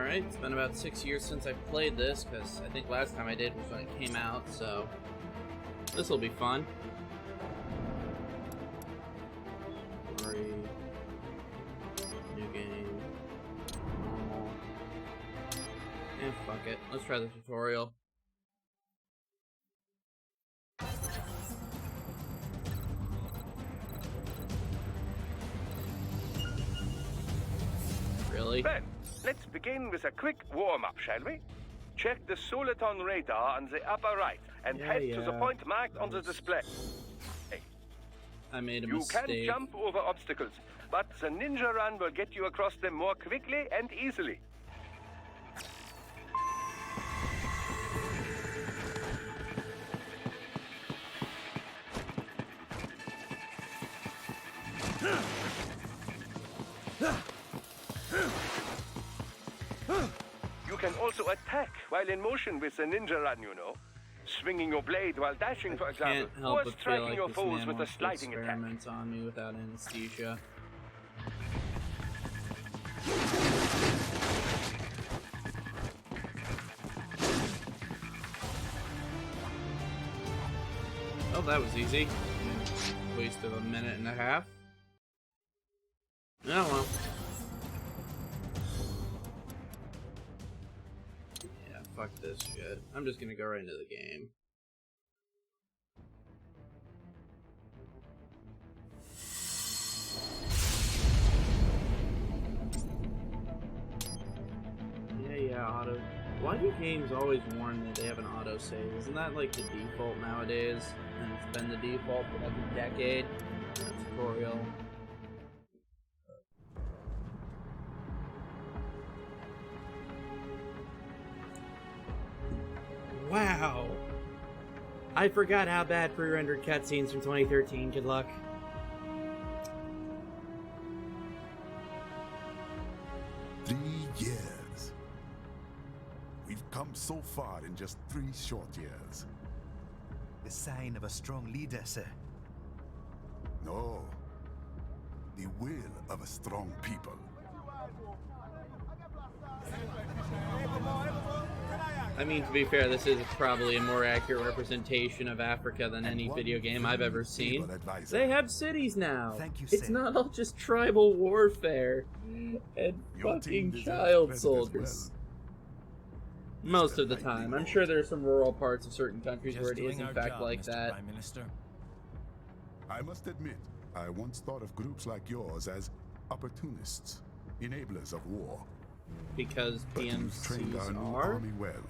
Alright, it's been about 6 years since I played this, because I think last time I did was when it came out, so this will be fun. Story, new game, normal, and fuck it, let's try the tutorial. Really? Ben, let's begin with a quick warm-up, shall we? Check the Soliton radar on the upper right and head to the point marked on the display. I made a mistake. You can jump over obstacles, but the ninja run will get you across them more quickly and easily. You can also attack while in motion with the ninja run, you know. Swinging your blade while dashing, for example, or striking your foes with a sliding attack. Experiments on me without anesthesia. Oh, that was easy. Waste of a minute and a half. Oh well. Yeah, fuck this shit. I'm just gonna go right into the game. Yeah, auto. Why do games always warn that they have an auto save? Isn't that like the default nowadays? And it's been the default for like a decade. Tutorial. Wow! I forgot how bad pre-rendered cutscenes from 2013 could look. Years. We've come so far in just 3 short years. The sign of a strong leader, sir. No. The will of a strong people. I mean, to be fair, this is probably a more accurate representation of Africa than any video game I've ever seen. They have cities now. Thank you, it's Sam. not all just tribal warfare and fucking child soldiers. Most of the time. I'm sure there are some rural parts of certain countries where it is in fact like that. Prime Minister. I must admit, I once thought of groups like yours as opportunists, enablers of war. Because But you've trained our new PMCs are? army well.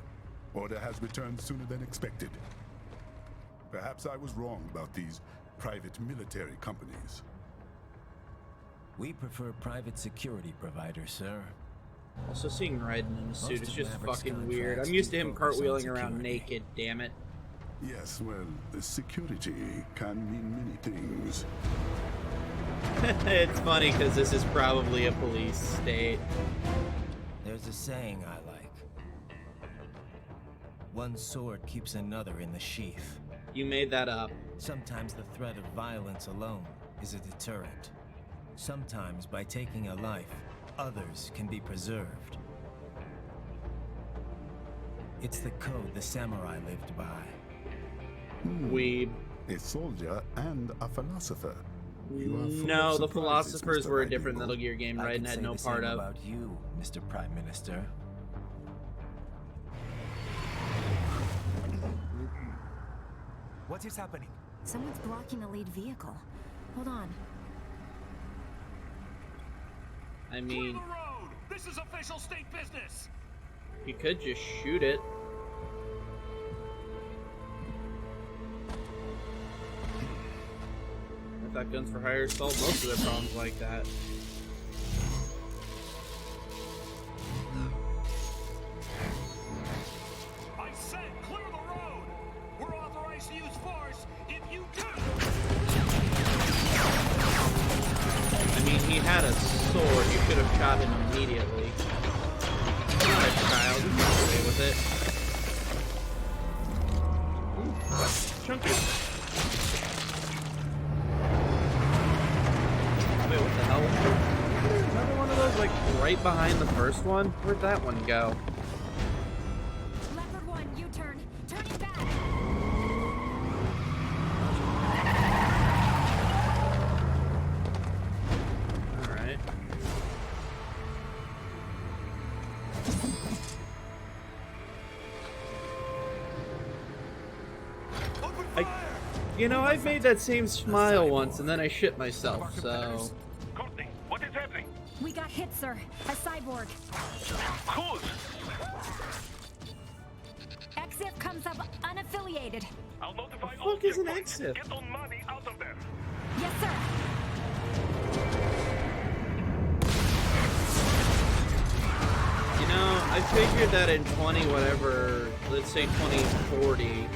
Order has returned sooner than expected. Perhaps I was wrong about these private military companies. We prefer private security providers, sir. Also, seeing Raiden in a suit is of just Maverick's fucking weird. contracts I'm used to do him focus on cartwheeling around security. naked, damn it. Yes, well, the security can mean many things. It's funny because this is probably a police state. There's a saying I like. One sword keeps another in the sheath. You made that up. Sometimes the threat of violence alone is a deterrent. Sometimes by taking a life, others can be preserved. It's the code the samurai lived by. Weeb. A soldier and a philosopher. You are full No, of the surprises, philosophers Mr. were a Raiden. different Metal Gear game I Raiden could had say no the part same of. about you, Mr. Prime Minister. What is happening? Someone's blocking the lead vehicle. Hold on. I mean, Clear the road! This is official state business! you could just shoot it. I thought Guns for Hire solved most of their problems like that. I said clear the road! We're authorized to use force if you do! I mean, he had a sword. You could have shot him immediately. You're not a child. You can get away with it. Ooh, chunky. Wait, what the hell? Another one of those, like, right behind the first one? Where'd that one go? Leopard 1, U-turn. Turning back. Alright. You know, I've made that same smile once, and then I shit myself, so... Courtney, what is happening? We got hit, sir. A cyborg. Who's? Exif comes up unaffiliated. I'll notify The all fuck is an checkpoints. exit? Get on money out of there. Yes, sir. You know, I figured that in 20 whatever, let's say 2040,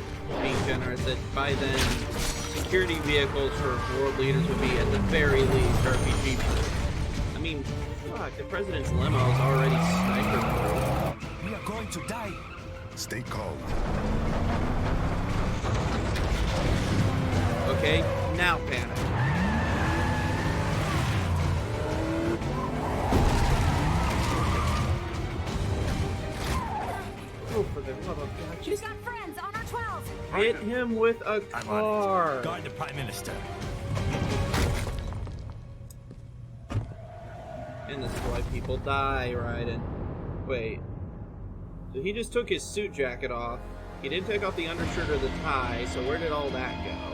being generous, that by then, security vehicles for world leaders would be, at the very least, RPG proof. I mean, fuck, the president's limo is already sniper proof. We are going to die. Stay calm. Okay, now panic. Oh, for the love of God, He's just got friends on our 12. hit him with a car. Guard the Prime Minister. And this is why people die, Raiden. Wait. So he just took his suit jacket off. He didn't take off the undershirt or the tie, so where did all that go?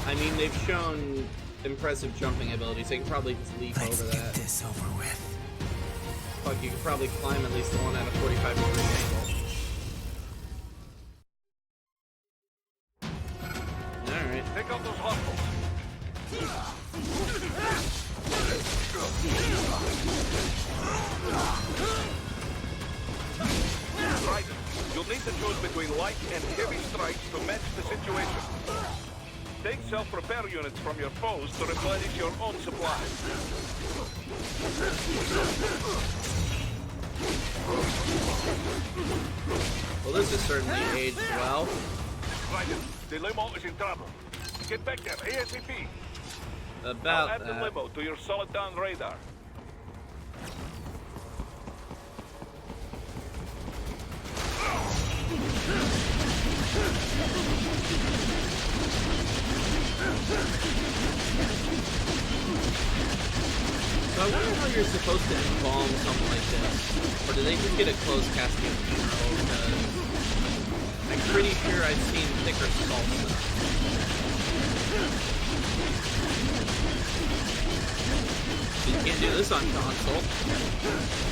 I mean, they've shown impressive jumping abilities. They can probably just leap Let's over get that. this over with. Fuck, you could probably climb at least the one at a 45-degree angle. Alright. Take out those hostiles. Raiden, you'll need to choose between light and heavy strikes to match the situation. Take self-repair units from your foes to replenish your own supplies. Well, this has certainly aged well. Raiden, the limo is in trouble. Get back there, ASAP. I'll About add the that. limo to your solid down radar. So I wonder how you're supposed to embalm something like this. Or do they just get a closed casket funeral? Because I'm pretty sure I've seen thicker salsa. You can't do this on console.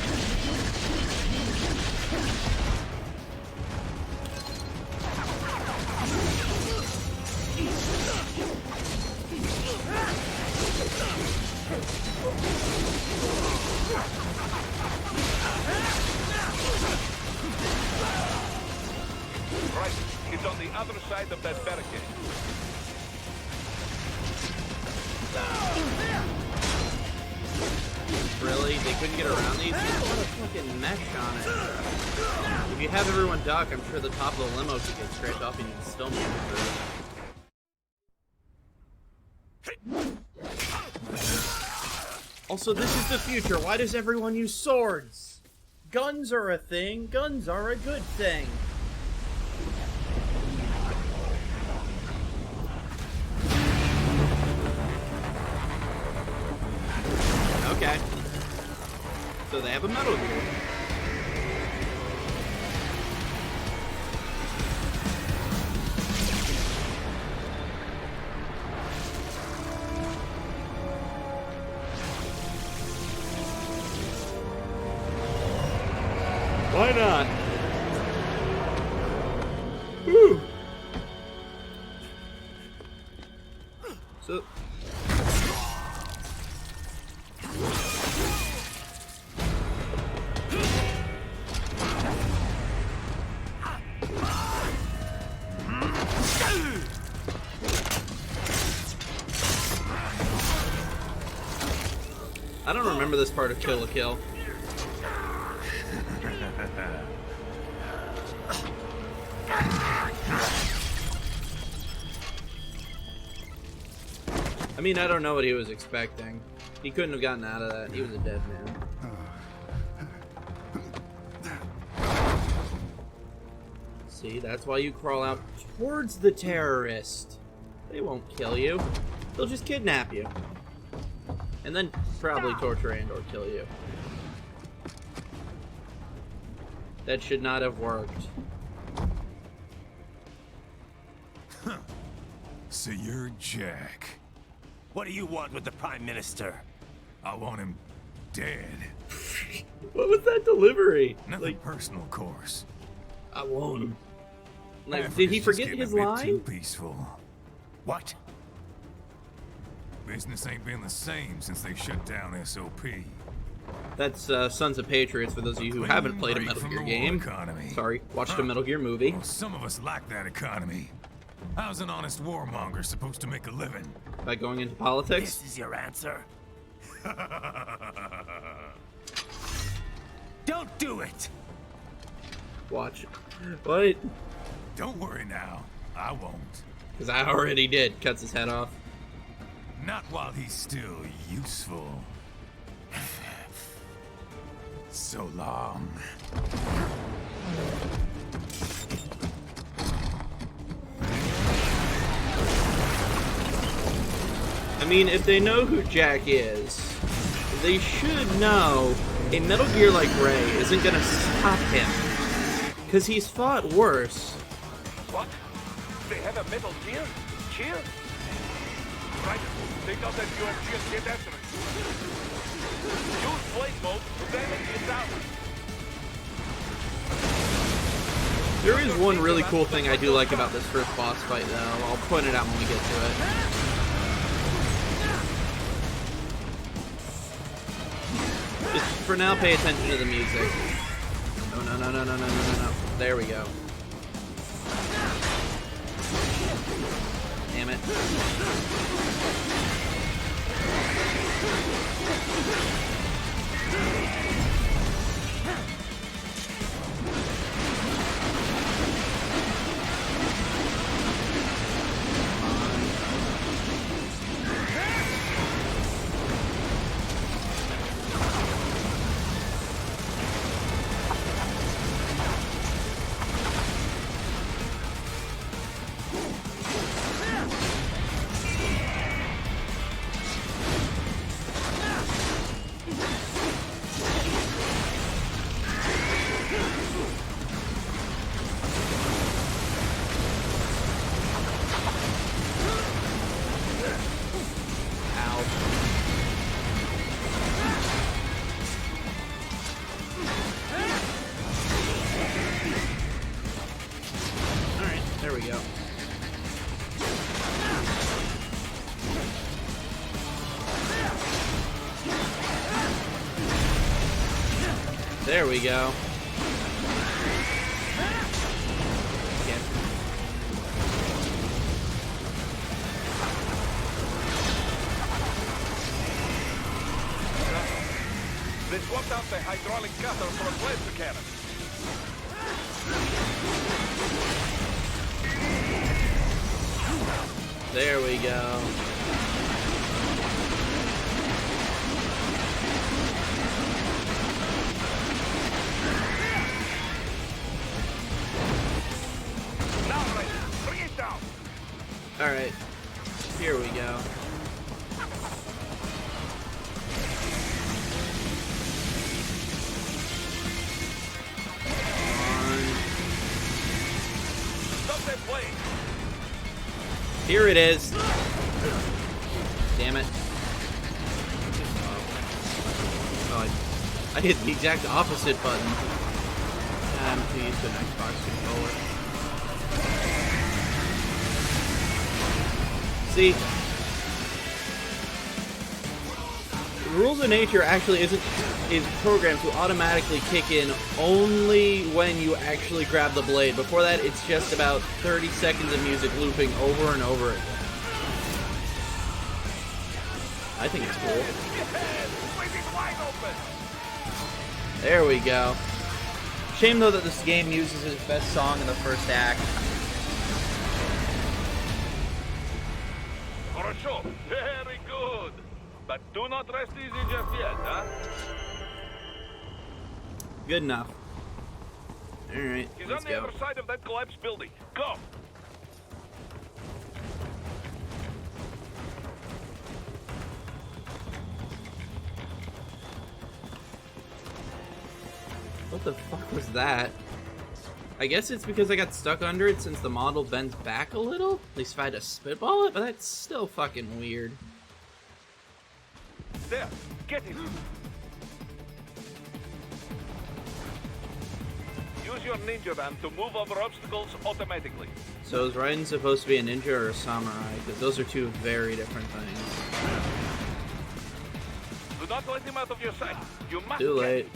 Right, it's on the other side of that barricade. Really? They couldn't get around these? There's a lot of fucking mesh on it. If you have everyone duck, I'm sure the top of the limo could get scraped off and you can still make it through. Also, this is the future. Why does everyone use swords? Guns are a thing. Guns are a good thing. Okay. So they have a metal duel. Why not? Woo. So I don't remember this part of Kill la Kill. I mean, I don't know what he was expecting. He couldn't have gotten out of that. He was a dead man. See, that's why you crawl out towards the terrorist. They won't kill you. They'll just kidnap you. And then probably torture and or kill you. That should not have worked. So you're Jack. What do you want with the Prime Minister? I want him dead. What was that delivery? Nothing personal, of course. I want him. Like, Africa's did he just forget getting his a bit line? Too peaceful. What? Business ain't been the same since they shut down SOP. That's Sons of Patriots for those of you who haven't played a break Metal from Gear the game. war economy. Sorry, watched a Metal Gear movie. Well, some of us like that economy. How's an honest warmonger supposed to make a living? By going into politics? This is your answer? Don't do it! Watch. What? Don't worry now. I won't. Because I already did. Cuts his head off. Not while he's still useful. So long. I mean, if they know who Jack is, they should know a Metal Gear like Ray isn't gonna stop him. Because he's fought worse. What? They have a Metal Gear? Gear? Right. Take out that UMG and get after it. Use blade mode to damage it down. There is one really cool thing I do like about this first boss fight, though. I'll point it out when we get to it. Just for now, pay attention to the music. Oh, no, no, no, no, no, no, no, no. There we go. Damn it. There we go. There we go. Yeah. They swapped out the hydraulic cutter for a laser cannon. There we go. Now, Ray, bring it down. All right. Here we go. Stop that blade. Here it is. Damn it. Oh, I hit the exact opposite button. I'm too used to an Xbox controller. See? Rules of Nature actually is programmed to automatically kick in only when you actually grab the blade. Before that, it's just about 30 seconds of music looping over and over again. I think it's cool. Yes! Place is wide open! There we go. Shame though that this game uses his best song in the first act. Хорошо. Very good. But do not rest easy just yet, huh? Good enough. Alright, He's let's on the go. other side of that collapsed building. Go! What the fuck was that? I guess it's because I got stuck under it since the model bends back a little. At least if I had to spitball it, but that's still fucking weird. There, get him. Use your ninja van to move over obstacles automatically. So is Raiden supposed to be a ninja or a samurai? Because those are two very different things. Do not let him out of your sight. You must Too get late. him.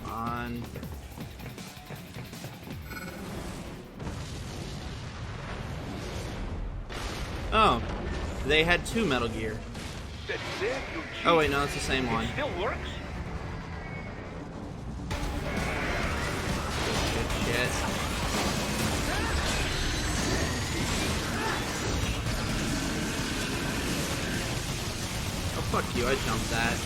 Come on. Oh, they had two Metal Gear. That's it, you cheat. Oh wait, no, it's the same one. It still works? Good shit. Oh fuck you, I jumped that.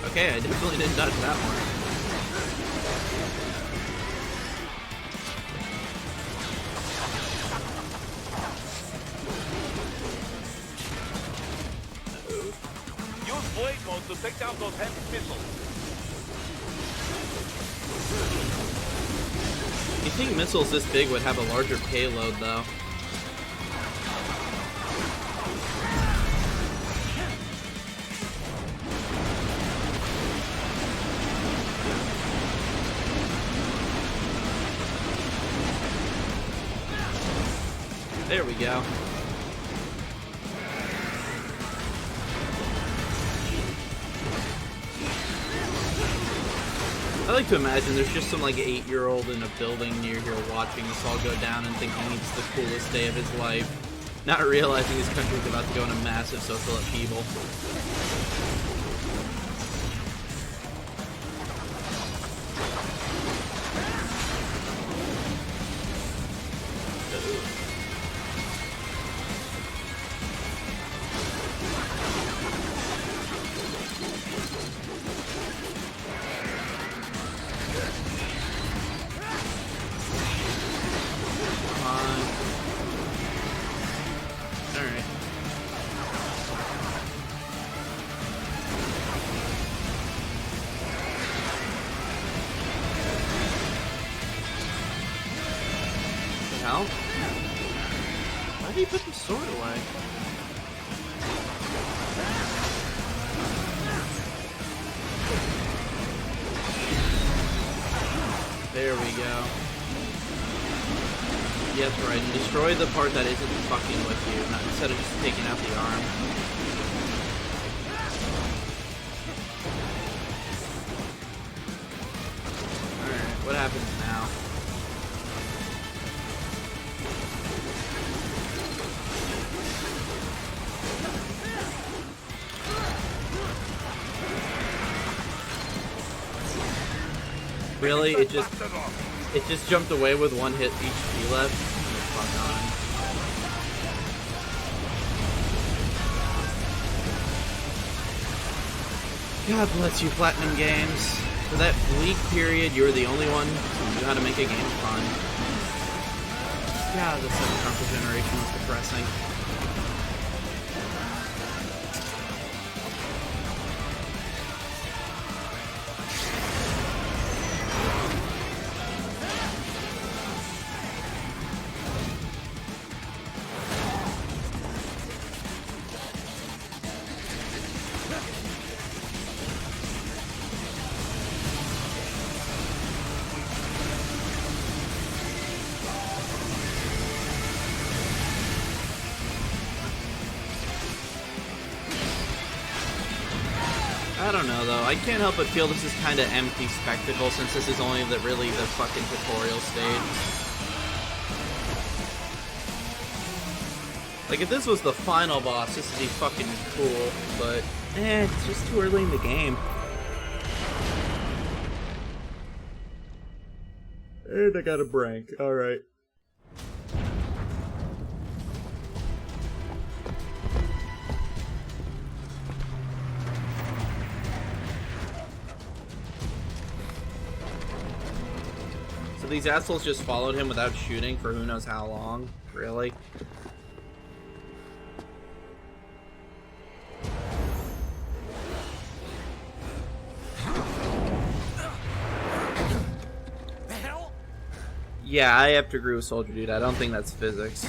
Okay, I definitely didn't dodge that one. Use blade mode to take down those heavy missiles. You think missiles this big would have a larger payload, though? There we go. I like to imagine there's just some like 8-year-old in a building near here watching this all go down and thinking it's the coolest day of his life, not realizing his country's about to go into massive social upheaval. Hell? Why did he put the sword away? There we go. Yes, right. And destroy the part that isn't fucking with you, not instead of just taking out the arm. Alright, what happens now? Really? It just jumped away with one hit HP left? Fuck on. God bless you, Platinum Games. For that bleak period, you were the only one who knew how to make a game fun. God, the second console generation was depressing. don't know though. I can't help but feel this is kind of empty spectacle since this is only really the fucking tutorial stage. Like if this was the final boss, this would be fucking cool. But it's just too early in the game. And I got a break. All right. So these assholes just followed him without shooting for who knows how long? Really? The hell? Yeah, I have to agree with Soldier Dude. I don't think that's physics.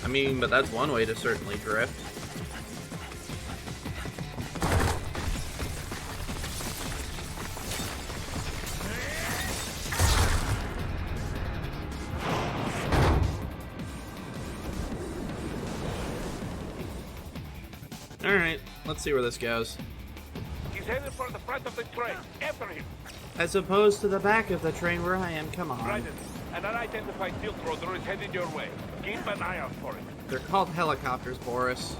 I mean, but that's one way to certainly drift. Alright, let's see where this goes. He's headed for the front of the train. After him. As opposed to the back of the train where I am, come on. Raiden, an unidentified field roader is headed your way. Keep an eye out for it. They're called helicopters, Boris.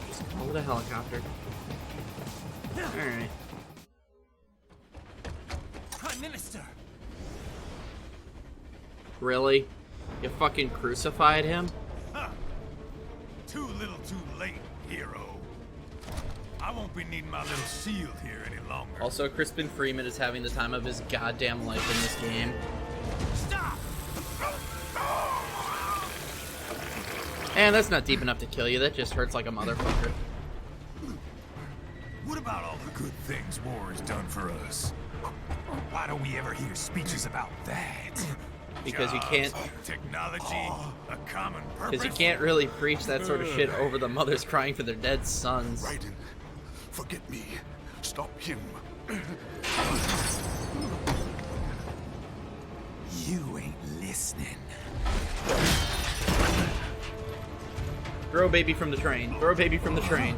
Just call it a helicopter. Alright. Prime Minister. Really? You fucking crucified him? Too little too late, hero. I won't be needing my little shield here any longer. Also, Crispin Freeman is having the time of his goddamn life in this game. Stop! And that's not deep enough to kill you, that just hurts like a motherfucker. What about all the good things war has done for us? Why don't we ever hear speeches about that? Because you Jobs, can't... technology, a common purpose. Because you can't really preach that sort of shit over the mothers crying for their dead sons. Raiden, forget me. Stop him. You ain't listening. Throw a baby from the train. Throw a baby from the train.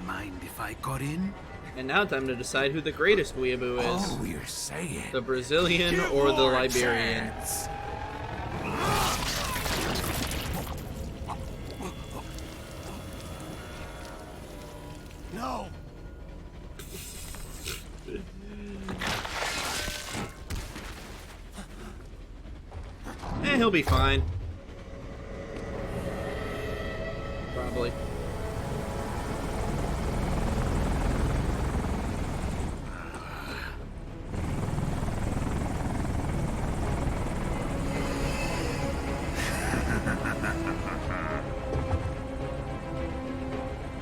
Mind if I got in? And now time to decide who the greatest weeaboo is. Oh, you're saying. The Brazilian or the Liberian. No. He'll be fine. Probably.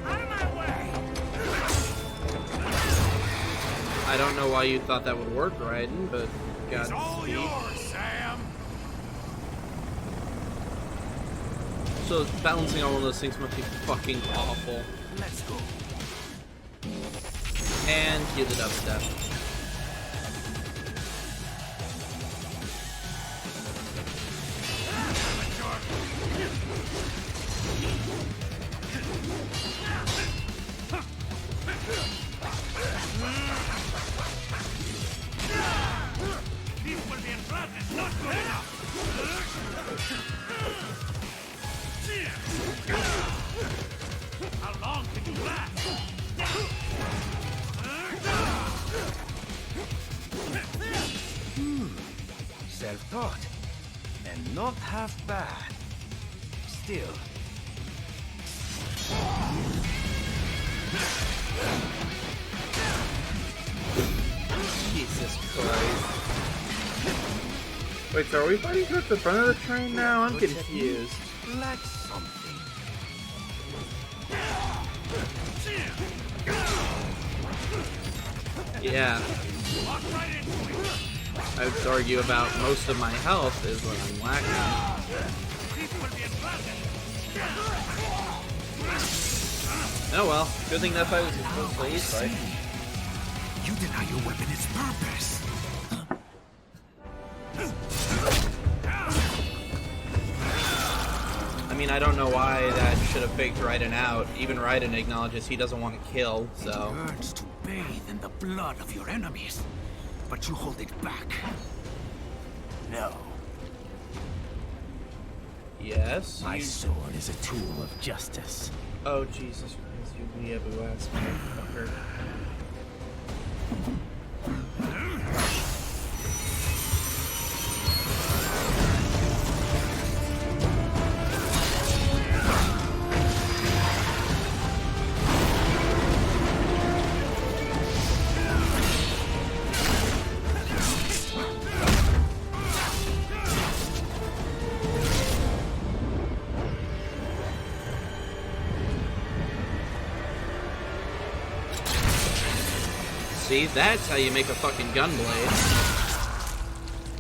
Out of my way! I don't know why you thought that would work, Raiden, but It's all Godspeed. yours, Sam. So balancing all of those things must be fucking awful. Let's go. And cue the dubstep. This will be unpleasant, not good enough! How long can you last? Self-taught. And not half bad. Still. Jesus Christ. Wait, so are we fighting towards the front of the train now? I'm confused. Like something. Yeah. Walk right into it! I would argue about most of my health is what I'm lacking. This will be unpleasant! Oh well, good thing that fight was his first phase fight. You deny your weapon its purpose. I mean, I don't know why that should have faked Raiden out. Even Raiden acknowledges he doesn't want to kill, so... It hurts to bathe in the blood of your enemies, but you hold it back. No. Yes? My sword is a tool of justice. Oh, Jesus Christ, you weeaboo-ass motherfucker. See, that's how you make a fucking gun blade.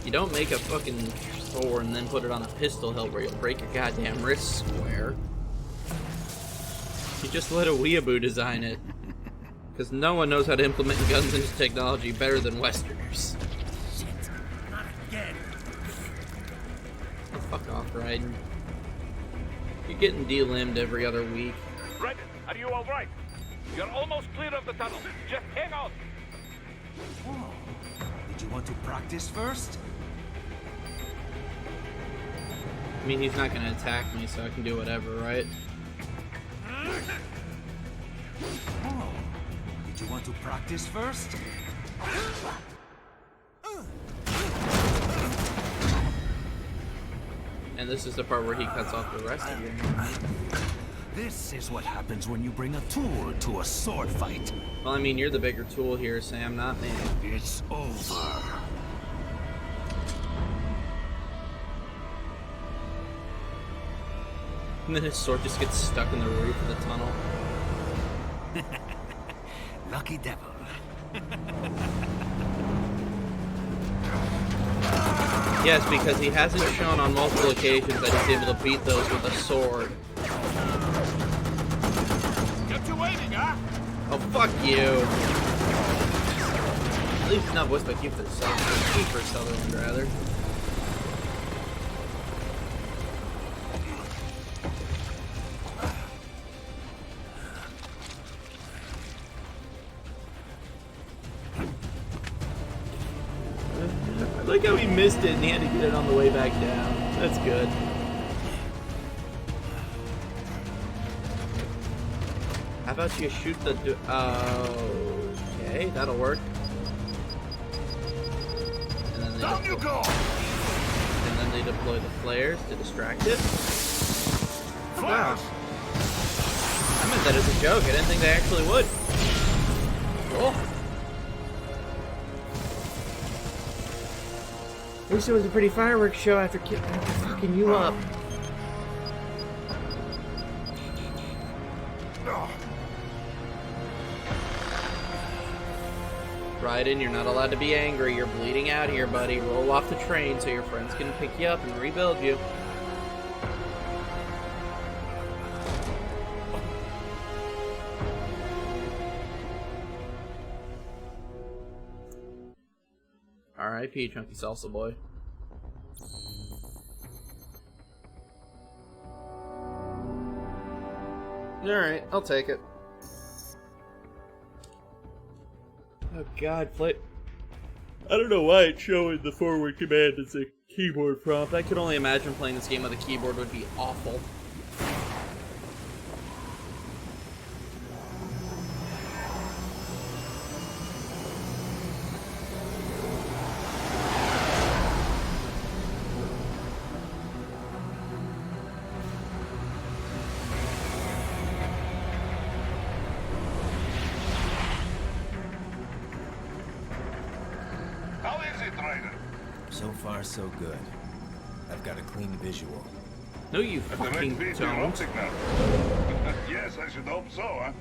You don't make a fucking sword and then put it on a pistol hilt where you'll break your goddamn wrist square. You just let a weeaboo design it. Because no one knows how to implement guns into technology better than Westerners. Shit, not again. Oh, fuck off, Raiden. You're getting delimbed every other week. Raiden, are you alright? You're almost clear of the tunnel. Just hang on. Whoa. Did you want to practice first? I mean, he's not gonna attack me, so I can do whatever, right? Whoa. Did you want to practice first? And this is the part where he cuts off the rest of you. This is what happens when you bring a tool to a sword fight. Well, I mean, you're the bigger tool here, Sam, not me. It's over. And then his sword just gets stuck in the roof of the tunnel. Lucky devil. Yes, because he hasn't shown on multiple occasions that he's able to beat those with a sword. Kept you waiting, huh? Oh, fuck you. At least it's not voiced by Kiefer Sutherland, rather. I like how he missed it and he had to get it on the way back down. That's good. How about you shoot the... okay, that'll work. And then Down you go! And then they deploy the flares to distract it. Wow. I meant that as a joke. I didn't think they actually would. Cool. At least it was a pretty fireworks show after fucking you up. Raiden, you're not allowed to be angry. You're bleeding out here, buddy. Roll off the train so your friends can pick you up and rebuild you. R.I.P. Chunky Salsa Boy. Alright, I'll take it. Oh god, I don't know why it's showing the forward command as a keyboard prompt. I could only imagine playing this game with a keyboard would be awful. How is it, Raiden? So far, so good. I've got a clean visual. No, you fucking don't. signal. Yes, I should hope so, huh?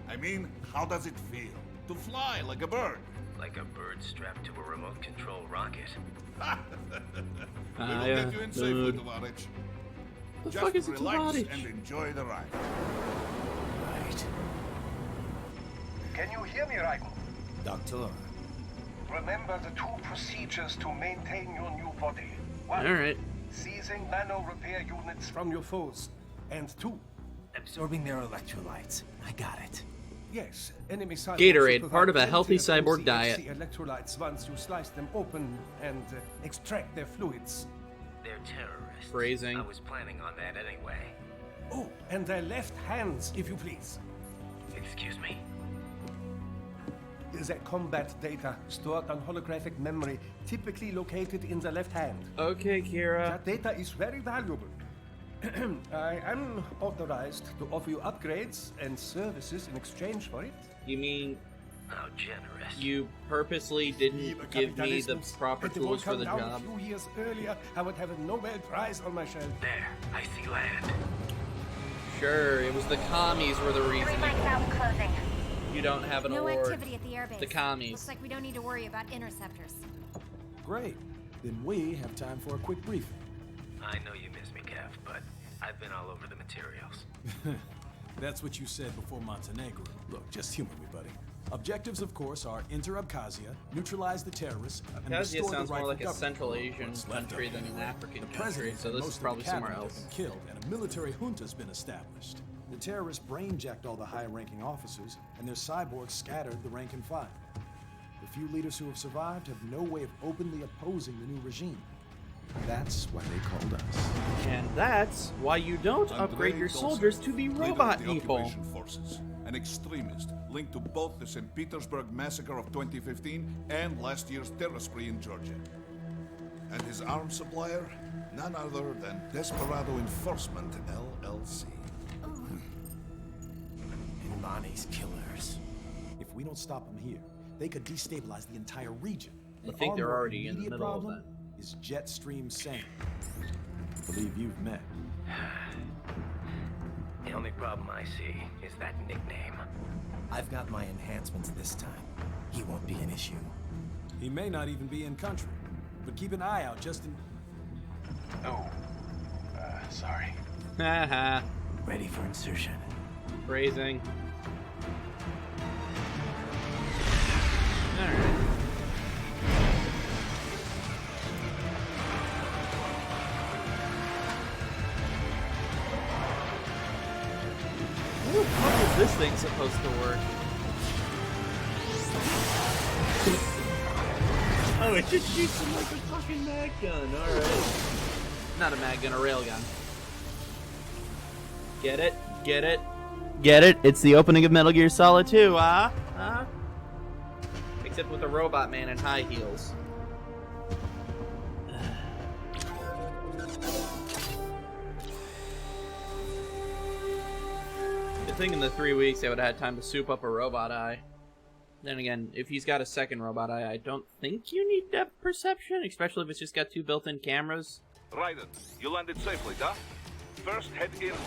I mean, how does it feel? To fly like a bird? Like a bird strapped to a remote control rocket. We will get you in safely, Tovarich. The Just fuck is a relax Tovarich? and enjoy the ride. Can you hear me, Raiko? Doctor. Remember the 2 procedures to maintain your new body. 1. Alright. Seizing nano repair units from your foes. And 2. Absorbing their electrolytes. I got it. Yes, enemy cyborgs Gatorade, will part of a provide healthy plenty of cyborg MCHC diet. electrolytes once you slice them open and extract their fluids. They're terrorists. Phrasing. I was planning on that anyway. Oh, and their left hands, if you please. Excuse me? Their combat data stored on holographic memory, typically located in the left hand. Okay, Kira. That data is very valuable. I am authorized to offer you upgrades and services in exchange for it. You mean How generous. you purposely didn't give me the proper tools for the job? A few years earlier, I would have a Nobel Prize on my shelf. There, I see land. Sure, it was the commies were the reason closing. you don't have an No award. activity at the airbase. The commies. Looks like we don't need to worry about interceptors. Great. Then we have time for a quick briefing. I know you miss me, Kev, but I've been all over the materials. That's what you said before Montenegro. Look, just humor me, buddy. Objectives, of course, are enter Abkhazia, neutralize the terrorists, and Abkhazia restore sounds the more rightful like a government. Central Asian What's left country of than it. an African The country, president so and this most is of probably the somewhere cabinet have else. been killed, and a military junta's been established. The terrorists brainjacked all the high-ranking officers, and their cyborgs scattered the rank and file. The few leaders who have survived have no way of openly opposing the new regime. That's why they called us. And that's why you don't upgrade your soldiers to be robot people. Forces, an extremist linked to both the St. Petersburg massacre of 2015 and last year's terror spree in Georgia. And his arms supplier, none other than Desperado Enforcement, LLC. Imani's killers. If we don't stop them here, they could destabilize the entire region. I think they're already in the immediate middle of problem that. is Jetstream Sam. I believe you've met. The only problem I see is that nickname. I've got my enhancements this time. He won't be an issue. He may not even be in country, but keep an eye out just in... Oh, sorry. Haha. Ready for insertion. Phrasing. Alright. How is this thing supposed to work? Oh, it just shoots him like a fucking mag gun. Alright. Not a mag gun, a rail gun. Get it? Get it? Get it? It's the opening of Metal Gear Solid 2, huh? Huh? Except with a robot man in high heels. Good thing in the 3 weeks they would have had time to soup up a robot eye. Then again, if he's got a second robot eye, I don't think you need depth perception, especially if it's just got 2 built-in cameras. Raiden, you landed safely, huh? First, head inward.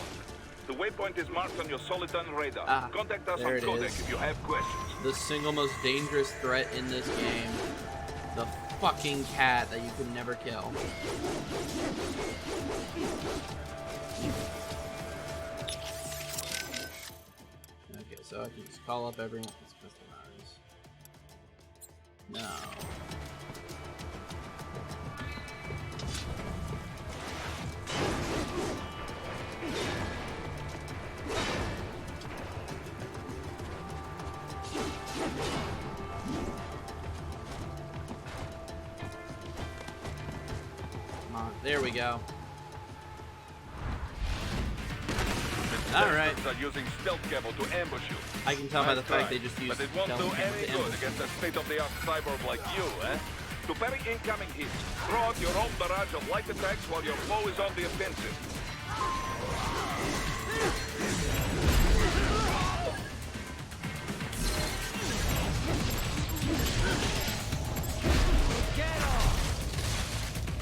The waypoint is marked on your Soliton radar. Contact us on there it Codec is. if you have questions. The single most dangerous threat in this game. The fucking cat that you can never kill. Okay, so I can just call up everyone. Let's customize. No. Come on, there we go. Alright. Are using stealth cable to ambush you. I can tell by the fact Nice they just try, used but it won't stealth do cable any to good ambush. against a state-of-the-art cyborg like you, eh? To parry incoming hits, throw out your own barrage of light attacks while your foe is on the offensive.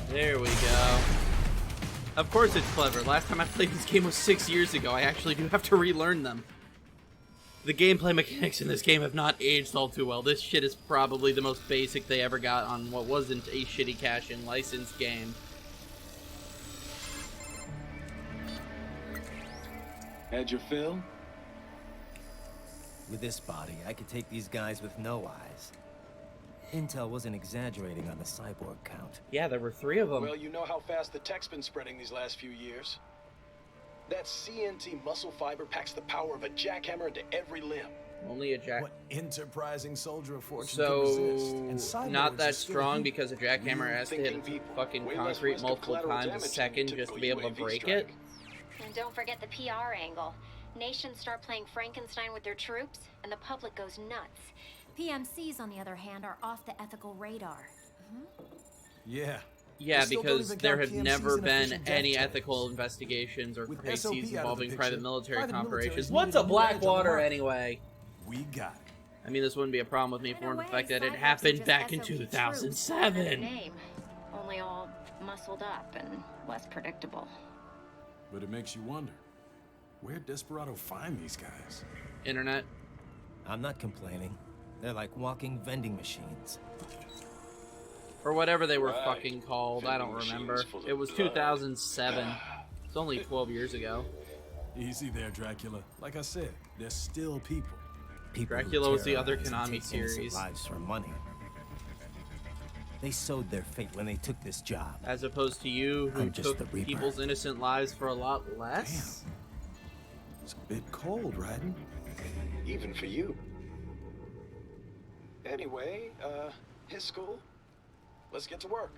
There we go. Of course it's clever. Last time I played this game was 6 years ago. I actually do have to relearn them. The gameplay mechanics in this game have not aged all too well. This shit is probably the most basic they ever got on what wasn't a shitty cash-in licensed game. Had your fill? With this body, I could take these guys with no eyes. Intel wasn't exaggerating on the cyborg count. Yeah, there were 3 of them. Well, you know how fast the tech's been spreading these last few years. That CNT muscle fiber packs the power of a jackhammer into every limb. Only a jack. What enterprising soldier of fortune can resist? And So, cyborgs not that are scared strong of because a jackhammer has to hit fucking concrete multiple times a second just to be able to break it. And don't forget the PR angle. Nations start playing Frankenstein with their troops, and the public goes nuts. PMCs, on the other hand, are off the ethical radar. Yeah. Yeah, They still don't because even there count have PMCs never in been official death any tolls. ethical investigations or With crises SOP out of the involving picture, private military private operations militaries What's a needed a black badge on the water mark. anyway? We got it. I mean, this wouldn't be a problem with me for the way, fact that it cyborgs are happened just back in SOP troops. 2007. Name, only all muscled up and less predictable. But it makes you wonder, where'd Desperado find these guys? Internet. I'm not complaining. They're like walking vending machines. Or whatever they were Right. fucking called, I don't Vending remember. machines full of It was blood. 2007. It's only 12 years ago. Easy there, Dracula. Like I said, they're still people. People who Dracula was the other terrorize and Konami take innocent series. lives for money. They sowed their fate when they took this job. As opposed to you, who I'm just the took Reaper. people's innocent lives for a lot less. It's a bit cold, Raiden. Even for you. Anyway, his school. Let's get to work.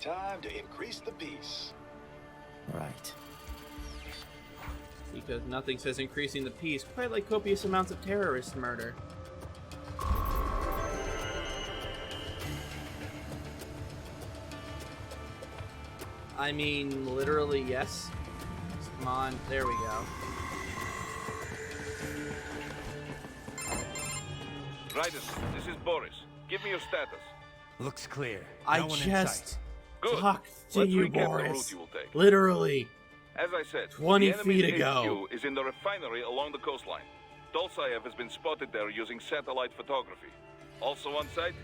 Time to increase the peace. Right. Because nothing says increasing the peace quite like copious amounts of terrorist murder. I mean, literally, yes. Come on, there we go. Raiden, this is Boris. Give me your status. Looks clear. I No one in just sight. Good. talked to Let's you, recap the route Boris. you will take. Literally. As I said, 20 the enemy's feet ago. HQ is in the refinery along the coastline. Dolsaev has been spotted there using satellite photography. Also on site,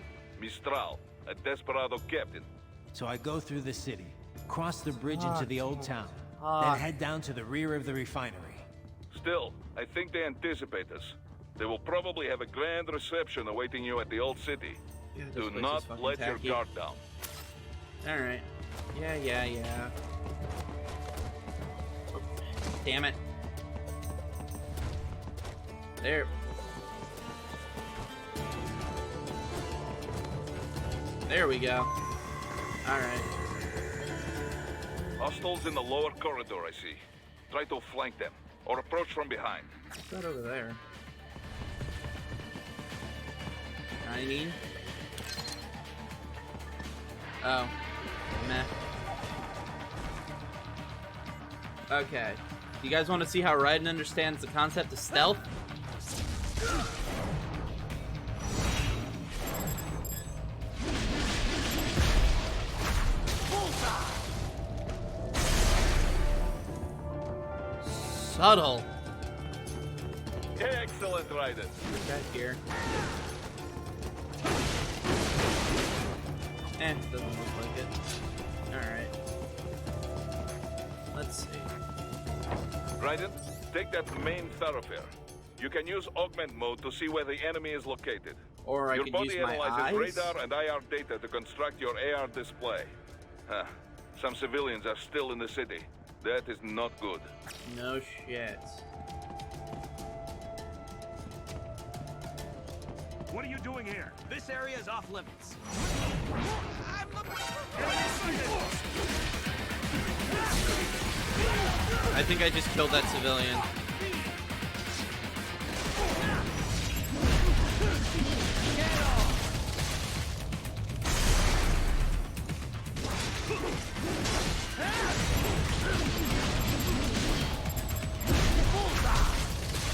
Mistral, a Desperado captain. So I go through the city, cross the bridge into the old town, Fuck. then head down to the rear of the refinery. Still, I think they anticipate us. They will probably have a grand reception awaiting you at the old city. Yeah, this Do place is not fucking let your tacky. guard down. Alright. Yeah. Oh, damn it. There. There we go. Alright. Hostiles in the lower corridor, I see. Try to flank them, or approach from behind. What's that over there? Tiny. Oh. Meh. Okay. You guys want to see how Raiden understands the concept of stealth? Subtle. Excellent, Raiden. This guy's here. Doesn't look like it. Alright. Let's see. Raiden, take that main thoroughfare. You can use augment mode to see where the enemy is located. Or I Your could body use my analyzes eyes. radar and IR data to construct your AR display. Huh. Some civilians are still in the city. That is not good. No shit. What are you doing here? This area is off limits. I think I just killed that civilian.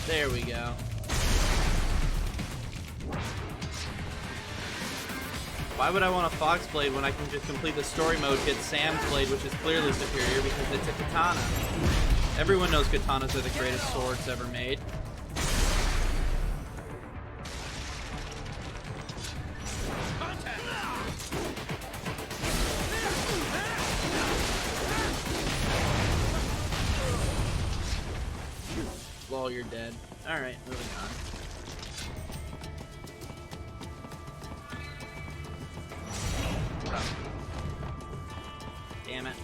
There we go. Why would I want a Fox Blade when I can just complete the story mode, get Sam's Blade, which is clearly superior because it's a katana? Everyone knows katanas are the greatest swords ever made. Lol, you're dead. Alright, moving on. Damn it.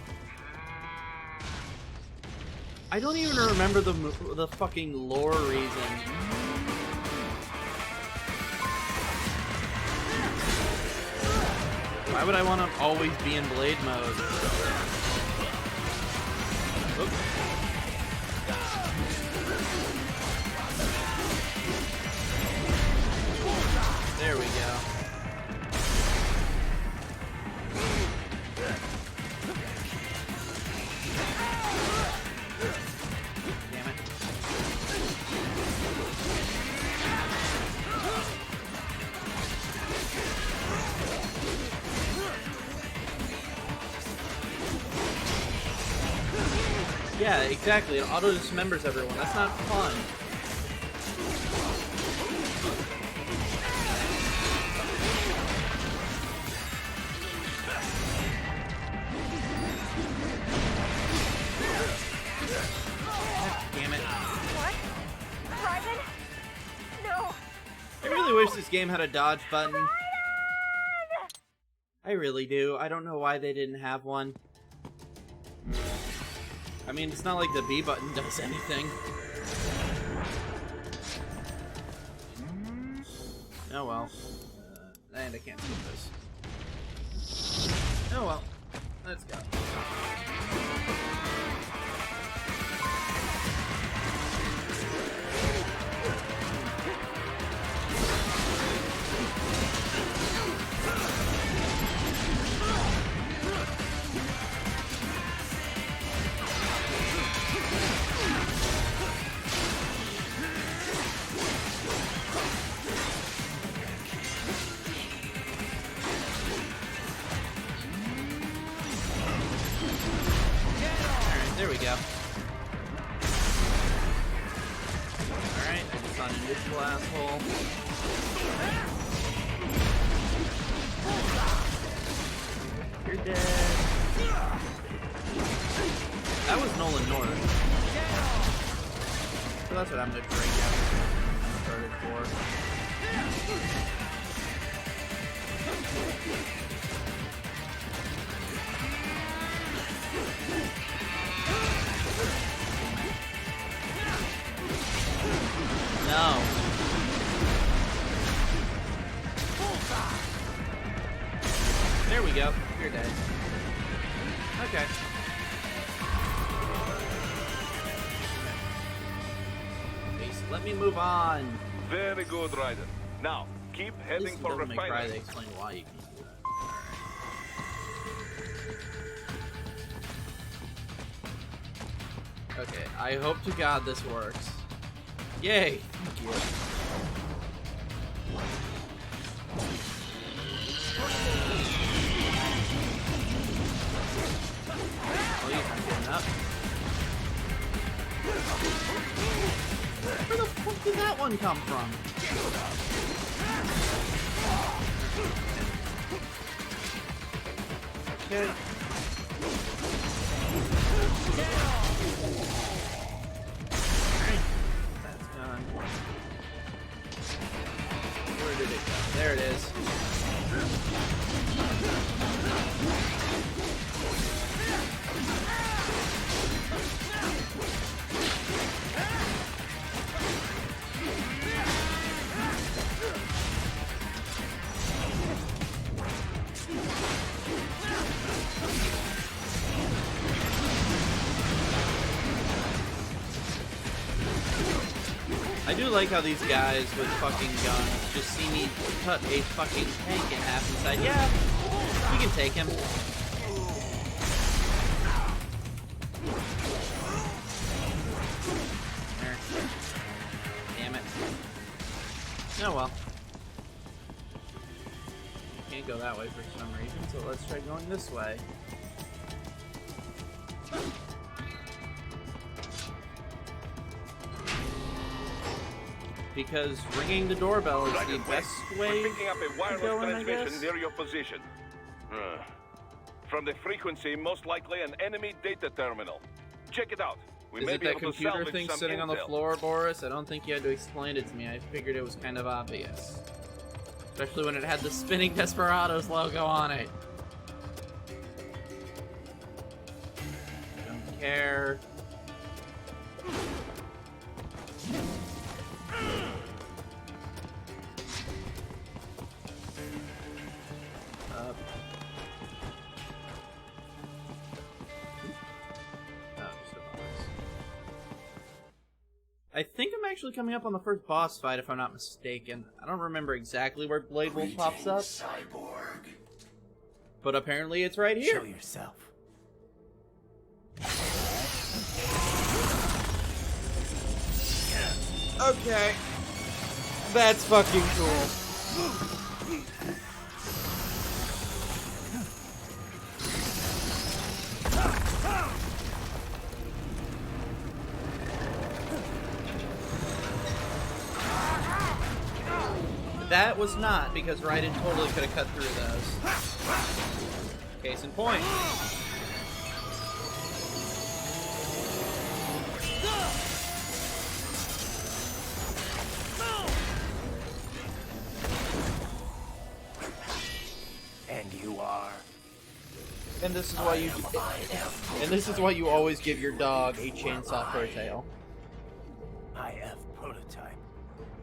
I don't even remember the fucking lore reason. Why would I want to always be in blade mode? Oops. There we go. Damn it. Yeah, exactly. It auto dismembers everyone. That's not fun. Damn it. What? Raiden? No. I really wish this game had a dodge button. I really do. I don't know why they didn't have one. I mean, it's not like the B button does anything. Oh well. And I can't skip this. Oh well. Let's go. There we go. Alright, I just saw an invisible asshole. You're dead. That was Nolan North. So that's what I'm gonna break out. Started for. No. There we go. You're dead. Okay. Please, let me move on. Very good, Raiden. Now, keep heading for Devil May Cry, refinery. they explain why you can do that. Okay, I hope to God this works. Yay! Thank you. Please, I'm getting up. Where the fuck did that one come from? Okay. That's done. Where did it go? There it is. I do like how these guys with fucking guns just see me cut a fucking tank in half and say, yeah, we can take him. There. Damn it. Oh well. Can't go that way for some reason, so let's try going this way. Because ringing the doorbell is the best way We're picking up a to wireless go in, I transmission guess. near your position. From the frequency, most likely an enemy data terminal. Check it out. We Is may it be that able to computer salvage thing some sitting on the intel. floor, Boris? I don't think you had to explain it to me. I figured it was kind of obvious. Especially when it had the spinning Desperados logo on it. care. Up. Oh, just a boss. I think I'm actually coming up on the first boss fight, if I'm not mistaken. I don't remember exactly where Blade Wolf pops up. Cyborg. But apparently it's right here. Show yourself. Okay. That's fucking cool. That was not, because Raiden totally could have cut through those. Case in point. And you are. And this is why you. And this is why you always give your dog a chainsaw for a tail. IF prototype.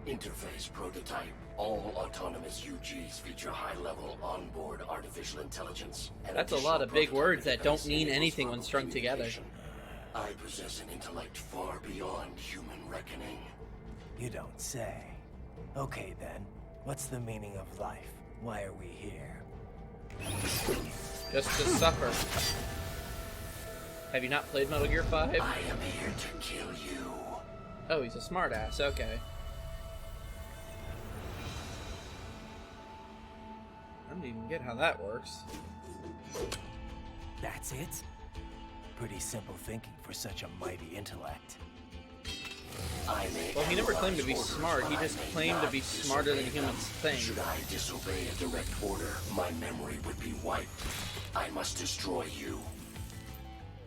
Interface prototype. All autonomous UGs feature high-level onboard artificial intelligence. That's a lot of big words that don't mean anything when strung together. I possess an intellect far beyond human reckoning. You don't say. Okay then, what's the meaning of life? Why are we here? Just to suffer. Have you not played Metal Gear 5? I am here to kill you. Oh, he's a smartass. Okay. I don't even get how that works. That's it? Pretty simple thinking for such a mighty intellect. Well, he never claimed to be smart. He just claimed to be smarter than humans think. Should I disobey a direct order, my memory would be wiped. I must destroy you.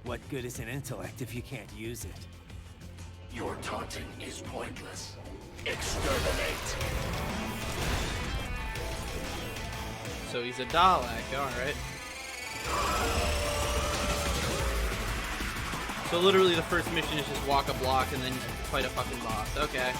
What good is an intellect if you can't use it? Your taunting is pointless. Exterminate. So he's a Dalek, alright. So literally the first mission is just walk a block and then fight a fucking boss. Okay.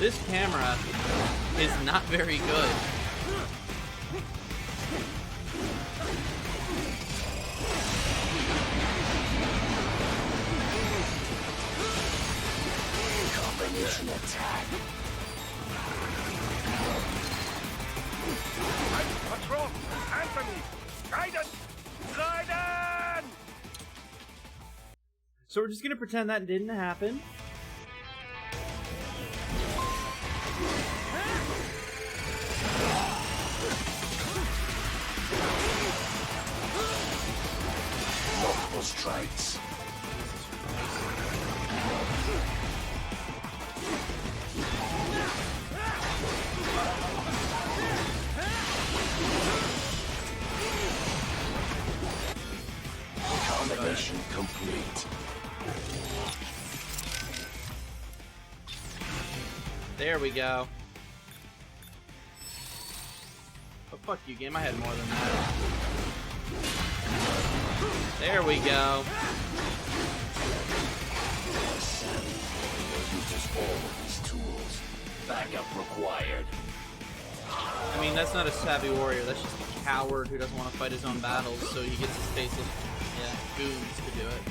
This camera is not very good. Combination attack. Control! Anthony! Raiden! Raiden! So we're just gonna pretend that didn't happen. Multiple strikes. Combination complete. There we go. Oh, fuck you, game. I had more than that. There we go. Uses all of these tools. Backup required. I mean, that's not a savvy warrior. That's just a coward who doesn't want to fight his own battles, so he gets his faceless, goons to do it.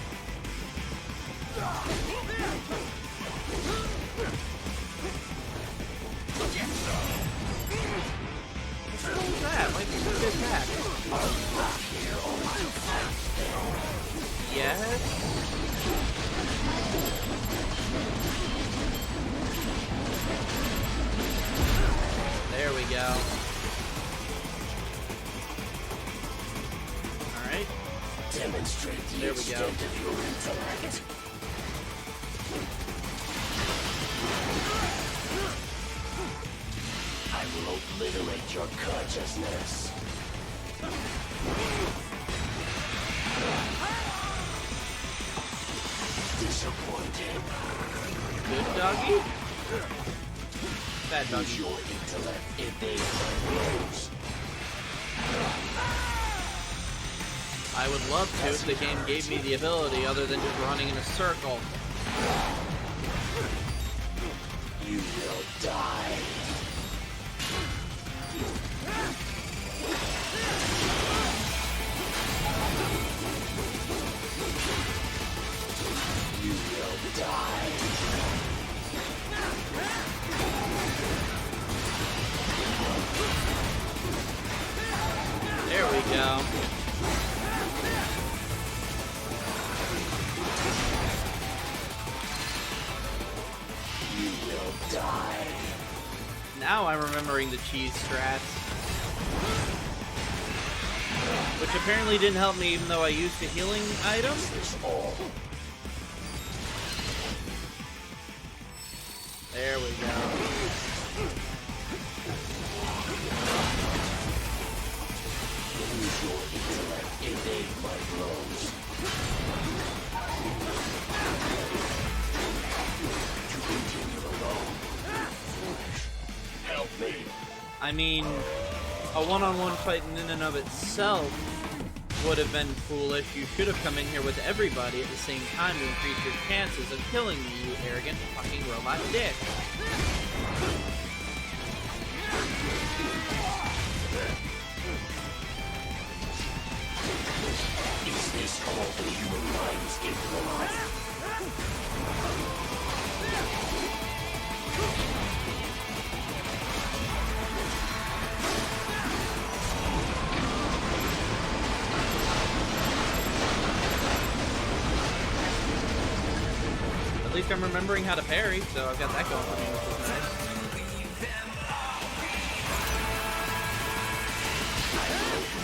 What was that? Why did you get that? Yes? There we go. Alright. Demonstrate the There we go. extent of your intellect. rearrange your consciousness. Disappointed. Good doggy? Bad doggy. Use your intellect evade my blows. I would love to if the game gave me the ability other than just running in a circle. You will die. You will die. There we go. You will die. Now I'm remembering the cheese strats. Which apparently didn't help me even though I used a healing item. There we go. Use your intellect evade my blows. To continue alone. Help me. I mean, a one-on-one fight in and of itself would have been foolish. You should have come in here with everybody at the same time to increase your chances of killing me, you arrogant fucking robot dick. Is this all the human mind is capable of? At least I'm remembering how to parry, so I've got that going for me, which is nice.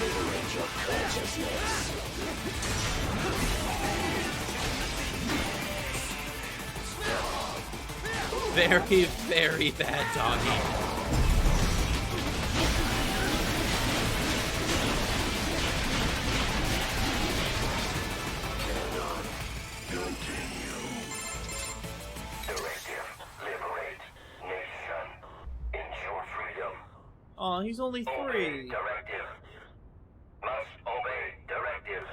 Rearrange your consciousness. Very, very bad doggy. Oh, he's only 3. Directive. Must obey directive.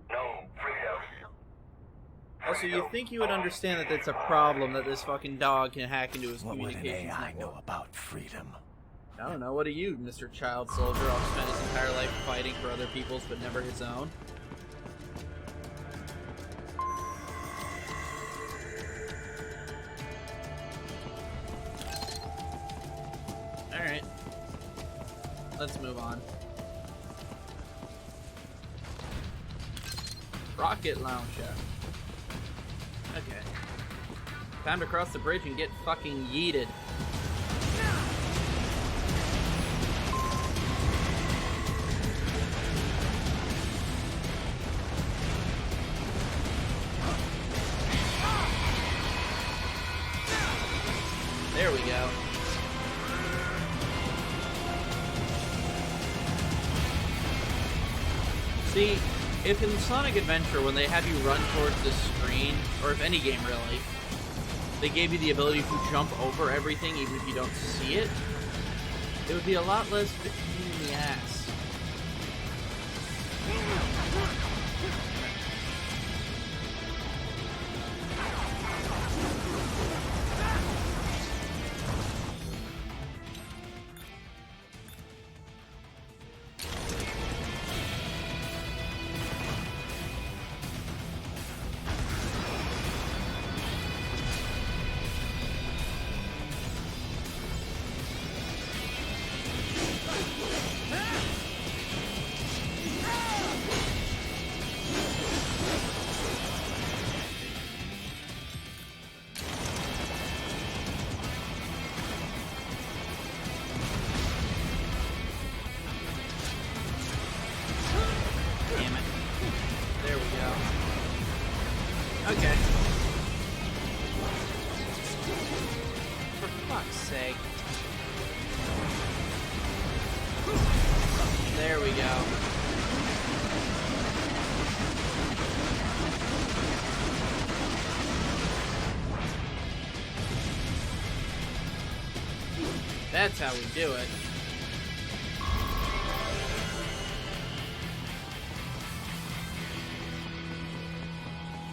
No freedom. Also, you'd think you would understand that that's a problem that this fucking dog can hack into his communications. What would an AI know about freedom? I don't know. What are you, Mr. Child Soldier? I'll spend his entire life fighting for other people's, but never his own. Alright. Let's move on. Rocket launcher. Okay. Time to cross the bridge and get fucking yeeted. There we go. See, if in Sonic Adventure, when they have you run towards the screen, or if any game really, they gave you the ability to jump over everything even if you don't see it, it would be a lot less pain in the ass. Okay. For fuck's sake. There we go. That's how we do it.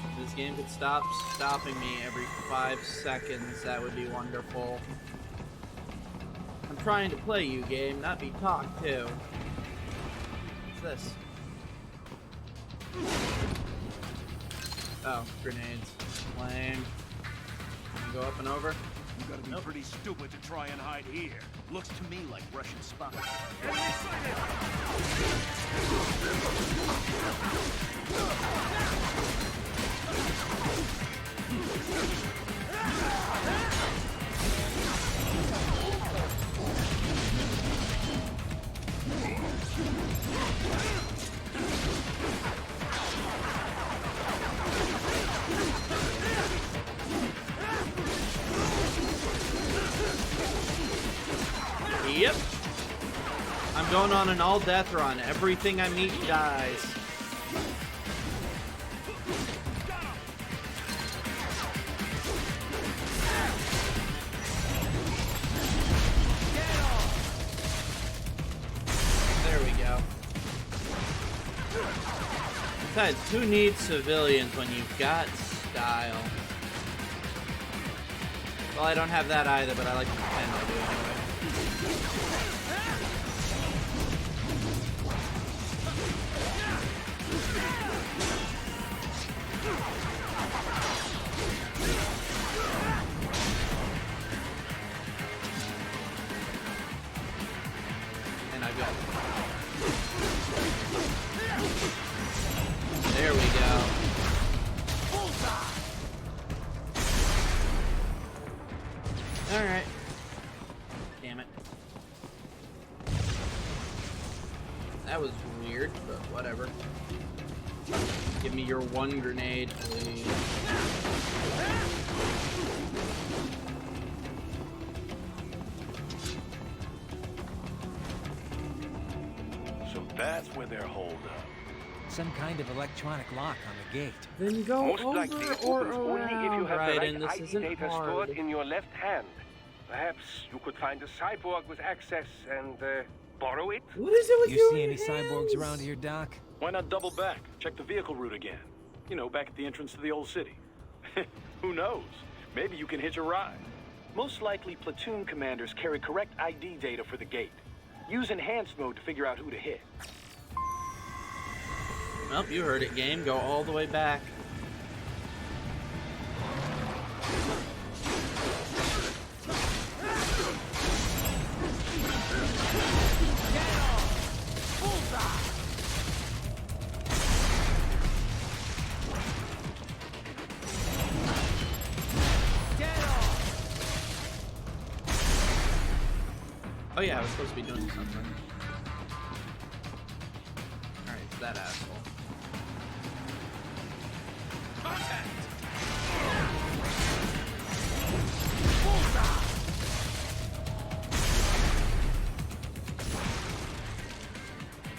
If this game could stop stopping me every 5 seconds, that would be wonderful. I'm trying to play you, game, not be talked to. What's this? Oh, grenades. Lame. Can you go up and over? You gotta be pretty stupid to try and hide here. Looks to me like Russian spies. Yep. I'm going on an all-death run. Everything I meet dies. There we go. Besides, who needs civilians when you've got style? Well, I don't have that either, but I like to pretend I do anyway. And I got it. There we go. Alright. Damn it. That was weird, but whatever. Give me your one grenade, please. So that's where they're holed up. Some kind of electronic lock on the gate. Then go Most over likely it or opens only if you around. have Right, the and right this ID isn't data hard. stored in your left hand. Perhaps you could find a cyborg with access and borrow it? What is it with You see any cyborgs around here, Doc? Why not double back? Check the vehicle route again. You know, back at the entrance to the old city. Who knows? Maybe you can hitch a ride. Most likely, platoon commanders carry correct ID data for the gate. Use enhanced mode to figure out who to hit. Well, you heard it, game. Go all the way back. Oh yeah, I was supposed to be doing something. Alright, it's that asshole.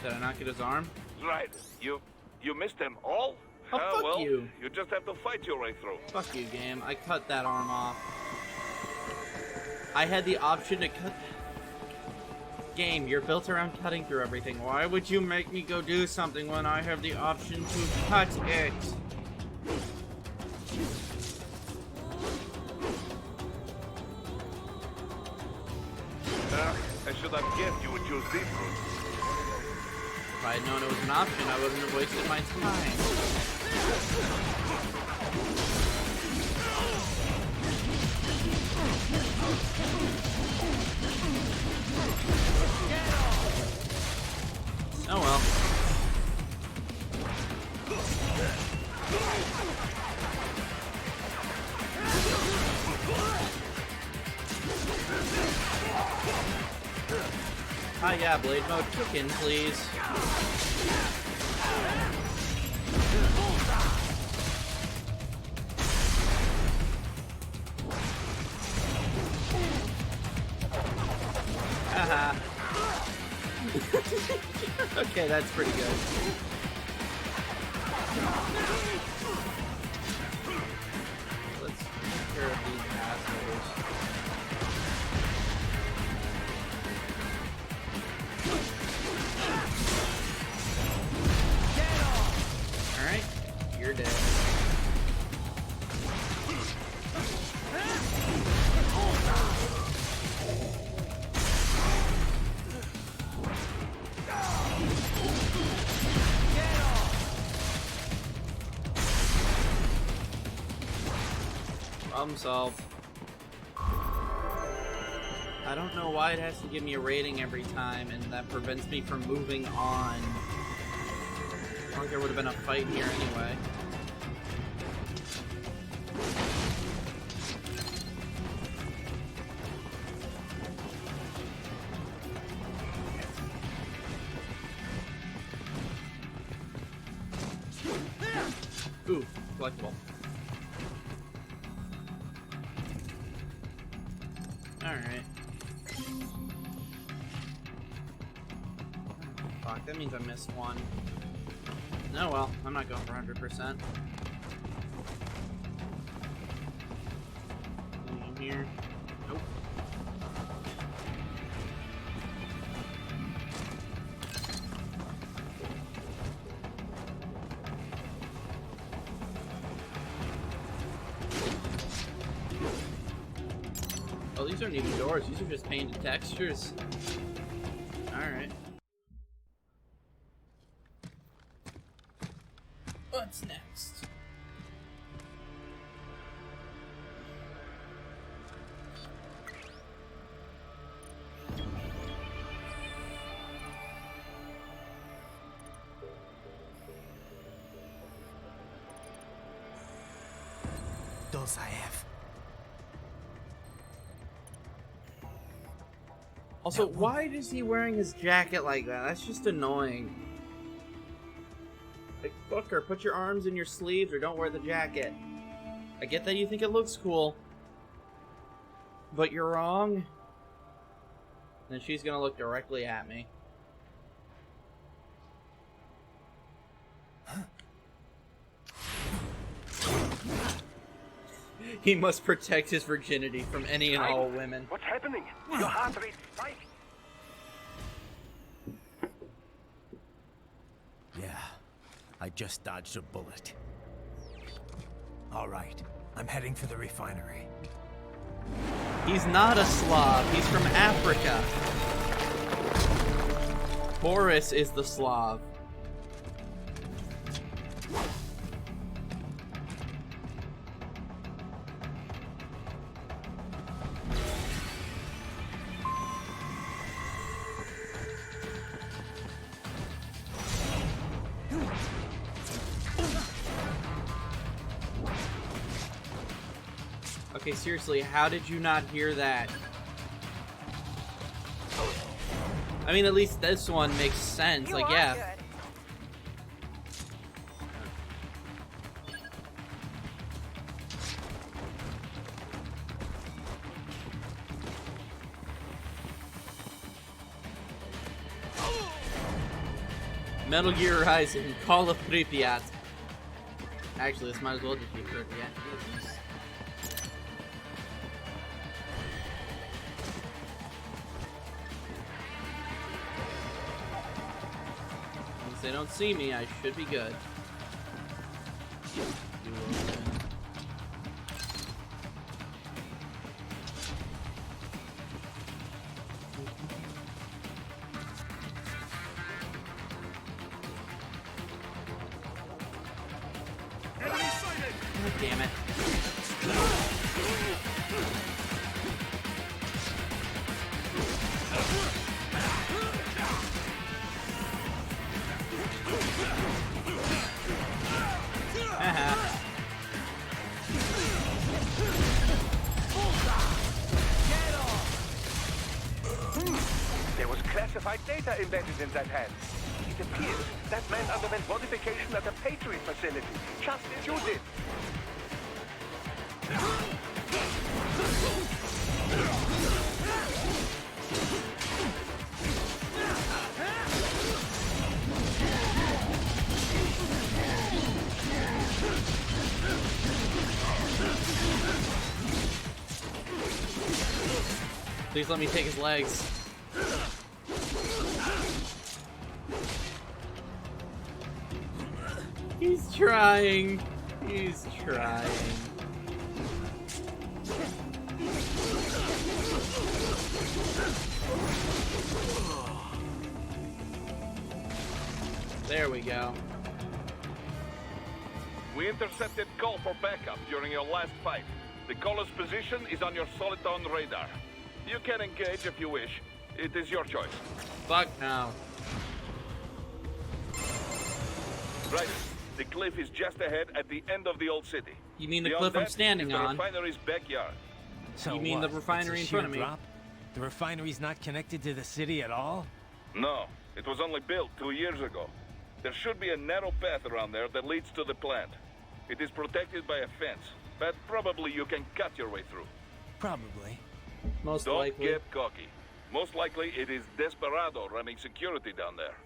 Did I not get his arm? Right. You missed them all? Oh, fuck well, you. You just have to fight your way through. Fuck you, game. I cut that arm off. I had the option to cut... Game, you're built around cutting through everything. Why would you make me go do something when I have the option to cut it? I should have guessed you would choose this route. If I had known it was an option, I wouldn't have wasted my time. Oh well. Ah yeah, blade mode kick in, please. Haha. Okay, that's pretty good. Let's take care of these assholes. Alright, you're dead. Problem solved. I don't know why it has to give me a rating every time, and that prevents me from moving on. I think there would have been a fight here anyway. Ooh, collectible. Alright. Fuck, that means I missed one. Oh well, I'm not going for 100%. Anything in here? Nope. Oh, these aren't even doors, these are just painted textures. Alright. What's next? Those I have. Also, why is he wearing his jacket like that? That's just annoying. Like, fucker, put your arms in your sleeves or don't wear the jacket. I get that you think it looks cool, but you're wrong. Then she's gonna look directly at me. He must protect his virginity from any and all women. What's happening? Your heart rate spiked. Yeah, I just dodged a bullet. All right, I'm heading for the refinery. He's not a Slav, he's from Africa. Boris is the Slav. Okay, seriously, how did you not hear that? I mean, at least this one makes sense. You like, are yeah. good. Metal Gear Rising, Call of Pripyat. Actually, this might as well just be Pripyat. Jesus. Since they don't see me, I should be good. God damn it. There was classified data embedded in that hand. It appears that man underwent modification at a Patriot facility, just as you did. Please let me take his legs. He's trying. He's trying. There we go. We intercepted call for backup during your last fight. The caller's position is on your Soliton radar. You can engage if you wish. It is your choice. Fuck no. Right. The cliff is just ahead at the end of the old city. You mean the Beyond cliff I'm that standing is the on? refinery's backyard. So You mean the what? refinery It's in a front of sheer me? drop? The refinery's not connected to the city at all? No, it was only built 2 years ago. There should be a narrow path around there that leads to the plant. It is protected by a fence, but probably you can cut your way through. Probably. Most Don't likely. get cocky. Most likely it is Desperado running security down there.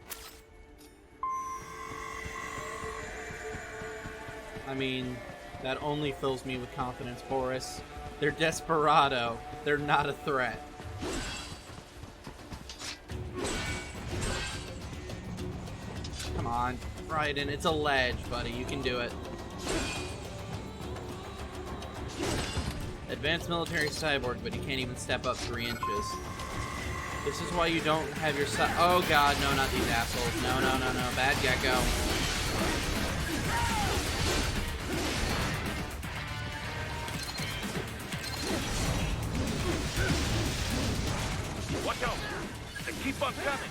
I mean, that only fills me with confidence, Boris. They're Desperado. They're not a threat. Come on, Raiden. It's a ledge, buddy. You can do it. Advanced military cyborg, but he can't even step up 3 inches. This is why you don't have your Oh god, no, not these assholes. No, no, no, no. Bad gecko. Watch out! They keep on coming!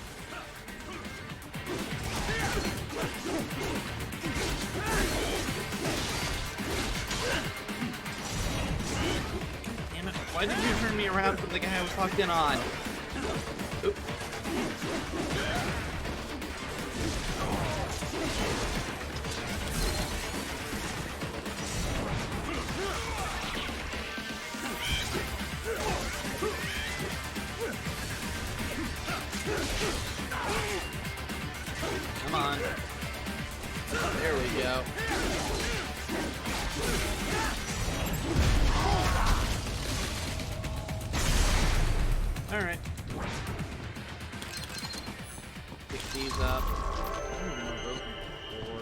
Damn it. Why did you turn me around from the guy I was locked in on? Oop. Come on. There we go. Alright. Pick these up. I don't even know what those are for.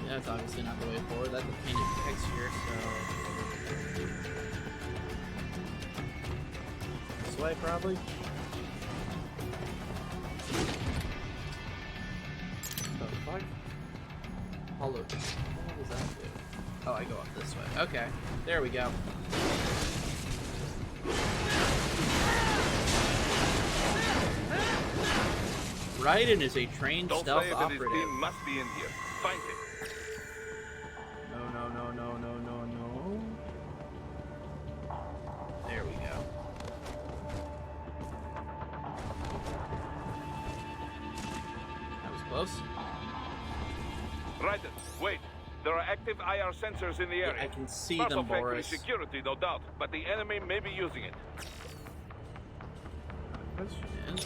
Yeah, that's obviously not the way forward. That's a painted texture, so... This way, probably? The fuck? Hollow. What does that do? Oh, I go up this way. Okay, there we go. Raiden is a trained stealth operative. His team must be in here. Find him. No, no, no, no, no, no, no. There we go. That was close. Raiden, wait. There are active IR sensors in the area. Yeah, I can see Part them, of factory Boris. security, no doubt, but the enemy may be using it. Question is,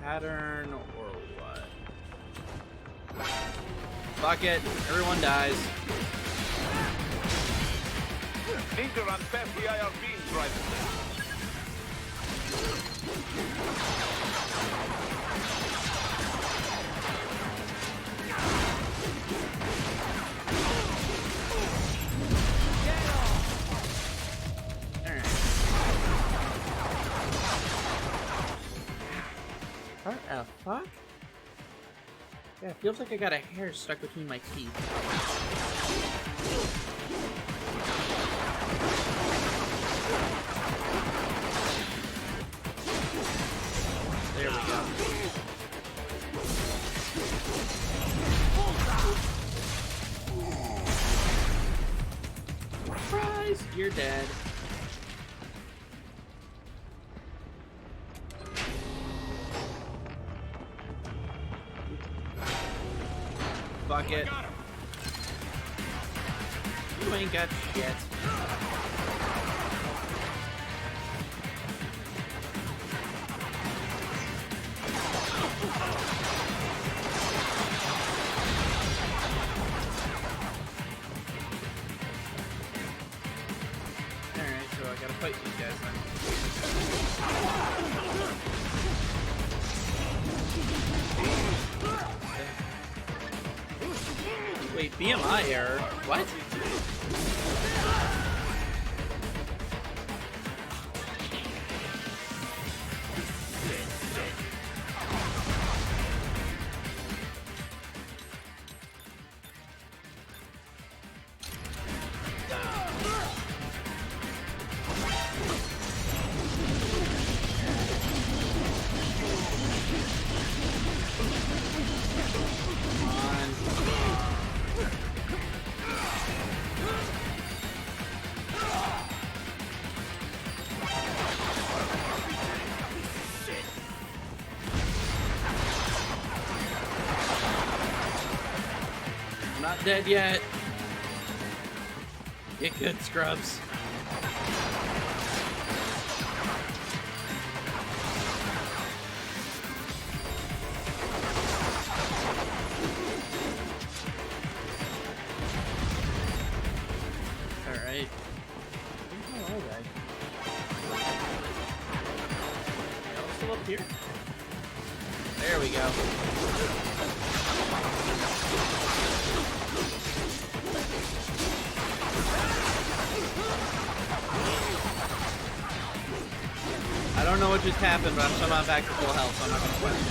pattern or what? Fuck it, everyone dies. Need to run past the IR beams, Raiden. What the fuck? Yeah, it feels like I got a hair stuck between my teeth. There we go. Surprise! You're dead. Fuck it. You ain't got shit. Wait, BMI error? What? Not dead yet. Get good, scrubs. Alright. Where are they? Y'all still up here? There we go. I don't know what just happened, but I'm somehow back to full health, so I'm not gonna question.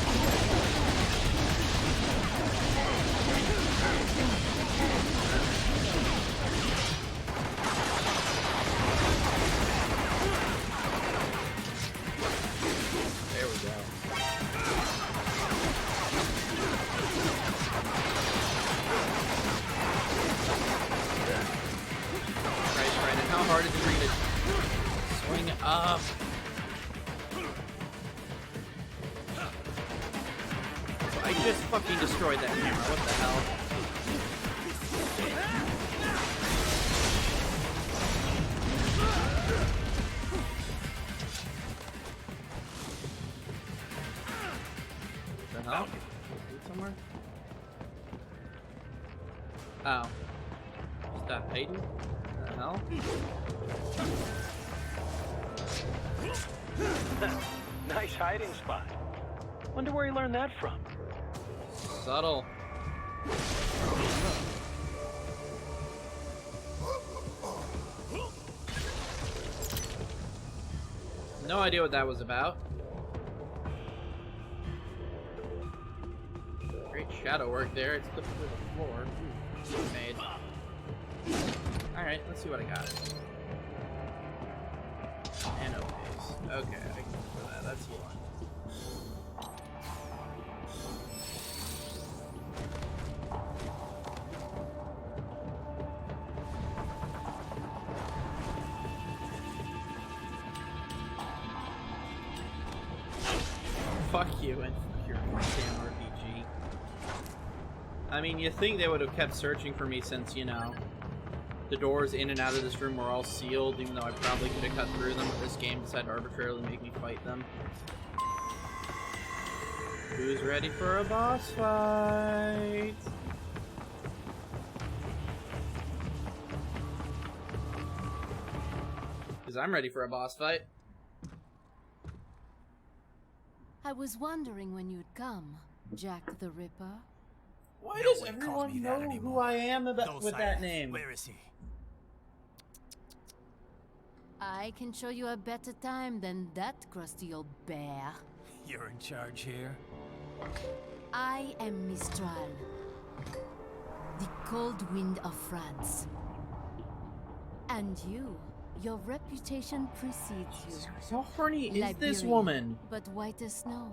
There we go. Christ, Brandon, how hard is it for you to swing up? I just fucking destroyed that camera. What the hell? What the hell? Somewhere? Oh. Stop hiding? What the hell? Nice hiding spot. Wonder where he learned that from. Subtle. No idea what that was about. Great shadow work there. It's the floor. Made. Alright, let's see what I got. Nano paste. Okay, I can go for that. That's healing. Fuck you and your damn RPG. I mean, you think they would have kept searching for me since, you know, the doors in and out of this room were all sealed, even though I probably could have cut through them, but this game decided to arbitrarily make me fight them. Who's ready for a boss fight? Because I'm ready for a boss fight. I was wondering when you'd come, Jack the Ripper. Why does everyone know who I am with that name? Where is he? I can show you a better time than that crusty old bear. You're in charge here? I am Mistral, the cold wind of France. And you, your reputation precedes you. How horny is this Liberian, woman? But white as snow.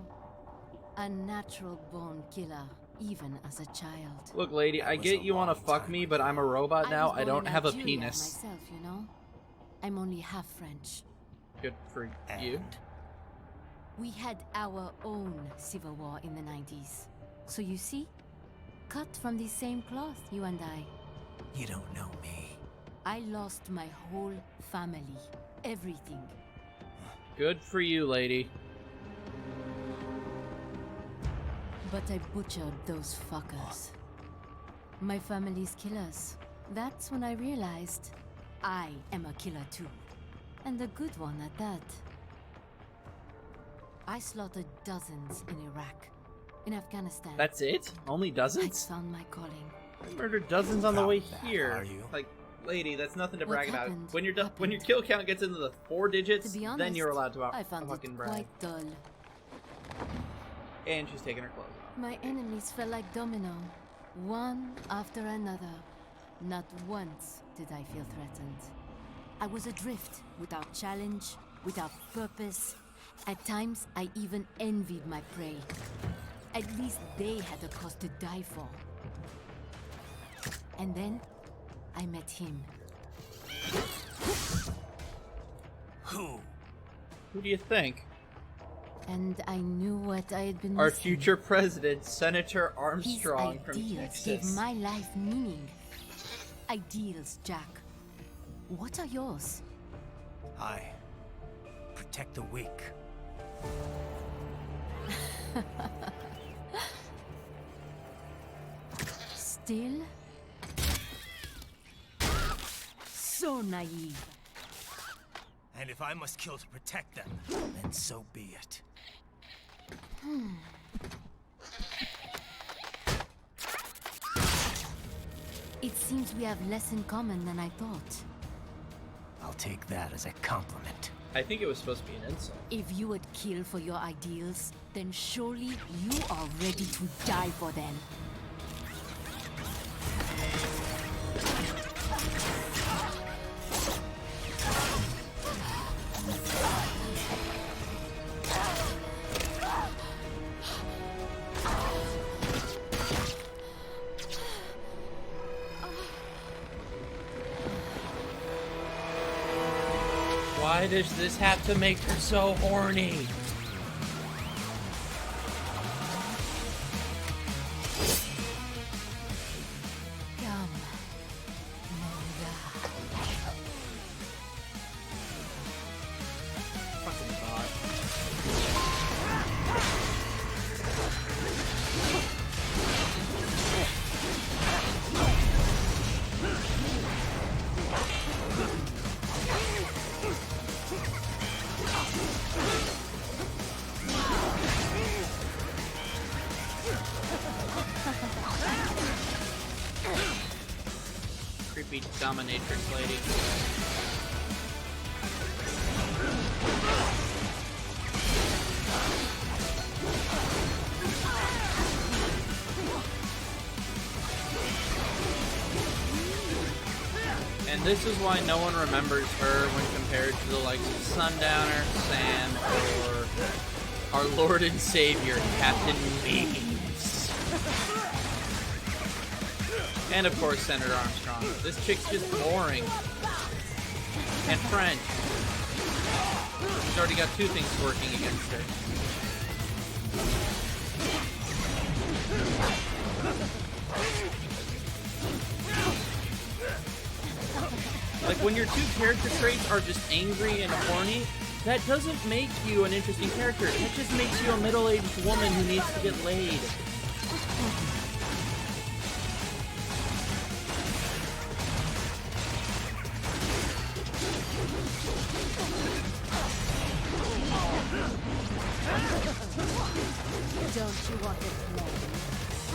A natural-born killer, even as a child. Look, lady, I get you want to fuck me, but I'm a robot now. I don't have a penis. Myself, you know? I'm only half French. Good for you. We had our own civil war in the 90s. So you see? Cut from the same cloth, you and I. You don't know me. I lost my whole family. Everything. Good for you, lady. But I butchered those fuckers. My family's killers. That's when I realized I am a killer too. And a good one at that. I slaughtered dozens in Iraq, in Afghanistan. That's it? Only dozens? I found my calling. I murdered dozens on the Proud way of that, here. are you? Like, lady, that's nothing to What brag about. happened When your happened. when your kill count gets into the 4 digits, To be honest, then you're allowed to I found fucking it brag. quite dull. And she's taking her clothes off. My enemies fell like domino, one after another. Not once did I feel threatened. I was adrift, without challenge, without purpose. At times, I even envied my prey. At least they had a cause to die for. And then, I met him. Who? Who do you think? And I knew what I had been Our missing. future president, Senator Armstrong His from ideals gave Texas. my life meaning. Ideals, Jack. What are yours? I protect the weak. Still? So naive. And if I must kill to protect them, then so be it. It seems we have less in common than I thought. I'll take that as a compliment. I think it was supposed to be an insult. If you would kill for your ideals, then surely you are ready to die for them. Why does this have to make her so horny? Come, Fucking bot. Creepy dominatrix lady. And this is why no one remembers her when compared to the likes of Sundowner, Sam, or our Lord and Savior, Captain Beans. And of course, Senator Armstrong. This chick's just boring. And French. She's already got 2 things working against her. Like, when your 2 character traits are just angry and horny, that doesn't make you an interesting character. It just makes you a middle-aged woman who needs to get laid. don't you want it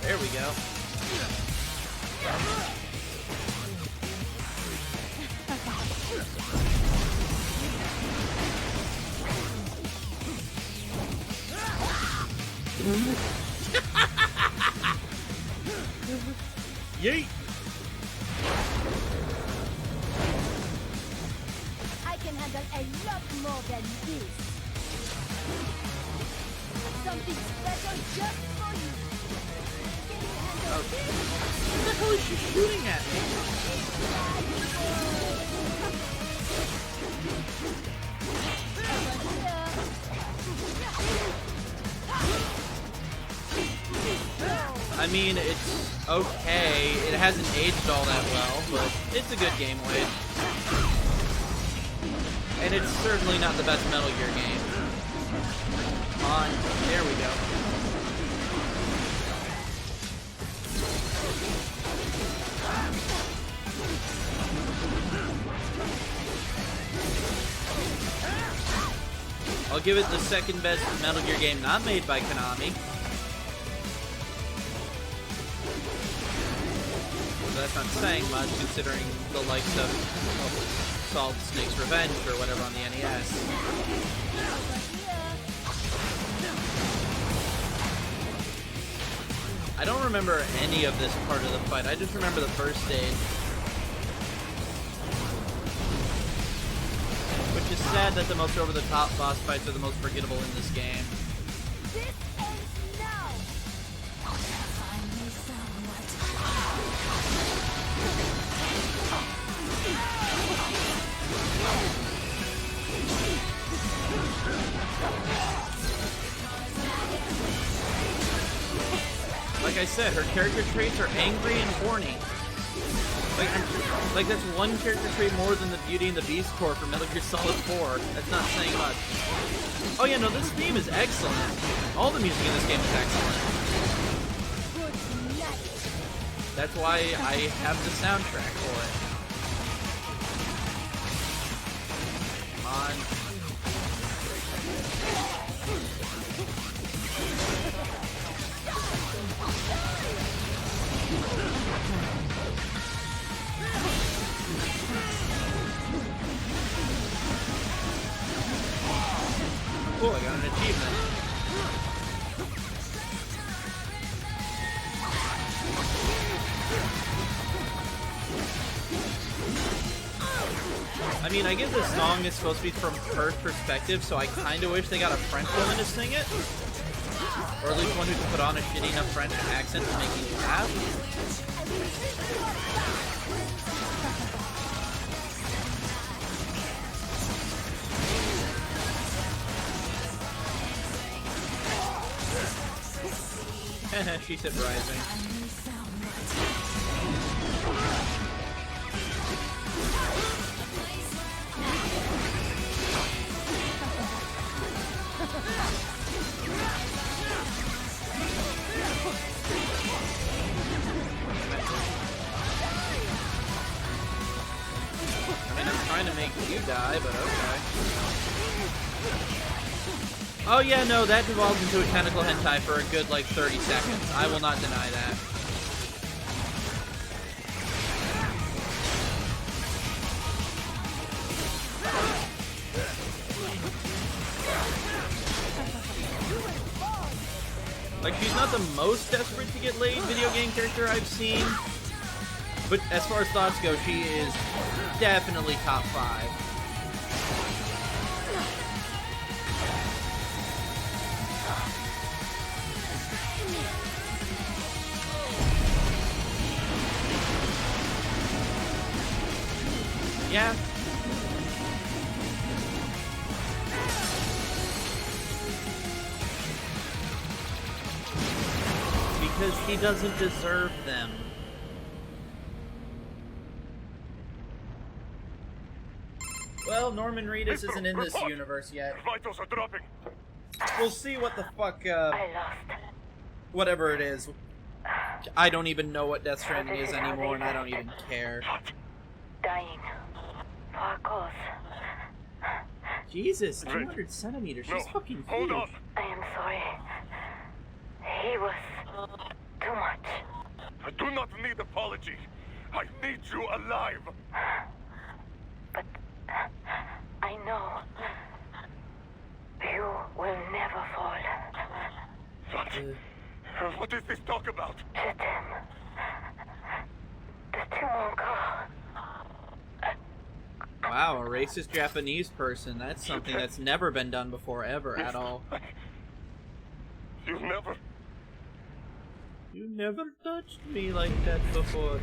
There we go. Yeet! I can handle a lot more than this. Something special just for you. Can you handle this? What the hell is she shooting at me? I mean, it's okay. It hasn't aged all that well, but it's a good game wave. And it's certainly not the best Metal Gear game. Come on, there we go. I'll I'll give it the second best Metal Gear game not made by Konami. So that's not saying much considering the likes of Solid Snake's Revenge or whatever on the NES. I don't remember any of this part of the fight. I just remember the first stage. Which is sad that the most over-the-top boss fights are the most forgettable in this game. This ends now. Like I said, her character traits are angry and horny. Like that's one character trait more than the Beauty and the Beast core for Metal Gear Solid 4. That's not saying much. Oh yeah, no, this theme is excellent. All the music in this game is excellent. That's why I have the soundtrack for it. Come on. Cool, I got an achievement. I mean, I get the song is supposed to be from her perspective, so I kind of wish they got a French woman to sing it. Or at least one who can put on a shitty enough French accent to make me laugh. She said rising. I mean, I'm trying to make you die, but okay. Oh yeah, no, that devolves into a tentacle hentai for a good, like, 30 seconds. I will not deny that. Like, she's not the most desperate to get laid video game character I've seen. But as far as thoughts go, she is definitely top 5. Yeah. Because she doesn't deserve them. Well, Norman Reedus isn't in this universe yet. Vitals are dropping. We'll see what the fuck, I lost. whatever it is. I don't even know what Death Stranding is anymore, and I don't even care. Dying. For a cause. Jesus, 200 centimeters. She's fucking huge. Hold on. I am sorry. He was too much. I do not need apology. I need you alive. But I know you will never fall. What is this talk about? Je t'aime. De tout mon corps. Wow, a racist Japanese person. That's something that's never been done before, ever, at all. You never touched me like that before.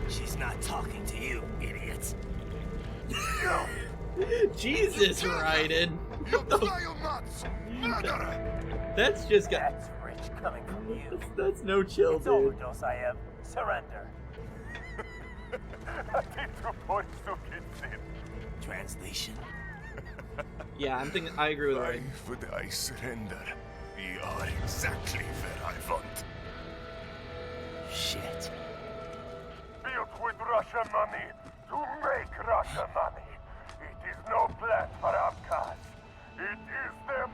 She's not talking to you, idiot. Jesus, Raiden. That's just got... That's rich coming from you. That's no chill, It's dude. overdose, I am. Surrender. Translation. Yeah, I agree with Raiden. Why would I surrender? We are exactly where I want. Shit. Built with Russia money to make Russia money. It is no plan for outcasts. It is their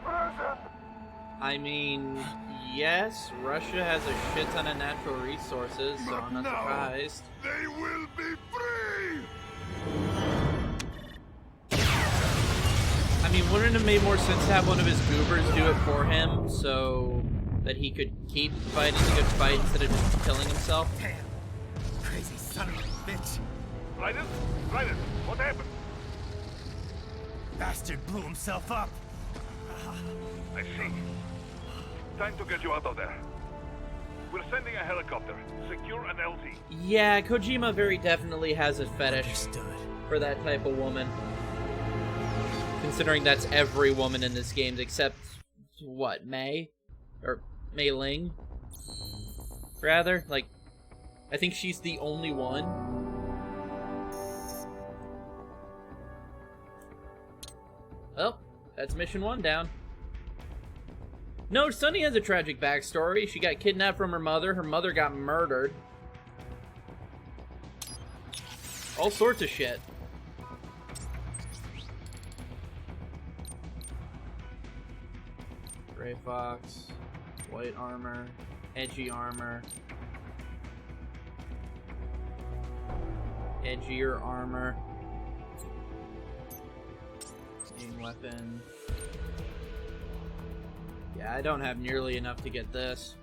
I mean, yes, Russia has a shit ton of natural resources, so I'm not surprised. They will be free! I mean, wouldn't it have made more sense to have one of his goobers do it for him so that he could keep fighting the good fight instead of just killing himself? Damn. Crazy son of a bitch. Raiden? Raiden, what happened? Bastard blew himself up. I see. Time to get you out of there. We're sending a helicopter. Secure an LZ. Yeah, Kojima very definitely has a fetish for that type of woman. Considering that's every woman in this game except, what, Mei? Or Mei Ling? Rather? Like, I think she's the only one. Well, that's mission 1 down. No, Sunny has a tragic backstory. She got kidnapped from her mother. Her mother got murdered. All sorts of shit. Gray Fox, white armor, edgy armor, edgier armor, main weapon. Yeah, I don't have nearly enough to get this.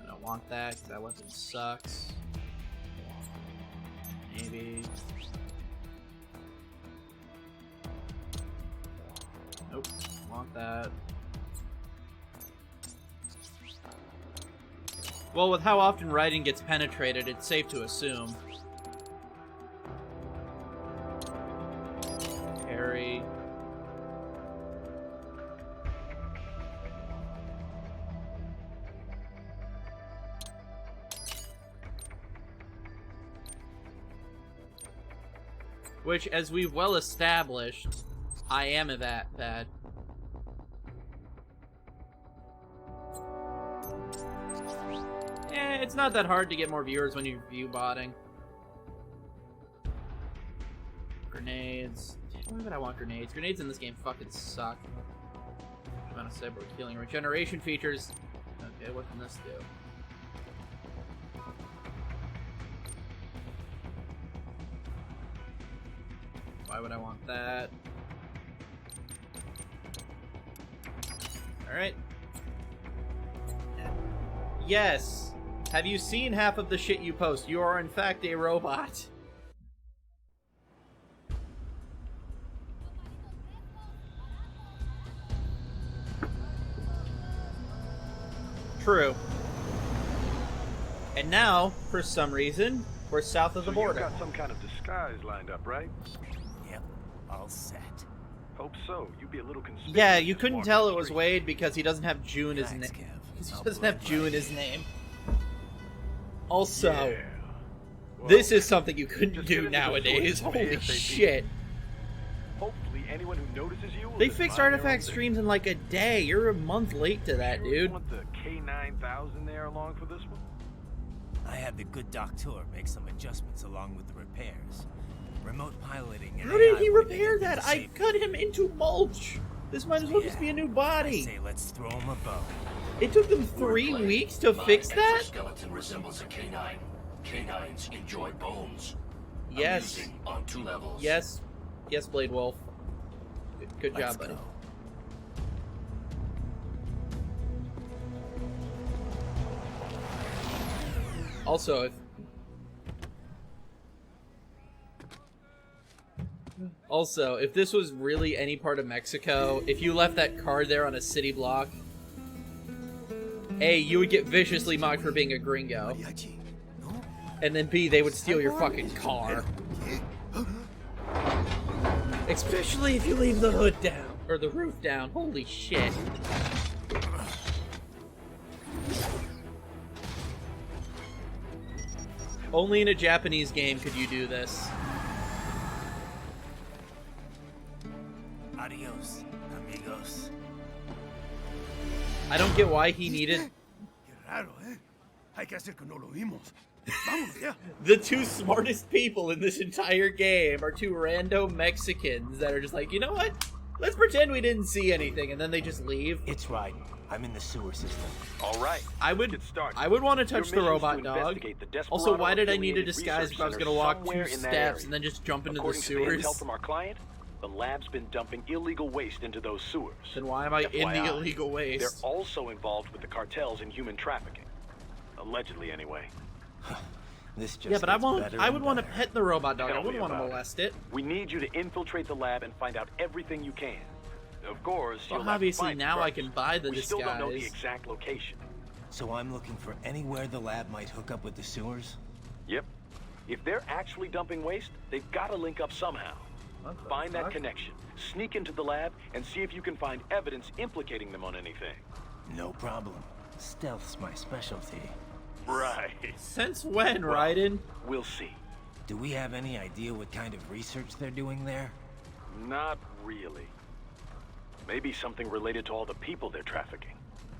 I don't want that because that weapon sucks. Maybe. Nope, want that. Well, with how often Raiden gets penetrated, it's safe to assume. Carry. Which, as we've well established, I am that bad. It's not that hard to get more viewers when you're view botting. Grenades. Why would I want grenades? Grenades in this game fucking suck. Amount of cyborg healing. Regeneration features. Okay, what can this do? Why would I want that? Alright. Yes! Have you seen half of the shit you post? You are in fact a robot. True. And now, for some reason, we're south of the border. You've got some kind of disguise lined up, right? Yep, all set. Hope so. You'd be a little conspicuous. Yeah, you couldn't tell it was Wade because he doesn't have June as name. He doesn't have June in his name. Also, yeah. Well, this is something you couldn't do nowadays. Holy shit. Hopefully anyone who notices you They fixed artifact streams in like a day. You're a month late to that, dude. You want the K9000 there along for this one? I had the good doctor make some adjustments along with the repairs. Remote piloting and How did AI he working repair with that? the I safety. cut him into mulch. This might as well just be a new body. I say let's throw him a bone. It took them 3 weeks to fix that? Skeleton resembles a canine. Canines enjoy bones. Yes. Amusing on 2 levels. Yes. Yes, Blade Wolf. Good Let's job, buddy. go. Also, if this was really any part of Mexico, if you left that card there on a city block, A, you would get viciously mocked for being a gringo. And then B, they would steal your fucking car. Especially if you leave the hood down. Or the roof down. Holy shit. Only in a Japanese game could you do this. Adios, amigos. I don't get why he needed... Qué raro, ¿eh? Hay que hacer que no lo vimos. The two smartest people in this entire game are two random Mexicans that are just like, you know what? Let's pretend we didn't see anything, and then they just leave. It's right. I'm in the sewer system. All right. I would want to touch the robot dog. Also, why did I need a disguise if I was going to walk 2 steps and then just jump into the According to the intel sewers? from our client, the lab's been dumping illegal waste into those sewers. Then why am I in the FYI, illegal waste? They're also involved with the cartels in human trafficking. Allegedly, anyway. This just Yeah, but I gets would want to pet the robot dog. I Tell me wouldn't want to about it. molest it. We need you to infiltrate the lab and find out everything you can. Of course, Well, you'll have to obviously find now me I first. can buy the We still don't know the disguise. exact location. So I'm looking for anywhere the lab might hook up with the sewers? Yep. If they're actually dumping waste, they've got to link up somehow. Find that connection, sneak into the lab, and see if you can find evidence implicating them on anything. No problem. Stealth's my specialty. Right. Since when, Raiden? We'll see. Do we have any idea what kind of research they're doing there? Not really. Maybe something related to all the people they're trafficking.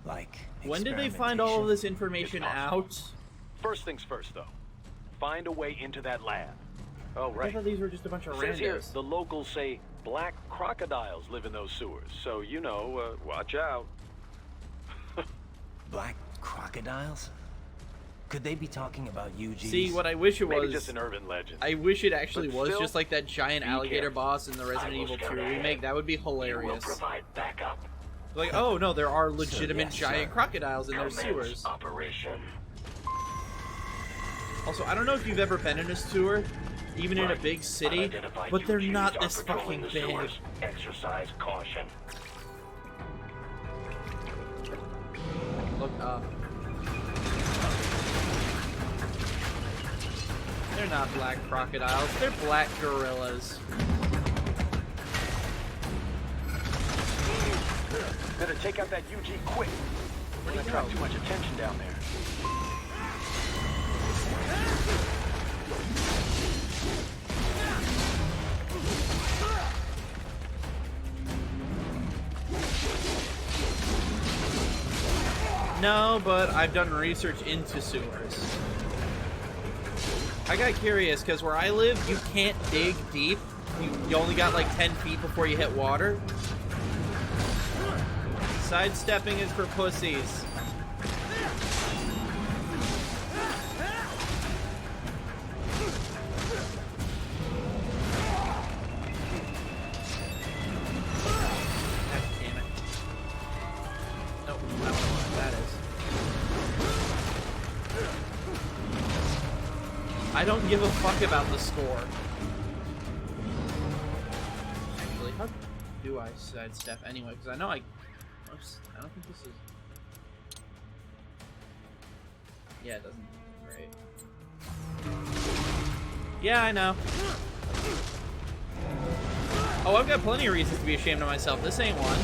Like When did they find all of this information out? First things first, though. Find a way into that lab. Oh, right. I thought these were just a bunch of Says here, randos. the locals say black crocodiles live in those sewers, so, you know, watch out. Black crocodiles? Could they be talking about UGs? See, what I wish it was... Maybe just an urban legend. I wish it actually But was still, just like that giant be alligator careful. boss in the Resident Evil 2 remake. That would be hilarious. Provide backup. Like, oh no, there are legitimate yes, giant sir. crocodiles in their Commence sewers. Operation. Also, I don't know if you've ever been in a sewer, even in a big city, Unidentified but they're UGs not are this patrolling fucking the big. sewers. Exercise caution. Look up. They're not black crocodiles, they're black gorillas. Better take out that UG quick. We're gonna attract too much attention down there. No, but I've done research into sewers. I got curious, because where I live, you can't dig deep. You only got like 10 feet before you hit water. Sidestepping is for pussies. God damn it. Nope, I don't know what that is. I don't give a fuck about the score. Actually, how do I sidestep anyway? Because I know oops, I don't think this is... Yeah, it doesn't... Great. Yeah, I know. Oh, I've got plenty of reasons to be ashamed of myself. This ain't one.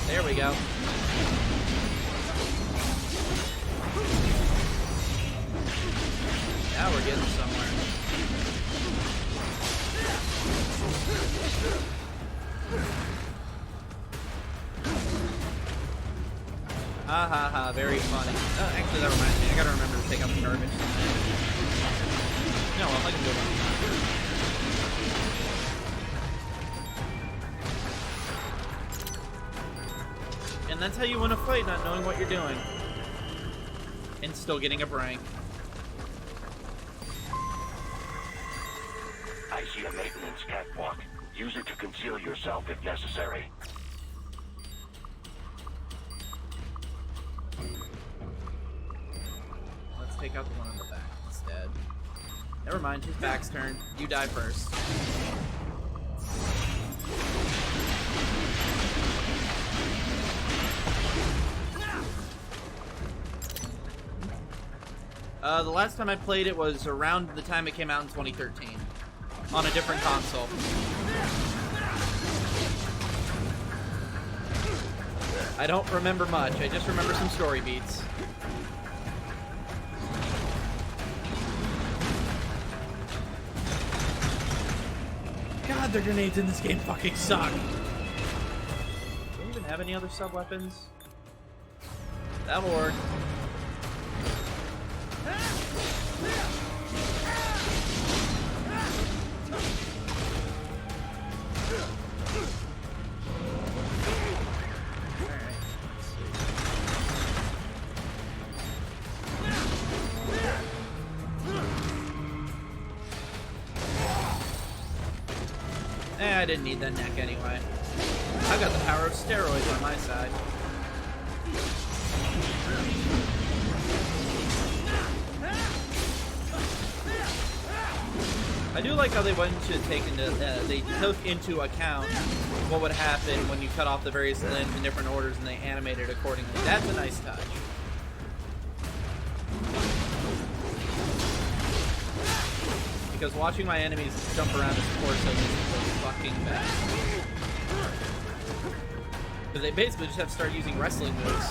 There we go. Now we're getting somewhere. Ha ha ha, very funny. Actually, that reminds me, I gotta remember to take out the garbage. No, well, I can do it. And that's how you win a fight, not knowing what you're doing. And still getting a rank. I see a maintenance catwalk. Use it to conceal yourself if necessary. Let's take out the one on the back instead. Never mind, his back's turned. You die first. The last time I played it was around the time it came out in 2013. On a different console. I don't remember much, I just remember some story beats. God, the grenades in this game fucking suck. Do we even have any other sub-weapons? That'll work. I didn't need that neck anyway. I got the power of steroids on my side. I do like how they went to they took into account what would happen when you cut off the various limbs in different orders and they animated accordingly. That's a nice touch. Because watching my enemies jump around his torso is the fucking best. Because they basically just have to start using wrestling moves.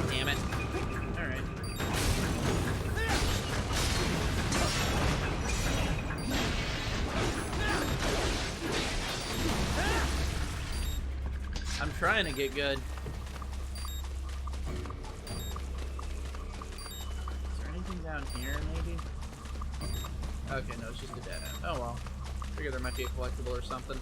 Damn it. Alright. I'm trying to get good. Down here, maybe? Okay, no, it's just a dead end. Oh well. Figure there might be a collectible or something.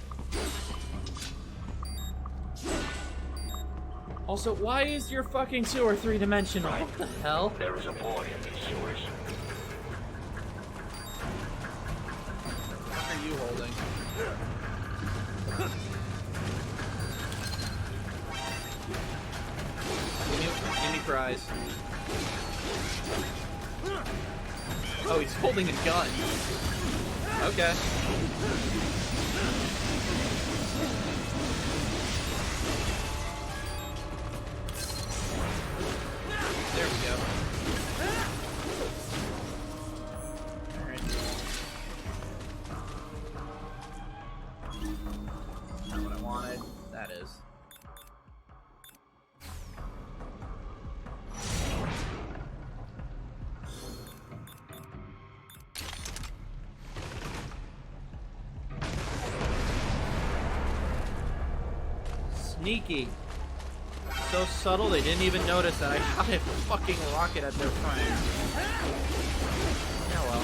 Also, why is your fucking sewer three-dimensional? What the hell? There is a boy in these sewers. What are you holding? Give me prize. Oh, he's holding a gun. Okay. There we go. Alright. Not what I wanted. That is. Sneaky. So subtle they didn't even notice that I shot a fucking rocket at their front. Yeah, well.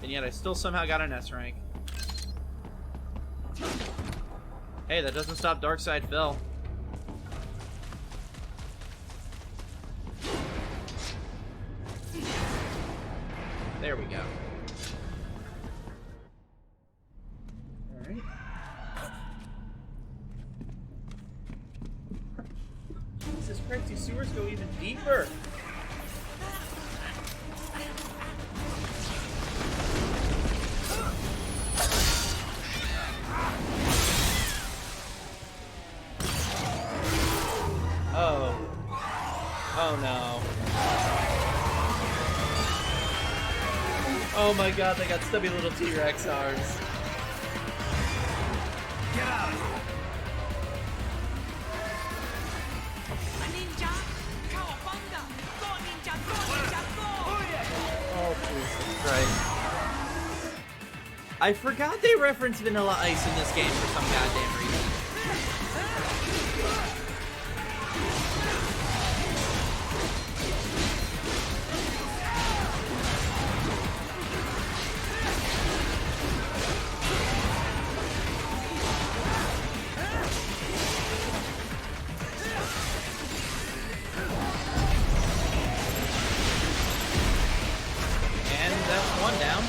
And yet I still somehow got an S rank. Hey, that doesn't stop Darkside Phil. There we go. Alright. Jesus Christ, these sewers go even deeper. Oh. Oh no. Oh my god, they got stubby little T-Rex arms. Get out of here! Oh, Jesus Christ. I forgot they referenced Vanilla Ice in this game for some goddamn reason. One down.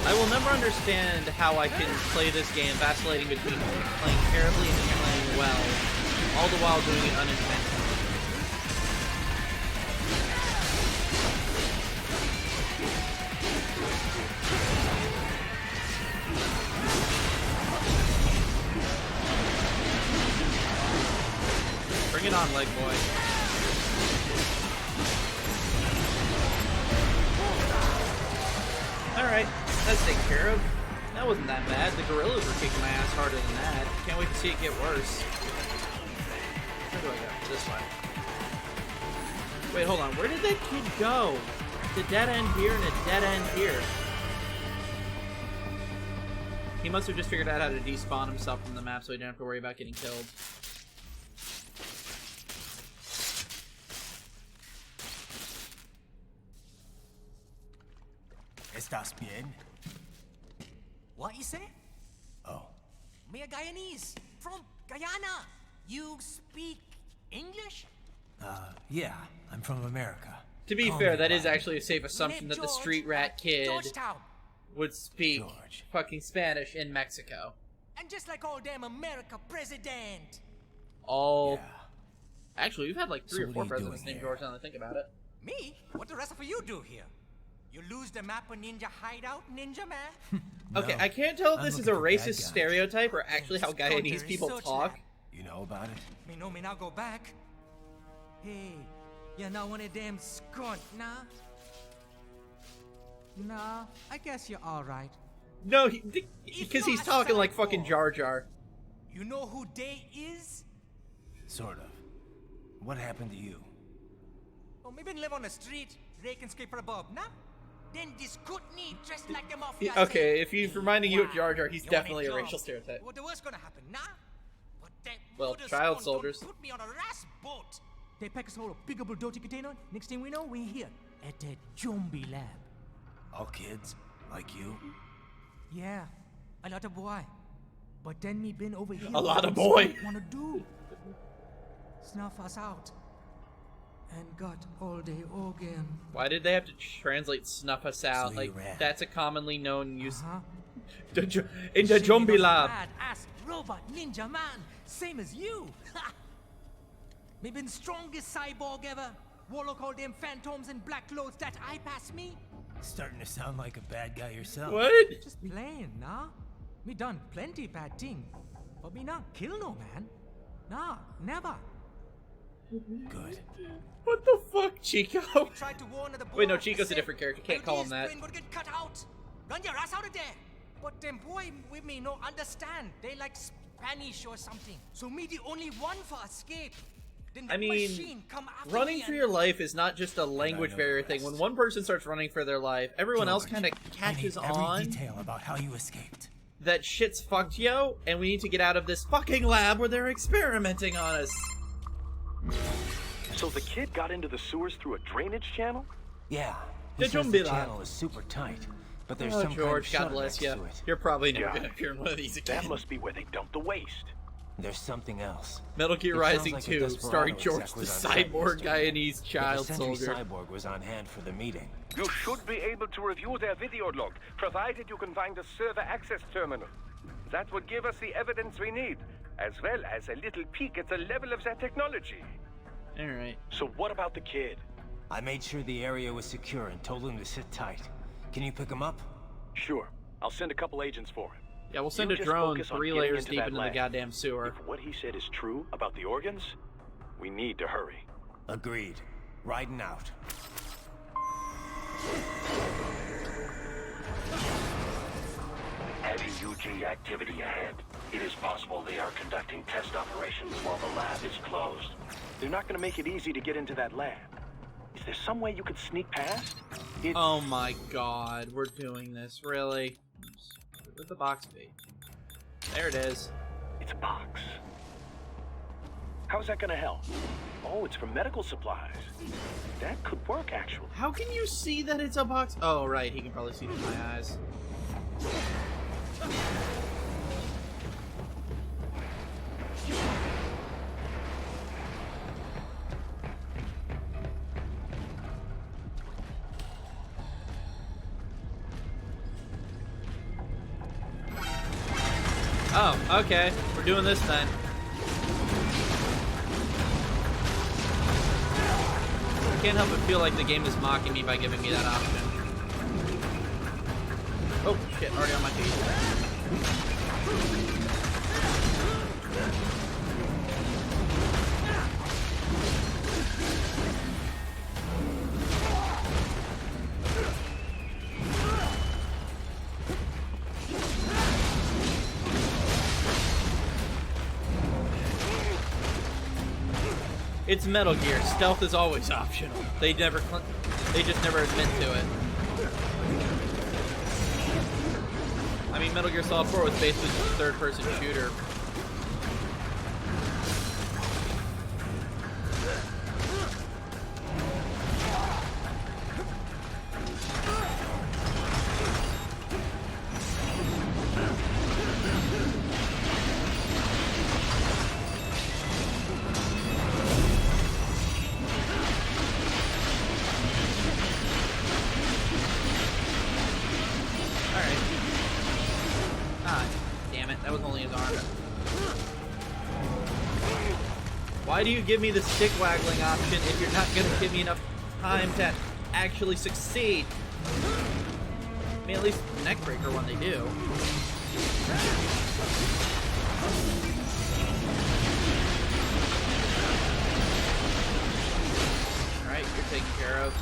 I will never understand how I can play this game vacillating between playing terribly and playing well, all the while doing it unintentionally. Bring it on, leg boy. Alright, that's taken care of. That wasn't that bad. The gorillas were kicking my ass harder than that. Can't wait to see it get worse. Where do I go? This way. Wait, hold on. Where did that kid go? The dead end here and a dead end here. He must have just figured out how to despawn himself from the map so he didn't have to worry about getting killed. ¿Estás bien? What you say? Oh. Me a Guyanese from Guyana. You speak English? Yeah, I'm from America. To be Call fair, me that is Bob. actually a safe assumption that the street rat kid Georgetown. would speak fucking Spanish in Mexico. And just like all damn America president. All... Actually, we've had like 3 So or what 4 are you presidents doing named here? George now that I think about it. Me? What the rest of you do here? You lose the map of Ninja Hideout, Ninja Man? Okay, I can't tell if I'm this is looking a for bad racist guys. stereotype or actually how Guyanese people talk. You know about it? Me know me now go back. Hey, you're not one of them skunt, nah? Nah, I guess you're alright. No, because he's talking like fucking Jar Jar. You know who they is? Sort of. What happened to you? Oh, me been live on the street, rake and scrape for a bob, nah? Then this Kootenai dressed like the mafia. Okay, if he's reminding you of Jar Jar, he's You want definitely it a job? racial stereotype. What the worst gonna happen, nah? But that Well, mother child spawn soldiers. don't put me on a ras boat. They pack us all a big old dirty container. Next thing we know, we're here at the Zombie Lab. All kids? Like you? Yeah, a lot of boy. But then me been over here. A lot of what boy. Wanna do? Snuff us out. And got all day again. Why did they have to translate snuff us out? So Like, you ran. that's a commonly known use. Uh-huh. In the zombie lab. Bad-ass robot ninja man, same as you. Me been strongest cyborg ever. Warlock all them phantoms in black clothes that eye pass me. Starting to sound like a bad guy yourself. What? Just playing, nah? Me done plenty bad thing. But me not kill no man. Nah, never. Good. What the fuck, Chico? Tried to warn the boy. Wait, no, Chico's a different character. Can't call him that. Brain would get cut out. Run your ass out of there. But them boy with me no understand. They like Spanish or something. So me the only one for escape. Then the I mean, machine come after running me for and- your life is not just a language barrier thing. When one person starts running for their life, everyone else kind of catches Every on detail about how you escaped. that shit's fucked, yo, and we need to get out of this fucking lab where they're experimenting on us. So the kid got into the sewers through a drainage channel? Yeah. The He says zombie the lab. channel is super tight, but there's Oh, some George, kind God of bless you. shut next to it. You're probably never Yeah. gonna appear in one of these again. That must be where they dumped the waste. There's something else. Metal Gear It sounds Rising like a 2, Desperado starring George exec the was on site cyborg yesterday. Guyanese But child the Sentry soldier. Cyborg was on hand for the meeting. You should be able to review their video log, provided you can find a server access terminal. That would give us the evidence we need, as well as a little peek at the level of their technology. Alright. So what about the kid? I made sure the area was secure and told him to sit tight. Can you pick him up? Sure. I'll send a couple agents for him. Yeah, we'll send You a just drone focus on 3 getting layers into deep that into the lab. goddamn sewer. If what he said is true about the organs, we need to hurry. Agreed. Riding out. Heavy UG activity ahead. It is possible they are conducting test operations while the lab is closed. They're not going to make it easy to get into that lab. Is there some way you could sneak past? Oh my god, we're doing this, really? Where'd the box be? There it is. It's a box. How's that going to help? Oh, it's for medical supplies. That could work, actually. How can you see that it's a box? Oh, right, he can probably see through my eyes. Oh, okay. We're doing this then. I can't help but feel like the game is mocking me by giving me that option. Oh, shit. Already on my feet. It's Metal Gear. Stealth is always optional. They just never admit to it. I mean, Metal Gear Solid 4 was basically just a third-person shooter. Why do you give me the stick waggling option if you're not going to give me enough time to actually succeed? I mean, at least neckbreaker when they do. Alright, you're taken care of.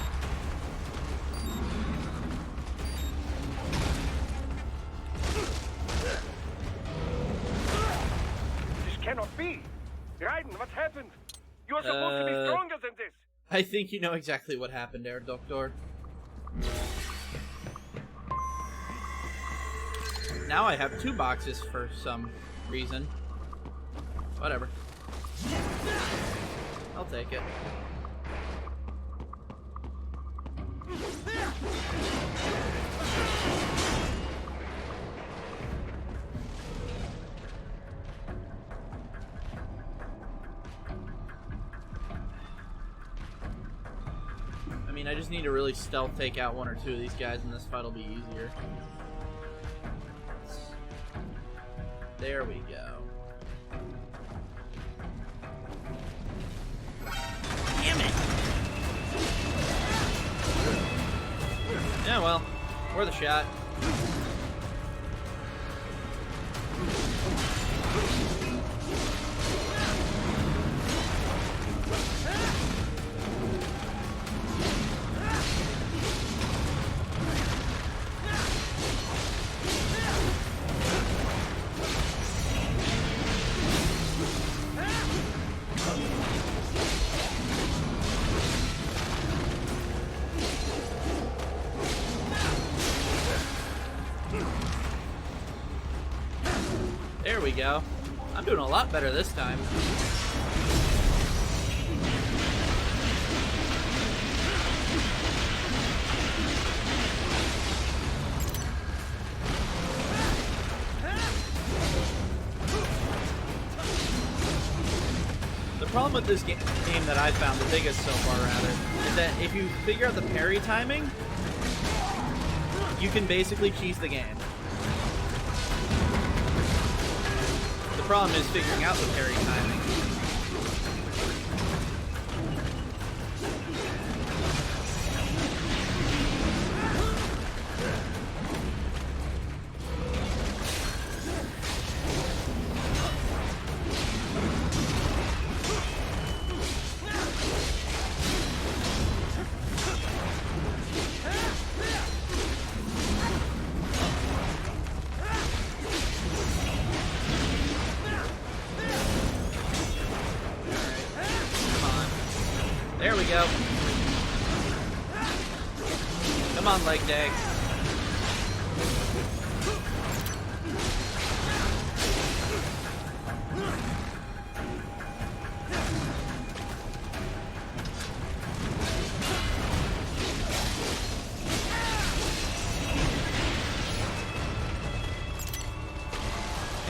This cannot be! Raiden, what happened? You are supposed to be stronger than this! I think you know exactly what happened there, Doctor. Now I have 2 boxes for some reason. Whatever. I'll take it. I mean, I just need to really stealth take out 1 or 2 of these guys, and this fight will be easier. There we go. Damn it! Yeah, well, worth a shot. There we go. I'm doing a lot better this time. The problem with this game that I've found, the biggest so far rather, is that if you figure out the parry timing, you can basically cheese the game. The problem is figuring out the parry timing. There we go. Come on, leg day.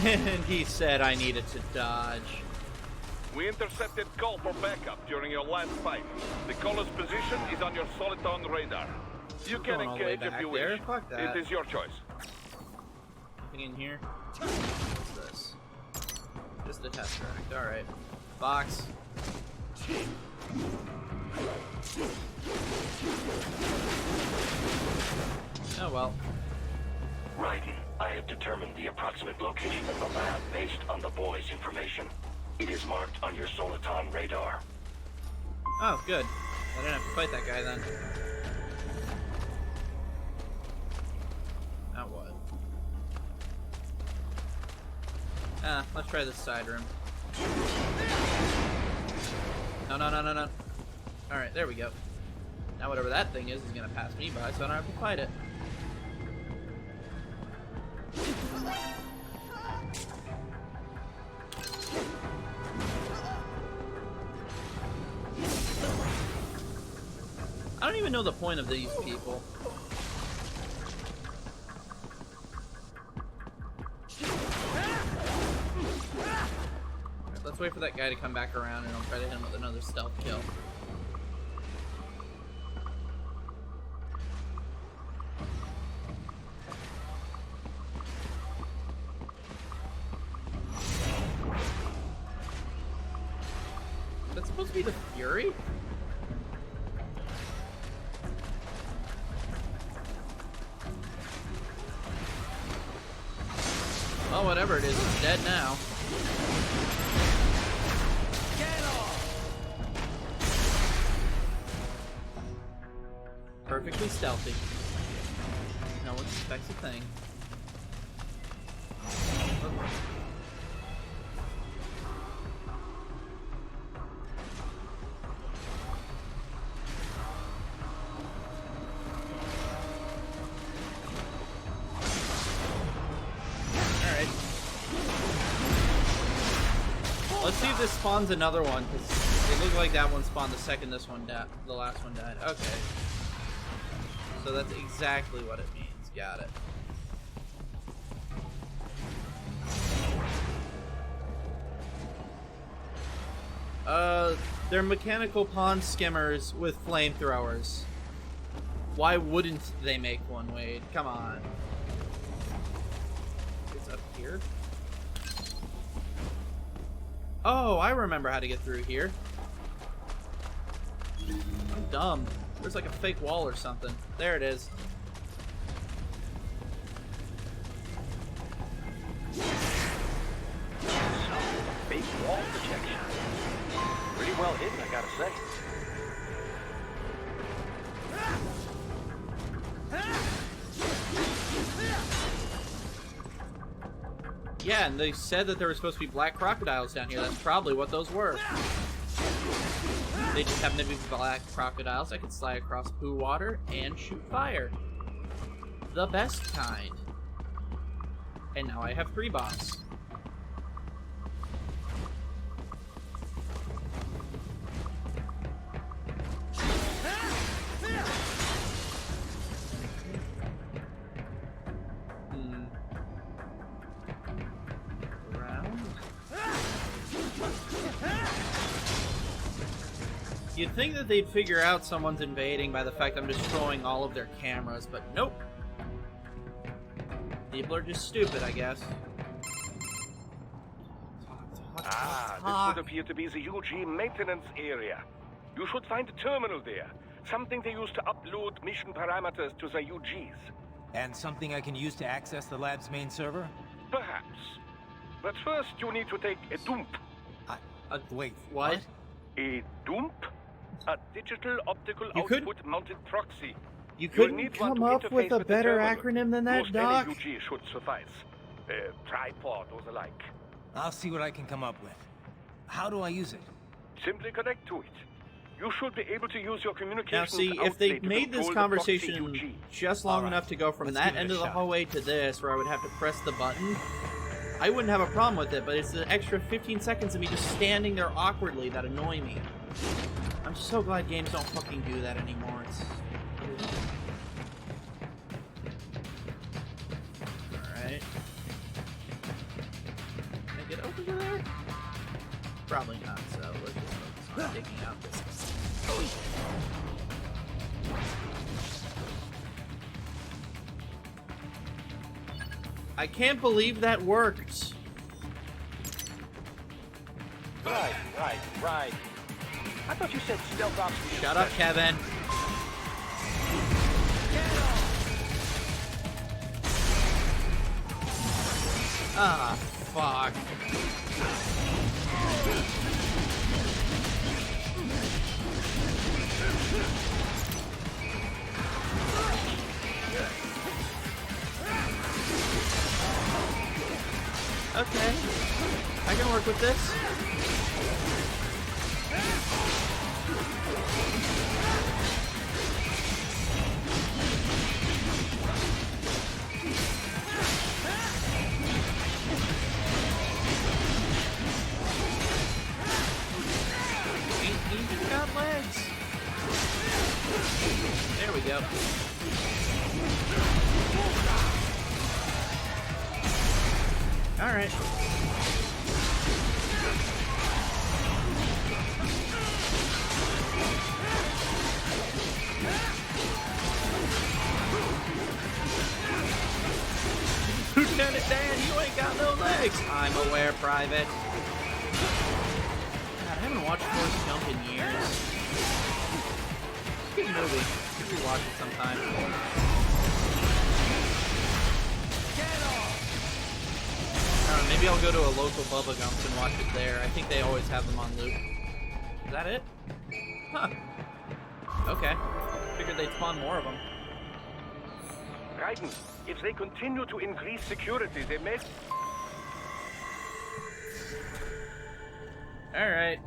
And he said I needed to dodge. We intercepted call for backup during your last fight. The caller's position is on your Soliton radar. You can engage if you wish. Fuck that. It is your choice. Nothing in here. What's this? Just a test track. Alright. Box. Oh well. Raiden, I have determined the approximate location of the lab based on the boy's information. It is marked on your Soliton radar. Oh, good. I didn't have to fight that guy then. Now what? Let's try this side room. No, no, no, no, no. Alright, there we go. Now whatever that thing is gonna pass me by, so I don't have to fight it. I don't even know the point of these people. Let's wait for that guy to come back around and I'll try to hit him with another stealth kill. That's supposed to be the Fury? Oh, whatever it is, it's dead now. Perfectly stealthy. No one suspects a thing. Alright. Let's see if this spawns another one, because it looked like that one spawned the second this one died. The last one died. Okay. So that's exactly what it means. Got it. They're mechanical pond skimmers with flamethrowers. Why wouldn't they make one, Wade? Come on. It's up here? Oh, I remember how to get through here. I'm dumb. There's like a fake wall or something. There it is. Fake wall protection. Pretty well hidden, I gotta say. Yeah, and they said that there were supposed to be black crocodiles down here. That's probably what those were. They just happen to be black crocodiles that can slide across poo water and shoot fire. The best kind. And now I have 3 bombs. You'd think that they'd figure out someone's invading by the fact I'm destroying all of their cameras, but nope. People are just stupid, I guess. This would appear to be the UG maintenance area. You should find a terminal there. Something they use to upload mission parameters to the UGs. And something I can use to access the lab's main server? Perhaps. But first you need to take a dump. Wait, what? A dump? A digital optical You output mounted proxy. You You'll couldn't need one come to up with interface a the better terminal. acronym than that, Most Doc? any UG should suffice. Tripod or the like. I'll see what I can come up with. How do I use it? Simply connect to it. You should be able to use your Now communications see, if they outlet to made this control the proxy conversation UG. just long enough to go from Let's that give it end a of the shot. hallway to this, where I would have to press the button, I wouldn't have a problem with it, but it's the extra 15 seconds of me just standing there awkwardly that annoy me. I'm so glad games don't fucking do that anymore. It's... Alright. Can I get over there? Probably not, so let's just focus on taking out this. I can't believe that worked. Right. I thought you said stealth ops. Shut up, Kevin. Ah, fuck. Okay. I can work with this. He just got legs. There we go. All right. Lieutenant Dan, you ain't got no legs. I'm aware, Private. God, I haven't watched Forrest Gump in years. Good movie. Should we watch it sometime? Maybe I'll go to a local Bubba Gumps and watch it there. I think they always have them on loop. Is that it? Huh. Okay. Figured they'd spawn more of them. Raiden, if they continue to increase security, they may... Alright.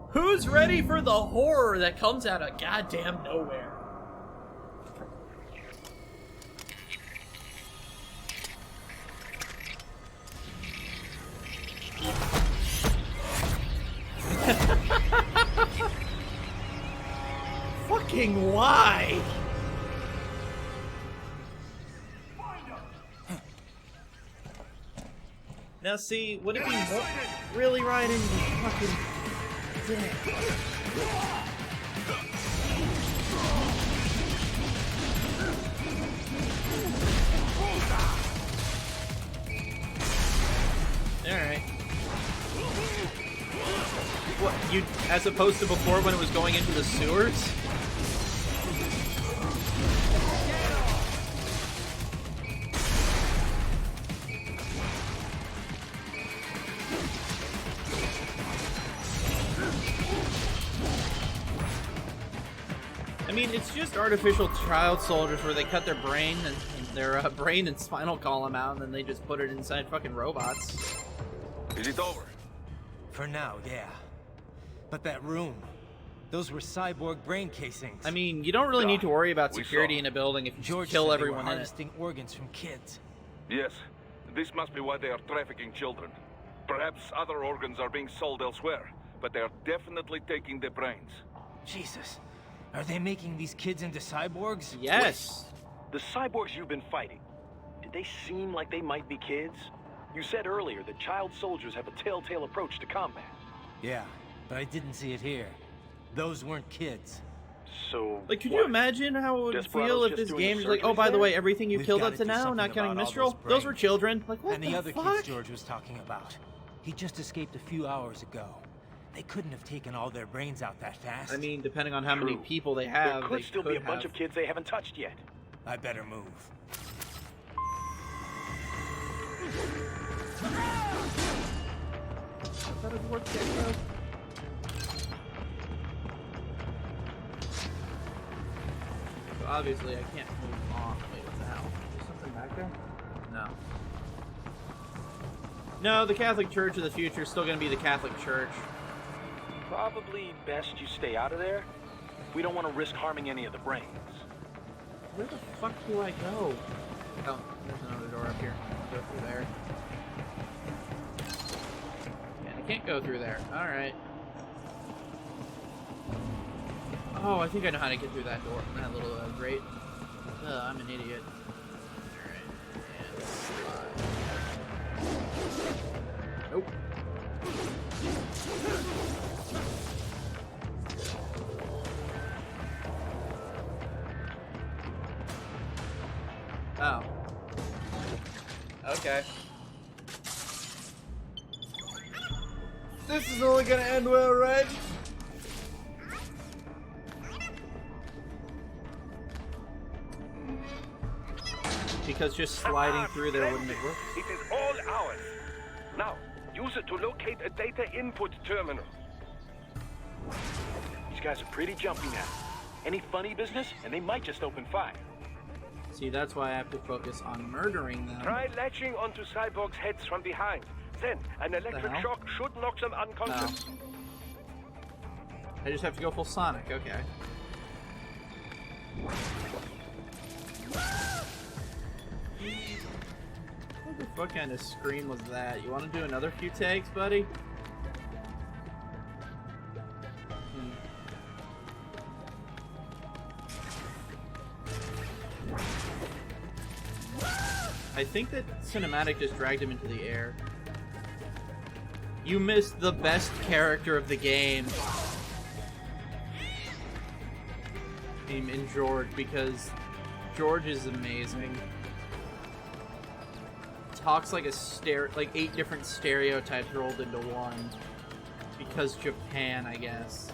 Who's ready for the horror that comes out of goddamn nowhere? Fucking why? Now see, would it be more really right into the fucking dick? Alright. What, you, as opposed to before when it was going into the sewers? I mean, it's just artificial child soldiers where they cut their brain and their brain and spinal column out, and then they just put it inside fucking robots. Is it over? For now, yeah. But that room, those were cyborg brain casings. I mean, you don't really need to worry about security in a building if you George kill said everyone they were in it. harvesting organs from kids. Yes, this must be why they are trafficking children. Perhaps other organs are being sold elsewhere, but they are definitely taking the brains. Jesus. Are they making these kids into cyborgs? Yes. The cyborgs you've been fighting, did they seem like they might be kids? You said earlier that child soldiers have a telltale approach to combat. Yeah, but I didn't see it here. Those weren't kids. So, like, could you imagine how it would feel if this game was like, oh, by the way, everything you've killed up to now, not counting Mistral, those were children. Like, what and the other fuck? kids George was talking about. He just escaped a few hours ago. They couldn't have taken all their brains out that fast. I mean, depending on how many people they have, there could still be a bunch of kids they haven't touched yet. I better move. I thought it worked yet, bro. So obviously, I can't move on. Wait, what the hell? Is there something back there? No. No, the Catholic Church of the future is still going to be the Catholic Church. Probably best you stay out of there. We don't want to risk harming any of the brains. Where the fuck do I go? Oh, there's another door up here. Go through there. Yeah, I can't go through there. Alright. Oh, I think I know how to get through that door. That little grate. I'm an idiot. Alright. Nope. Oh. Okay. This is only gonna end well, right? Because just sliding through there wouldn't have worked. It is all ours. Now, use it to locate a data input terminal. These guys are pretty jumpy now. Any funny business, and they might just open fire. See, that's why I have to focus on murdering them. Try latching onto cyborgs' heads from behind. Then, an electric shock should knock them unconscious. I just have to go full Sonic, okay. What the fuck kind of scream was that? You want to do another few takes, buddy? I think that cinematic just dragged him into the air. You missed the best character of the game. In George, because George is amazing. Talks like like 8 different stereotypes rolled into one. Because Japan, I guess.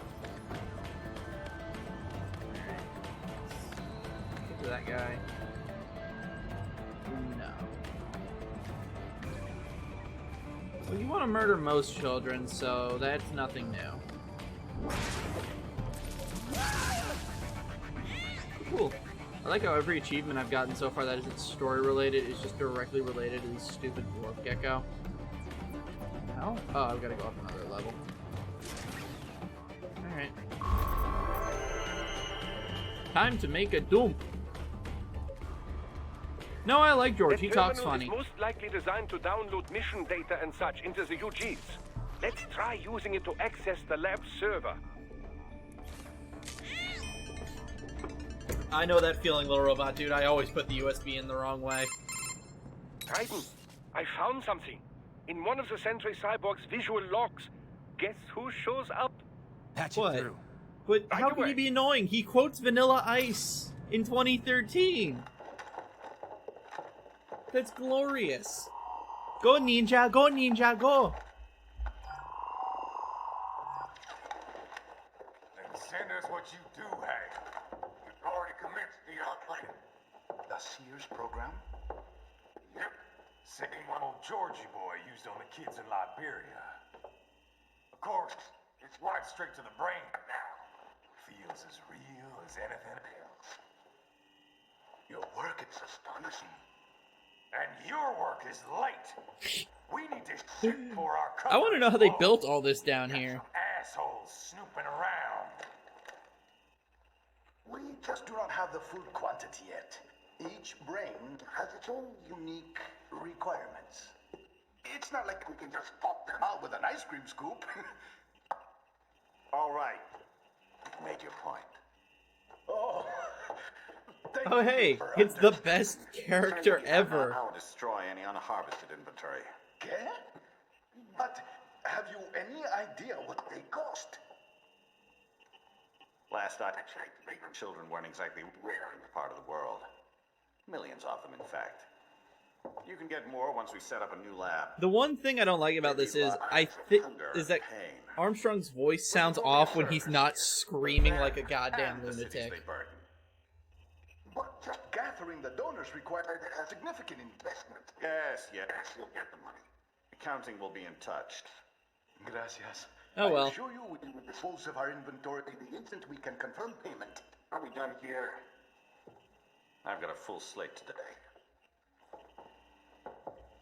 Get to that guy. No. Well, you want to murder most children, so that's nothing new. Cool. I like how every achievement I've gotten so far that isn't story related is just directly related to this stupid dwarf gecko. No? Oh, I've got to go up another level. Alright. Time to make a Doom. No, I like George. He talks funny. Is most likely designed to download mission data and such into the UGs. Let's try using it to access the lab server. I know that feeling, little robot dude. I always put the USB in the wrong way. Titan, I found something. In one of the Sentry Cyborg's visual logs. Guess who shows up? Patch it through. But how can you be annoying? He quotes Vanilla Ice in 2013. That's glorious. Go ninja, go ninja, go. Then send us what you do have. You've already commenced the outplay. The Sears program? Yep. Same one old Georgie boy used on the kids in Liberia. Of course, it's right straight to the brain now. Feels as real as anything else. Your work is astonishing. And your work is late. We need to sit for our I want to know how they built all this down here. assholes snooping around. We just do not have the full quantity yet. Each brain has its own unique requirements. It's not like we can just pop them out with an ice cream scoop. All right. Make your point. Oh hey, it's the best character ever. How to destroy any unharvested inventory. Okay? But have you any idea what they cost? Last I checked, children weren't exactly rare in the part of the world. Millions of them, in fact. You can get more once we set up a new lab. The one thing I don't like about this is is that Armstrong's voice sounds off when he's not screaming like a goddamn lunatic. But just gathering the donors required a significant investment. Yes, you'll get the money. Accounting will be in touch. Gracias. Oh well. I assure you we will dispose of our inventory the instant we can confirm payment. Are we done here? I've got a full slate today.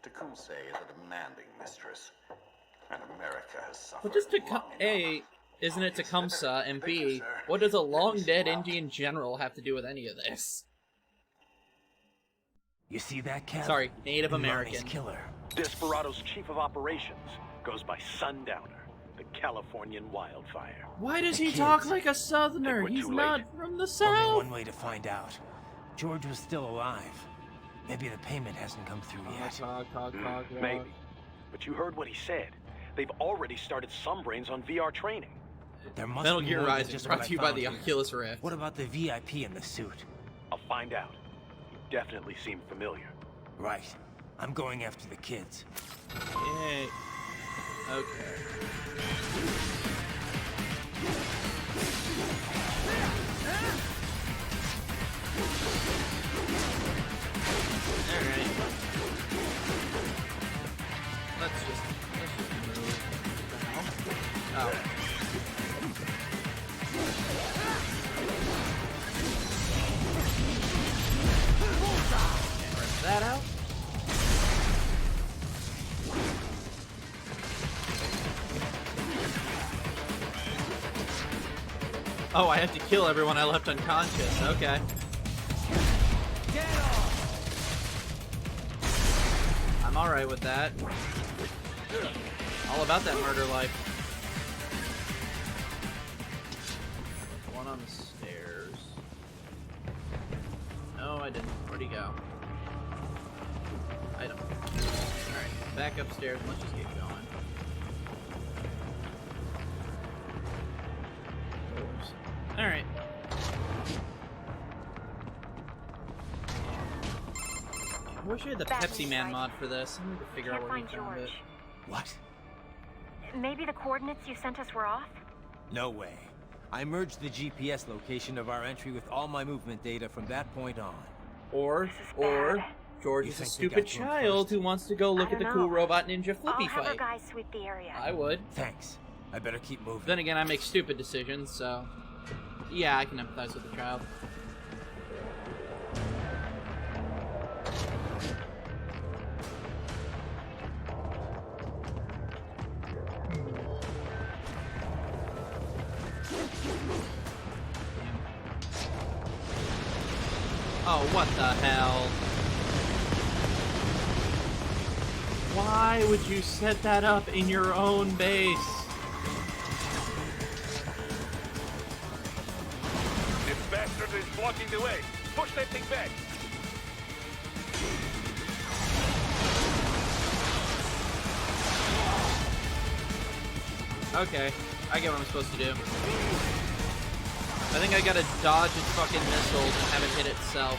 Tecumseh is a demanding mistress, and America has suffered. What does A, isn't it Tecumseh, and B, what does a long-dead Indian general have to do with any of this? You see that, Cap? Sorry, Native American. Killer. Desperado's chief of operations goes by Sundowner, the Californian wildfire. Why does he talk like a southerner? He's not from the south. Only one way to find out. George was still alive. Maybe the payment hasn't come through yet. Maybe. But you heard what he said. They've already started some brains on VR training. There must Metal be Gear more than Rising, just brought what to you I by found the here. Oculus Rift. What about the VIP in the suit? I'll find out. You definitely seem familiar. Right. I'm going after the kids. Yay. Okay. Alright. Let's just move. Oh. Rip that out. Oh, I have to kill everyone I left unconscious. Okay. I'm alright with that. All about that murder life. One on the stairs. No, I didn't. Where'd he go? Item. Alright, back upstairs and let's just get going. Alright. I wish I had the Pepsi Man mod for this. I need to figure out where he found it. What? Maybe the coordinates you sent us were off? No way. I merged the GPS location of our entry with all my movement data from that point on. Or George is a stupid child who wants to go look at the cool robot ninja flippy I'll have our fight. guys sweep the area. I would. Thanks. I better keep moving. Then again, I make stupid decisions, so... Yeah, I can empathize with the child. Oh, what the hell? Why would you set that up in your own base? This bastard is blocking the way. Push that thing back. Okay, I get what I'm supposed to do. I think I gotta dodge its fucking missiles and have it hit itself.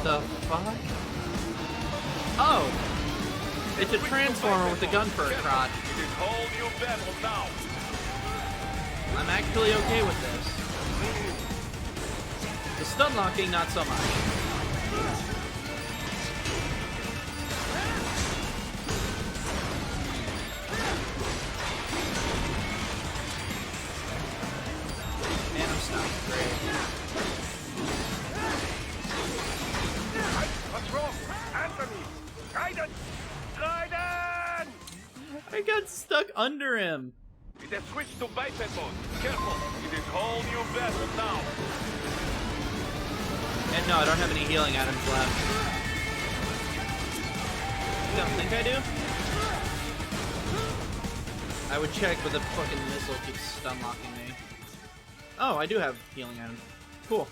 The fuck? Oh! It's a transformer with a gun for a crotch. It is whole new battle now. I'm actually okay with this. The stun locking, not so much. Man, I'm stuck. Great. What's wrong? Answer me! Raiden! Raiden! I got stuck under him. It has switched to biped mode. Careful! It is whole new battle now. And no, I don't have any healing items left. You don't think I do? I would check, but the fucking missile keeps stun locking me. Oh, I do have healing items. Cool.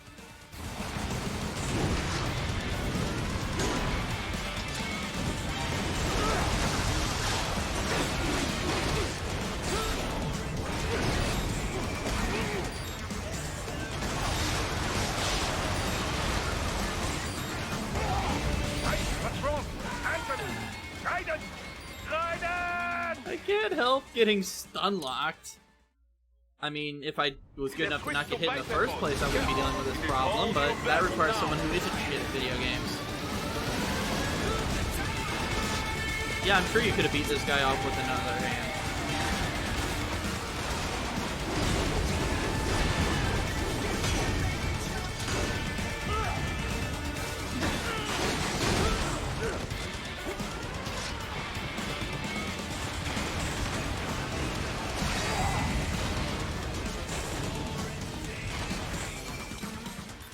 What's wrong? Answer me! Raiden! Raiden! I can't help getting stun locked. I mean, if I was good enough to not get hit in the first place, I wouldn't be dealing with this problem, but that requires someone who isn't shit at video games. Yeah, I'm sure you could have beat this guy off with another hand.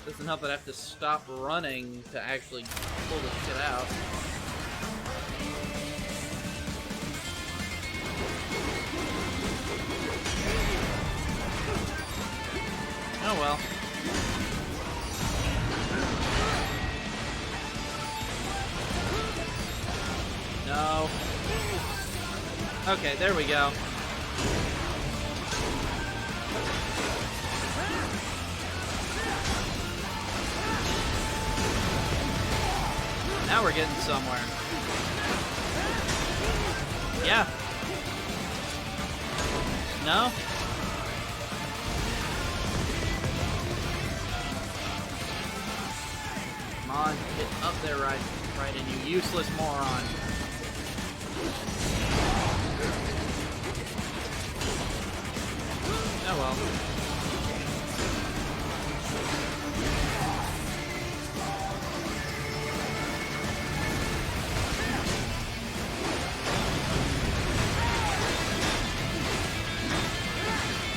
Doesn't help that I have to stop running to actually pull this shit out. Oh well. No. Okay, there we go. Now we're getting somewhere. Yeah. No? Come on, get up there, right? Right, and you useless moron. Oh well.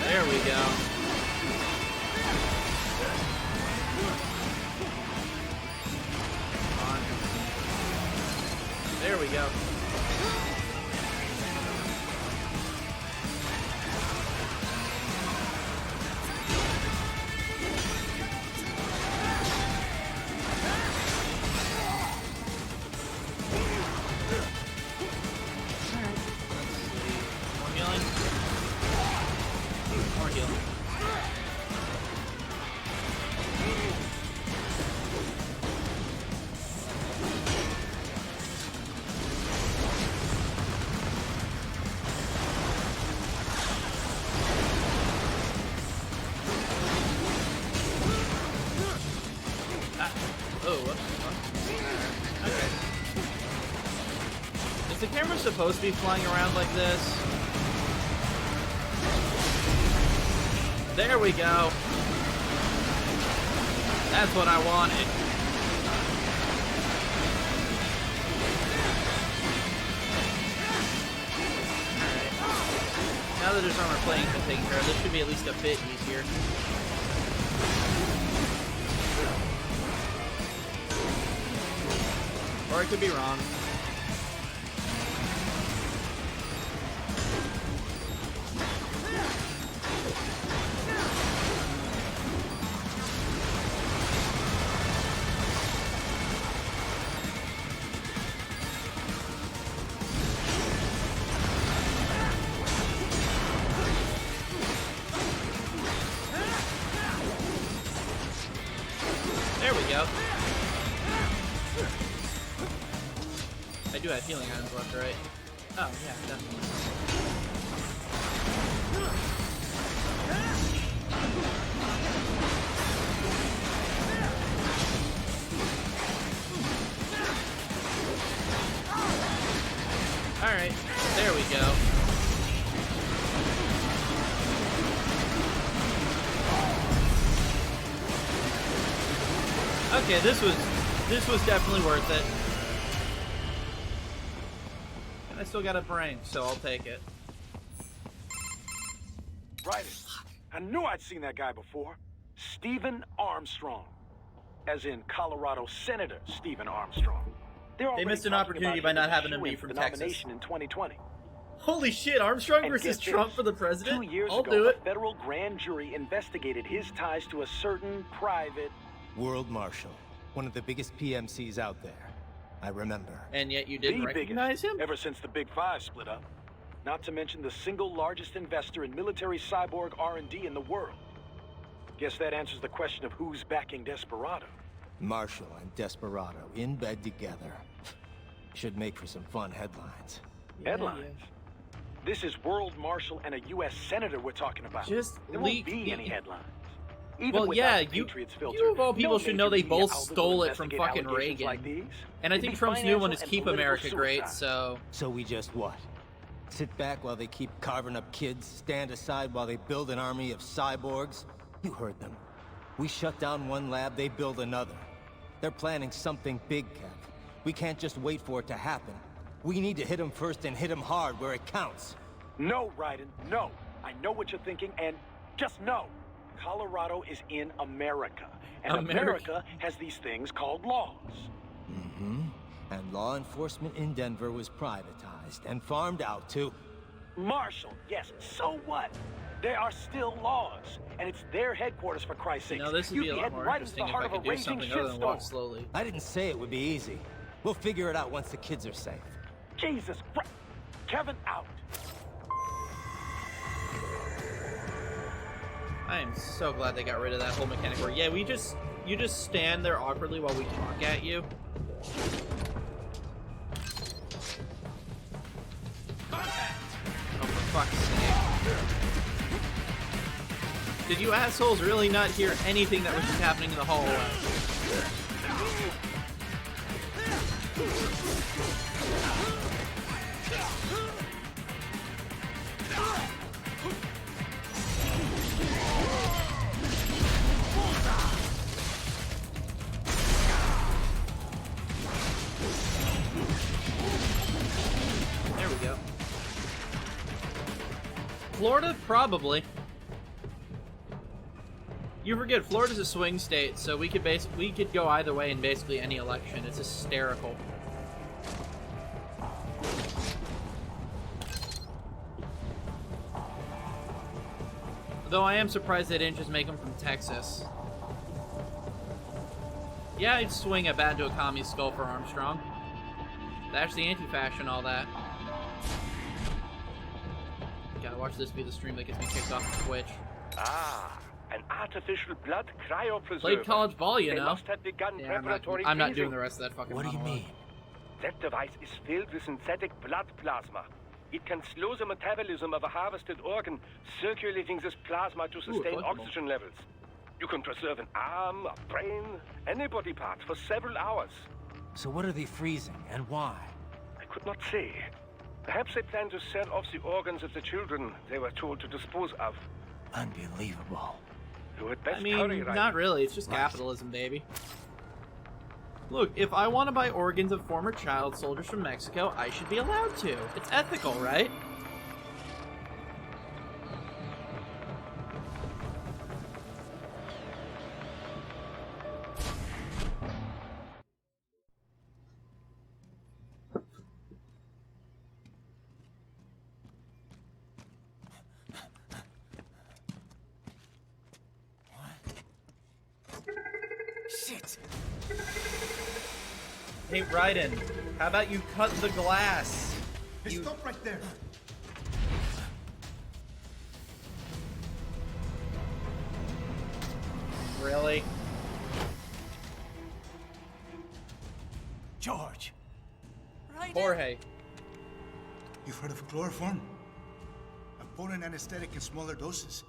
There we go. Come on. There we go. The camera's supposed to be flying around like this. There we go. That's what I wanted. Alright. Now that there's armor plating been taken care of, this should be at least a bit easier. Or I could be wrong. There we go. I do have healing items left, right? Oh, yeah, definitely. Alright, there we go. Okay, this was definitely worth it. And I still got a brain, so I'll take it. Right. I knew I'd seen that guy before. Stephen Armstrong. As in Colorado Senator Stephen Armstrong. They missed an opportunity by not having him be from Texas. Nomination in 2020. Holy shit, Armstrong versus Trump for the president? 2 years I'll ago, do it. a federal grand jury investigated his ties to a certain private... World Marshal. One of the biggest PMCs out there. I remember. And yet you didn't recognize him? Ever since the Big Five split up. Not to mention the single largest investor in military cyborg R&D in the world. Guess that answers the question of who's backing Desperado. Marshall and Desperado in bed together. Should make for some fun headlines. Headlines? This is World Marshal and a U.S. Senator we're talking about. Just there won't be any headlines. Even well, yeah, you of all people should know they both stole it from fucking Reagan. Like these. And I think Trump's new one is Keep America Great, so... So we just what? Sit back while they keep carving up kids, stand aside while they build an army of cyborgs? You heard them. We shut down one lab, they build another. They're planning something big, Kev. We can't just wait for it to happen. We need to hit them first and hit them hard where it counts. No, Raiden, no. I know what you're thinking, and just no. Colorado is in America, and America has these things called laws. Mm-hmm. And law enforcement in Denver was privatized and farmed out to... Marshall, yes, so what? There are still laws, and it's their headquarters, for Christ's sake. No, this would be a lot more interesting if I could do something other than walk slowly. I didn't say it would be easy. We'll figure it out once the kids are safe. Jesus Christ. Kevin, out. I am so glad they got rid of that whole mechanic where, yeah, you just stand there awkwardly while we talk at you. Oh, for fuck's sake. Did you assholes really not hear anything that was just happening in the hallway? There we go. Florida, probably. You forget Florida's a swing state, so we could go either way in basically any election. It's hysterical. Though I am surprised they didn't just make them from Texas. Yeah, I'd swing a bat into a commie skull for Armstrong. That's the anti-fashion, all that. Gotta watch this be the stream that gets me kicked off of Twitch. Ah, an artificial blood cryopreserver. Played college ball, you They know. must have begun Yeah, preparatory I'm not freezing. doing the rest of that fucking monologue. That device is filled with synthetic blood plasma. It can slow the metabolism of a harvested organ, circulating this plasma to sustain oxygen levels. You can preserve an arm, a brain, any body part for several hours. So what are they freezing, and why? I could not say. Perhaps they plan to sell off the organs of the children they were told to dispose of. Unbelievable. You had best I mean, hurry, right? not really. It's just capitalism, baby. Look, if I want to buy organs of former child soldiers from Mexico, I should be allowed to. It's ethical, right? Shit! Hey, Raiden, how about you cut the glass? Hey, stop right there. Really? George! Jorge. You've heard of chloroform? A potent anesthetic in smaller doses.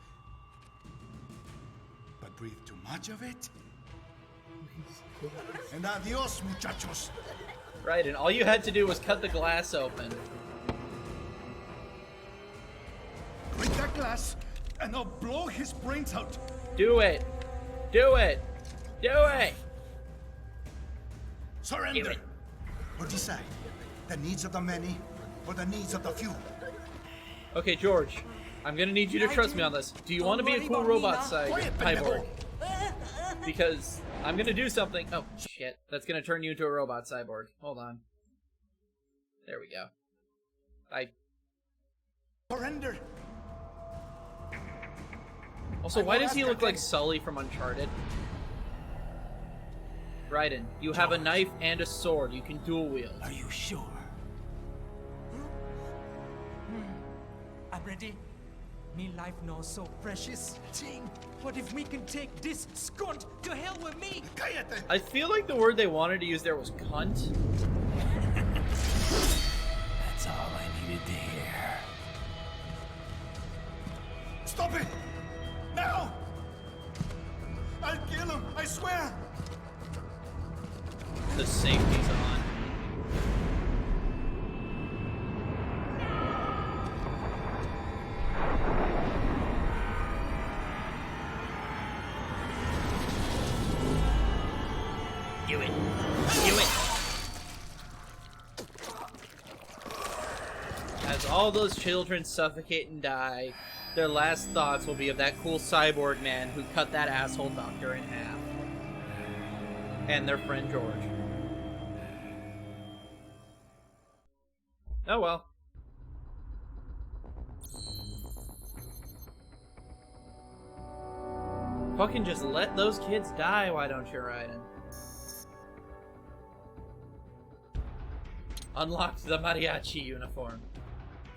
But breathe too much of it? And adios, muchachos. Right, and all you had to do was cut the glass open. Break that glass, and I'll blow his brains out. Do it! Do it! Do it! Surrender! Or decide, the needs of the many or the needs of the few. Okay, George, I'm gonna need you to trust me on this. Do you want to be a cool robot cyborg? Because I'm gonna do something. Oh, shit. That's gonna turn you into a robot cyborg. Hold on. There we go. Surrender! Also, why does he look like Sully from Uncharted? Raiden, you have a knife and a sword. You can dual wield. Are you sure? I'm ready. Me life now so precious. Ting. What if we can take this skunt to hell with me? I feel like the word they wanted to use there was cunt. That's all I needed to hear. Stop it! Now! I'll kill him, I swear! The safety's on. Do it. Do it. As all those children suffocate and die, their last thoughts will be of that cool cyborg man who cut that asshole doctor in half. And their friend George. Oh well. Fucking just let those kids die, why don't you, Raiden? Unlocked the mariachi uniform.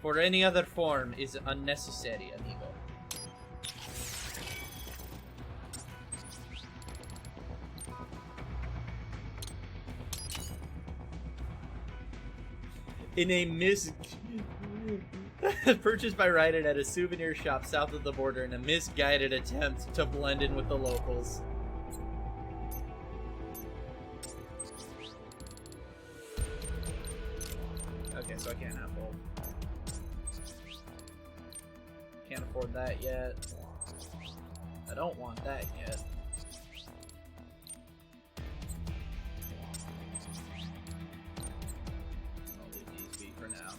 For any other form is unnecessary, amigo. In a purchased by Raiden at a souvenir shop south of the border in a misguided attempt to blend in with the locals. Okay, so I can't have both. Can't afford that yet. I don't want that yet. I'll leave these be for now.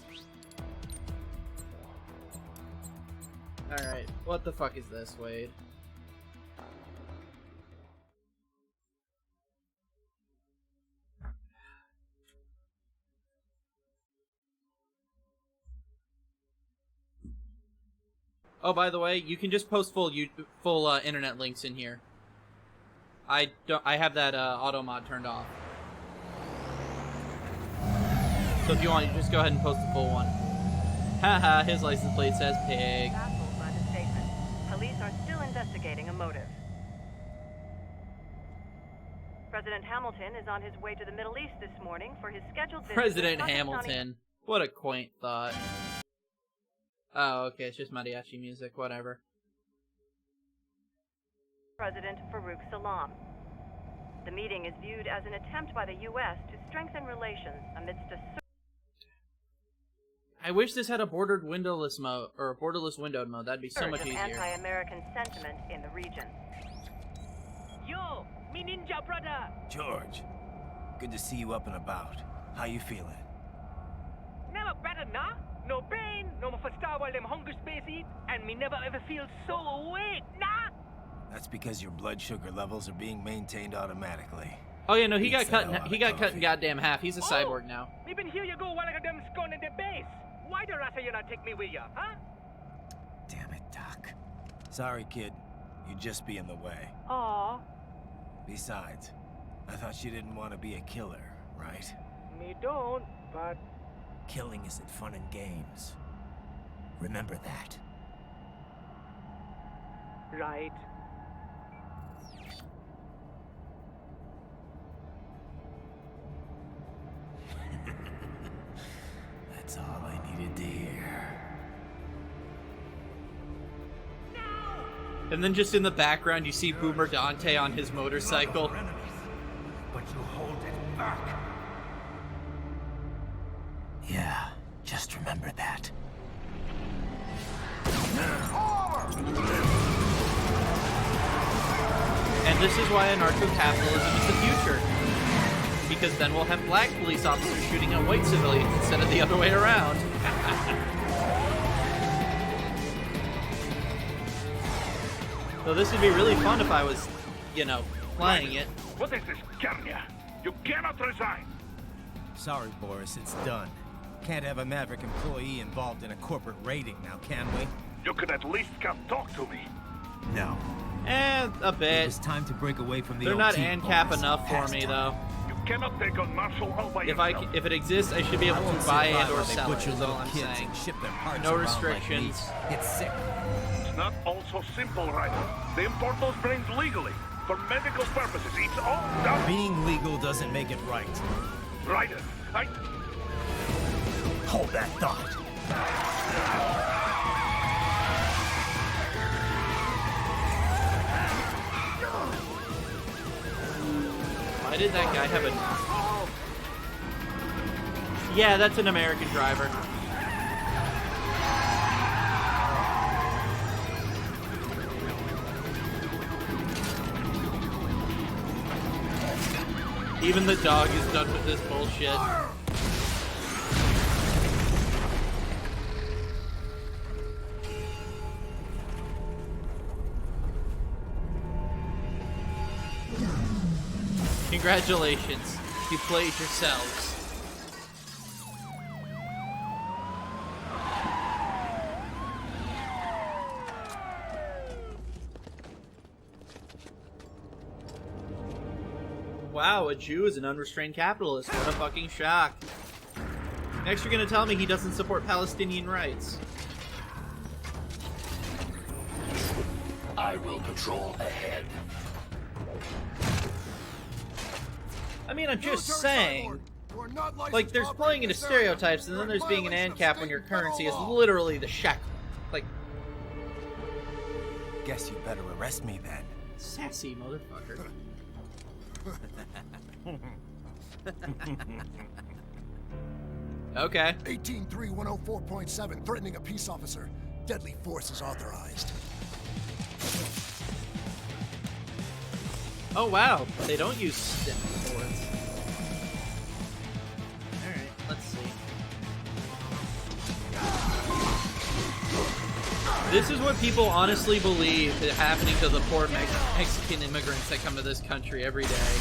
Alright, what the fuck is this, Wade? Oh, by the way, you can just post full internet links in here. I have that auto mod turned off. So if you want, you just go ahead and post the full one. Haha, his license plate says pig. Baffled by the statement. Police are still investigating a motive. President Hamilton is on his way to the Middle East this morning for his scheduled visit. President Hamilton. What a quaint thought. Oh, okay, it's just mariachi music, whatever. President Farouk Salam. The meeting is viewed as an attempt by the U.S. to strengthen relations amidst a... I wish this had a bordered windowless mode, or a borderless windowed mode. That'd be so much easier. Anti-American sentiment in the region. Yo, me ninja brother! George, good to see you up and about. How you feeling? Never better, nah? No pain, no more faster while them hunger space eat, and me never ever feel so awake, nah? That's because your blood sugar levels are being maintained automatically. Oh yeah, no, he got cut. He got cut in goddamn half. He's a cyborg now. Me been here you go while I got them scone in the base. Why the rasta you not take me with ya, huh? Damn it, Doc. Sorry, kid. You'd just be in the way. Aw. Besides, I thought you didn't want to be a killer, right? Me don't, but... Killing isn't fun and games. Remember that. Right. That's all I needed to hear. And then just in the background, you see Boomer Dante on his motorcycle. But you hold it back. Yeah, just remember that. And this is why anarcho-capitalism is the future. Because then we'll have black police officers shooting at white civilians instead of the other way around. So this would be really fun if I was, you know, playing it. What is this, Kenya? You cannot resign. Sorry, Boris, it's done. Can't have a Maverick employee involved in a corporate raiding now, can we? You could at least come talk to me. No. And a bit. It's time to break away from the They're old not team, ANCAP Boris. enough for me, though. You cannot take on Marshall all by yourself. If it exists, I should be able to buy and or sell it. Butcher Is little all I'm kids saying. and ship their parts No around restrictions. Like meat. It's sick. It's not all so simple, Ryder. They import those brains legally. For medical purposes. It's all done. Being legal doesn't make it right. Ryder, Hold that thought. Why did that guy have a... Yeah, that's an American driver. Even the dog is done with this bullshit. Congratulations, you played yourselves. Wow, a Jew is an unrestrained capitalist. What a fucking shock. Next you're gonna tell me he doesn't support Palestinian rights. I will patrol ahead. I mean, I'm just saying, like, there's playing into stereotypes, and then there's being an ANCAP when your currency is literally the shekel. Like, guess you better arrest me then. Sassy motherfucker. Okay. 183104.7, threatening a peace officer. Deadly force is authorized. Oh wow, they don't use stim bullets. Alright, let's see. This is what people honestly believe is happening to the poor Mexican immigrants that come to this country every day.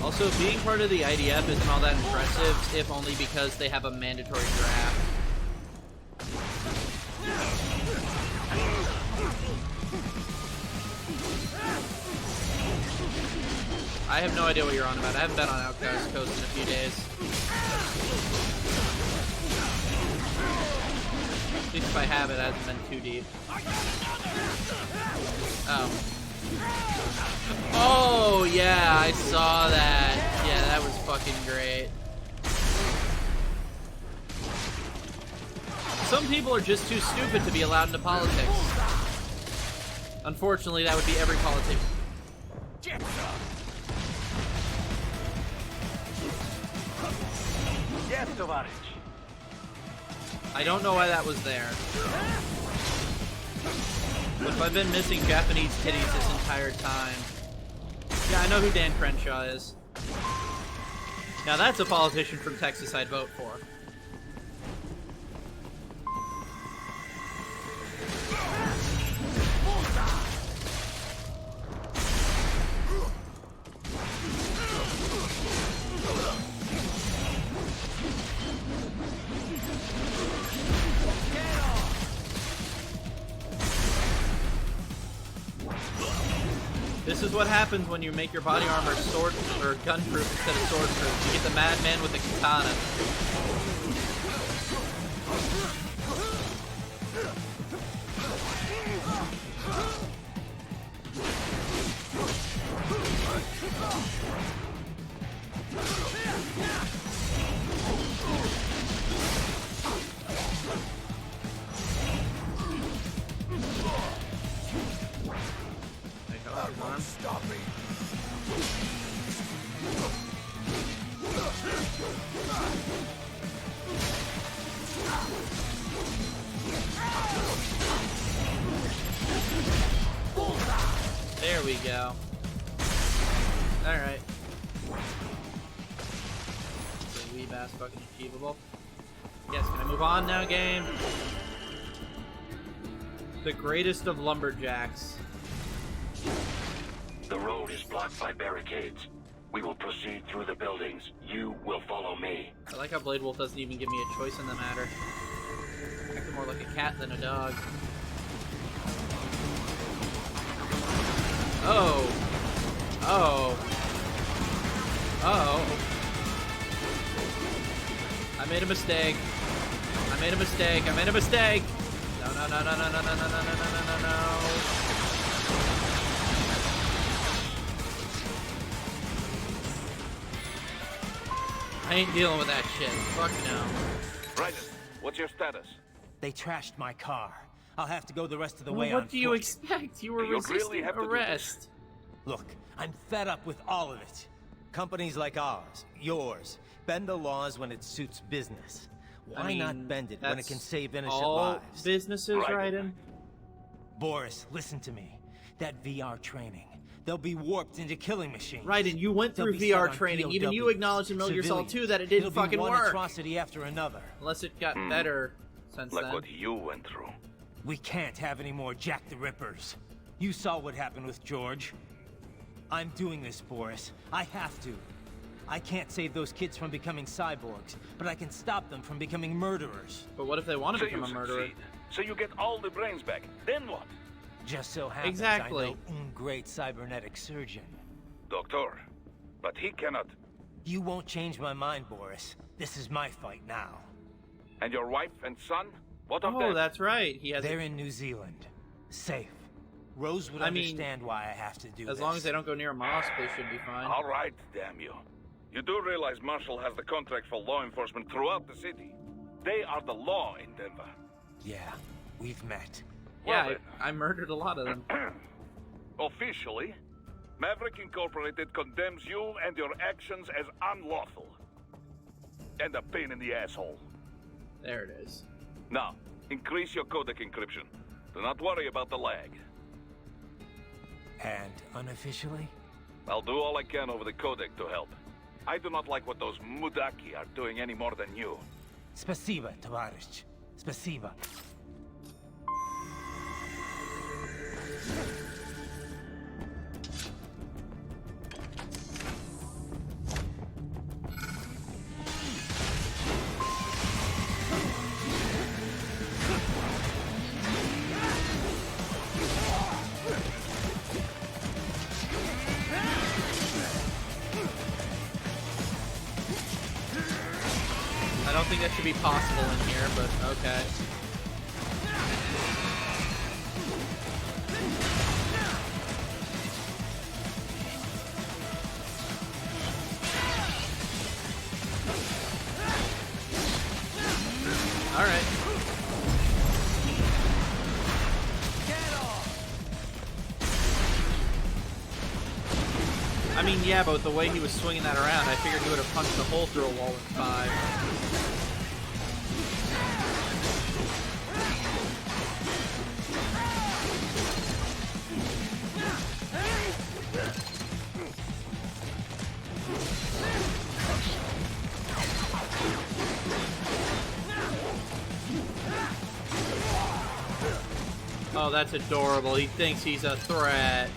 Also, being part of the IDF isn't all that impressive, if only because they have a mandatory draft. I have no idea what you're on about. I haven't been on Outcast Coast in a few days. At least if I have, it hasn't been too deep. Oh. Oh, yeah, I saw that. Yeah, that was fucking great. Some people are just too stupid to be allowed into politics. Unfortunately, that would be every politician. Yes, Tovarich. I don't know why that was there. If I've been missing Japanese titties this entire time. Yeah, I know who Dan Crenshaw is. Now that's a politician from Texas I'd vote for. This is what happens when you make your body armor sword or gun-proof instead of sword-proof. You get the madman with the katana. Stop me. There we go. Alright. So wee bass fucking achievable. Yes, can I move on now, game? The greatest of lumberjacks. The road is blocked by barricades. We will proceed through the buildings. You will follow me. I like how Blade Wolf doesn't even give me a choice in the matter. Acting more like a cat than a dog. Oh. Oh. Oh. I made a mistake. I made a mistake. I made a mistake. No, no, no, no, no, no, no, no, no, no, no, no, no. I ain't dealing with that shit. Fuck no. Raiden, what's your status? They trashed my car. I'll have to go the rest of the Well, way on what do you foot. expect? You were You resisting really have to do arrest. Look, I'm fed up with all of it. Companies like ours, yours, bend the laws when it suits business. Why I mean, not bend it when it that's can save innocent all lives? businesses, Raiden. Boris, listen to me. That VR training, they'll be warped into killing machines. Raiden, you went They'll through be set VR on training. Even you POWs, acknowledged in Metal Gear Solid 2 that it It'll didn't be fucking one work. atrocity after another. Unless it got better since Like then. what you went through. We can't have any more Jack the Rippers. You saw what happened with George. I'm doing this, Boris. I have to. I can't save those kids from becoming cyborgs, but I can stop them from becoming murderers. But what if they want to So become a you murderer? succeed. So you get all the brains back. Then what? Just so happens Exactly. I know un great cybernetic surgeon. Doctor. But he cannot. You won't change my mind, Boris. This is my fight now. And your wife and son? What of Oh, them? that's right. He has. They're in New Zealand. Safe. Rose would understand why I have to do this. As long as they don't go near a mosque, they should be fine. All right, damn you. You do realize Marshall has the contract for law enforcement throughout the city. They are the law in Denver. Yeah, we've met. Yeah, Well, I murdered a lot of them. Officially, Maverick Incorporated condemns you and your actions as unlawful. And a pain in the asshole. There it is. Now, increase your codec encryption. Do not worry about the lag. And unofficially? I'll do all I can over the codec to help. I do not like what those Mudaki are doing any more than you. Spasiba, Tavarish. Spasiba. I don't think that should be possible in here, but okay. All right. I mean, yeah, but the way he was swinging that around, I figured he would have punched a hole through a wall in 5. Oh, that's adorable. He thinks he's a threat.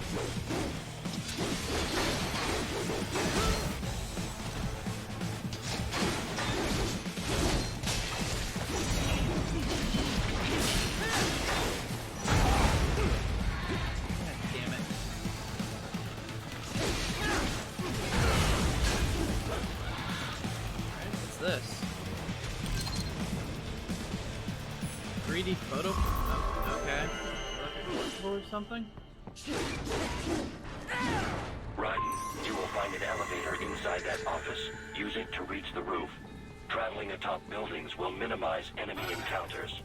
This 3D photo? Oh, okay. Or something? Right. You will find an elevator inside that office. Use it to reach the roof. Traveling atop buildings will minimize enemy encounters.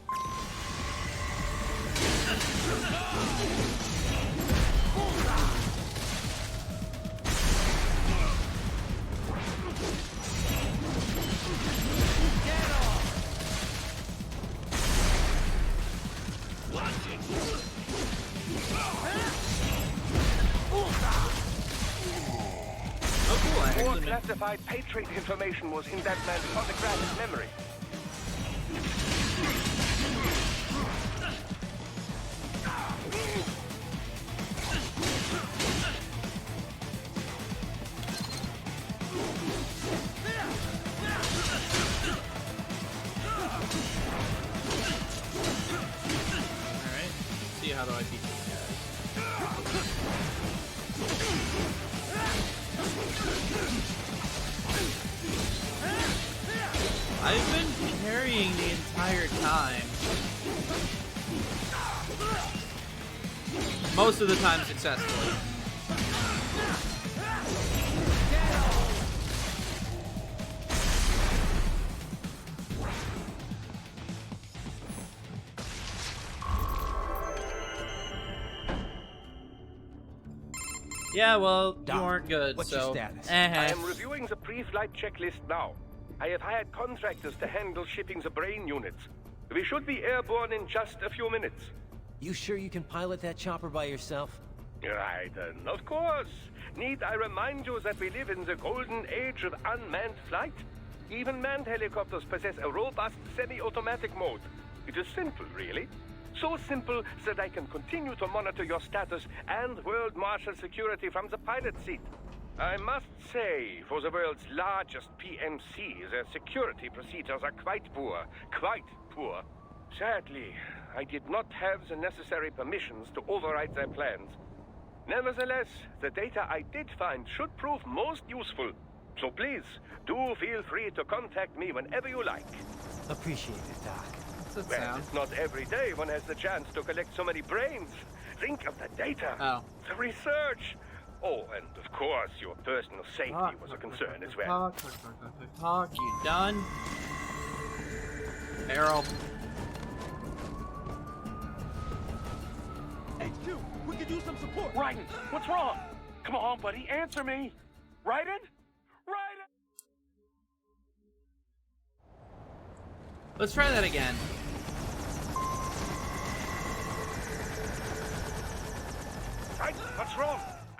More classified Patriot information was in that man's photographic memory. Alright, see how do I beat these guys. I've been carrying the entire time. Most of the time successfully. Yeah, well, you aren't good, What's so... your status? Eh. I am reviewing the pre-flight checklist now. I have hired contractors to handle shipping the brain units. We should be airborne in just a few minutes. You sure you can pilot that chopper by yourself? Right, of course. Need I remind you that we live in the golden age of unmanned flight? Even manned helicopters possess a robust semi-automatic mode. It is simple, really. So simple that I can continue to monitor your status and world marshal security from the pilot seat. I must say, for the world's largest PMC, their security procedures are quite poor. Quite poor. Sadly, I did not have the necessary permissions to override their plans. Nevertheless, the data I did find should prove most useful. So please, do feel free to contact me whenever you like. Appreciate it, Doc. Well, it's not every day one has the chance to collect so many brains. think of the data. Oh. The research. Oh, and of course, your personal safety was a concern as well. Talk. You done? Errol. HQ, we could use some support. Raiden, what's wrong? Come on, buddy, answer me. Raiden? Raiden? Let's try that again. Raiden, what's wrong?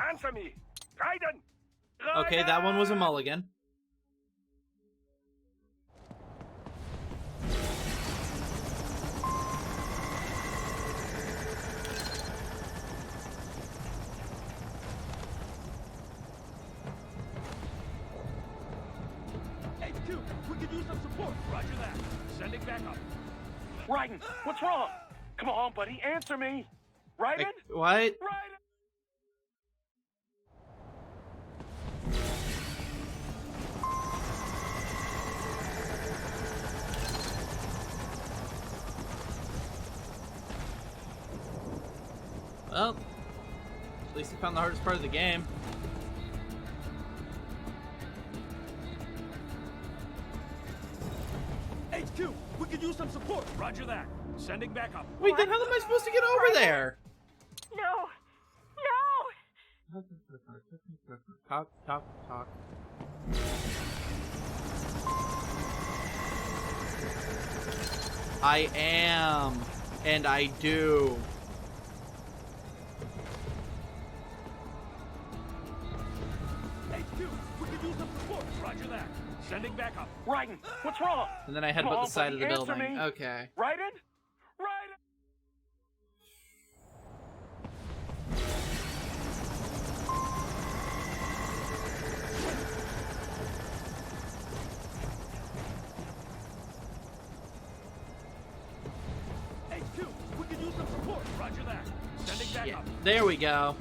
Answer me. Raiden! Okay, that one was a mulligan. HQ, we could use some support. Roger that. Sending back up. Raiden, what's wrong? Come on, buddy, answer me. Raiden? What? Raiden? Well, at least he found the hardest part of the game. HQ, we could use some support. Roger that. Sending back up. Wait, then how am I supposed to get over there? No! No! Talk. I am, and I do. HQ, we could use some support. Roger that. Sending back up. Raiden, what's wrong? And then I Come headbutt on, the side of buddy, the answer building. me. Okay. Raiden? Raiden? HQ, we could use some support. Roger that. Sending back up. There we go.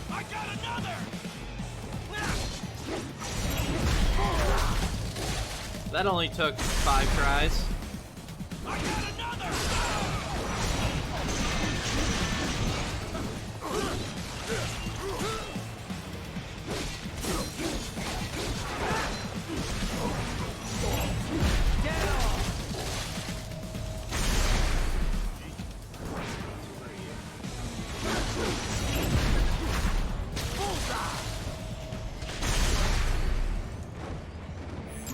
I got another! That only took 5 tries. I got another!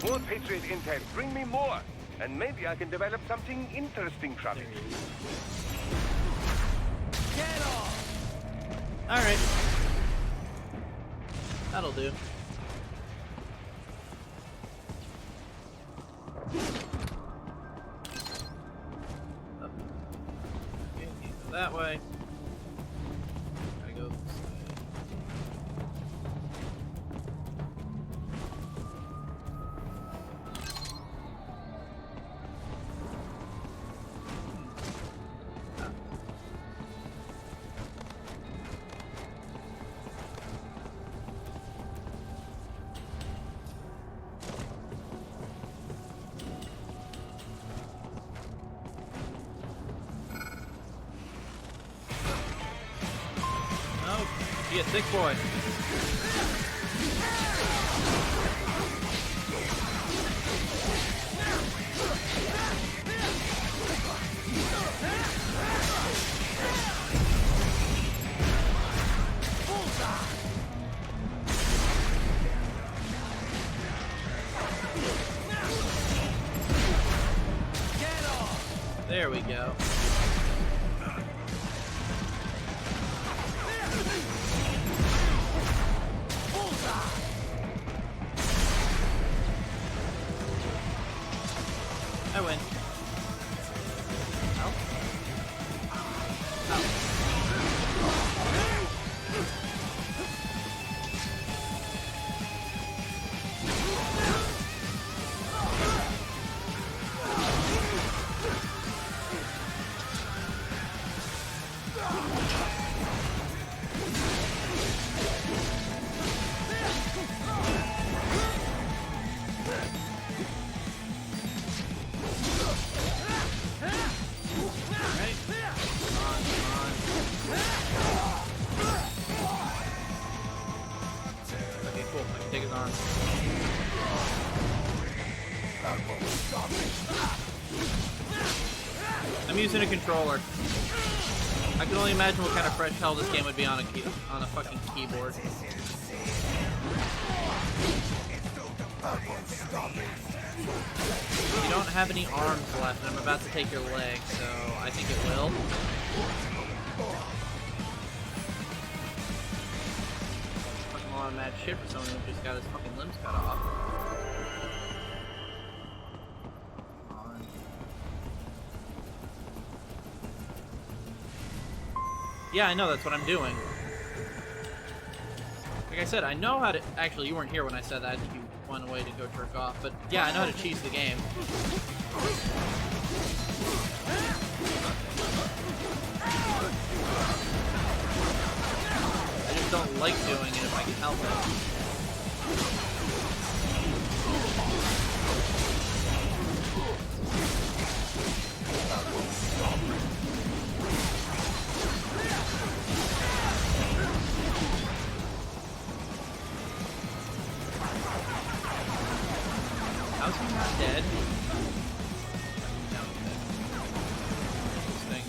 More Patriot intel. Bring me more. And maybe I can develop something interesting from it. Get off! Alright. That'll do. Up. Okay, can't go that way. Gotta go this way. Be a thick boy. There we go. I win. Ow. arms. I'm using a controller. I can only imagine what kind of fresh hell this game would be on a fucking keyboard. You don't have any arms left, and I'm about to take your leg, so I think it will. Fucking a lot of mad shit for someone who just got his fucking limbs cut off. Come on. Yeah, I know, that's what I'm doing. Like I said, I know how to... Actually, you weren't here when I said that. You went away to go jerk off. But yeah, I know how to cheese the game. I just don't like doing it if I can help it. How's he not dead? No, interesting.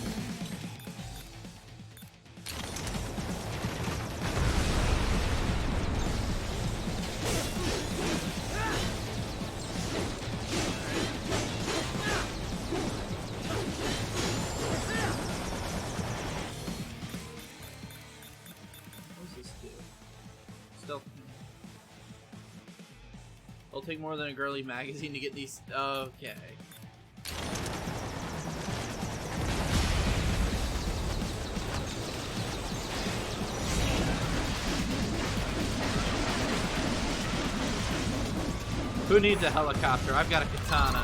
What does this do? Stealth. It'll take more than a girly magazine to get these. Okay. Who needs a helicopter? I've got a katana.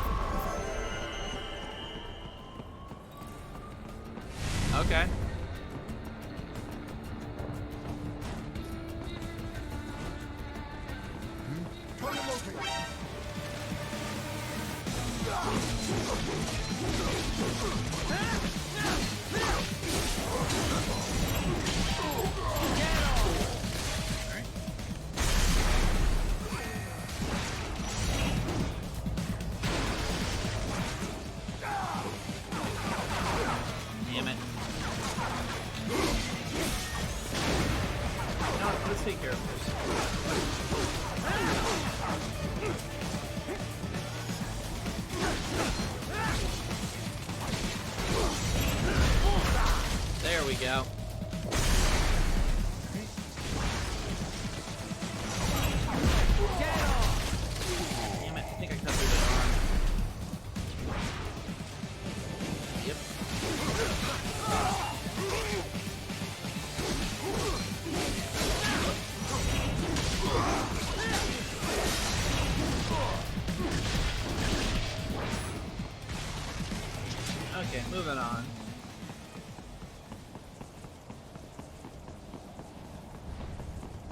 Okay. Damn it. No, let's take care of this. There we go. Damn it, I think I cut through the arm. Yep. Okay, moving on.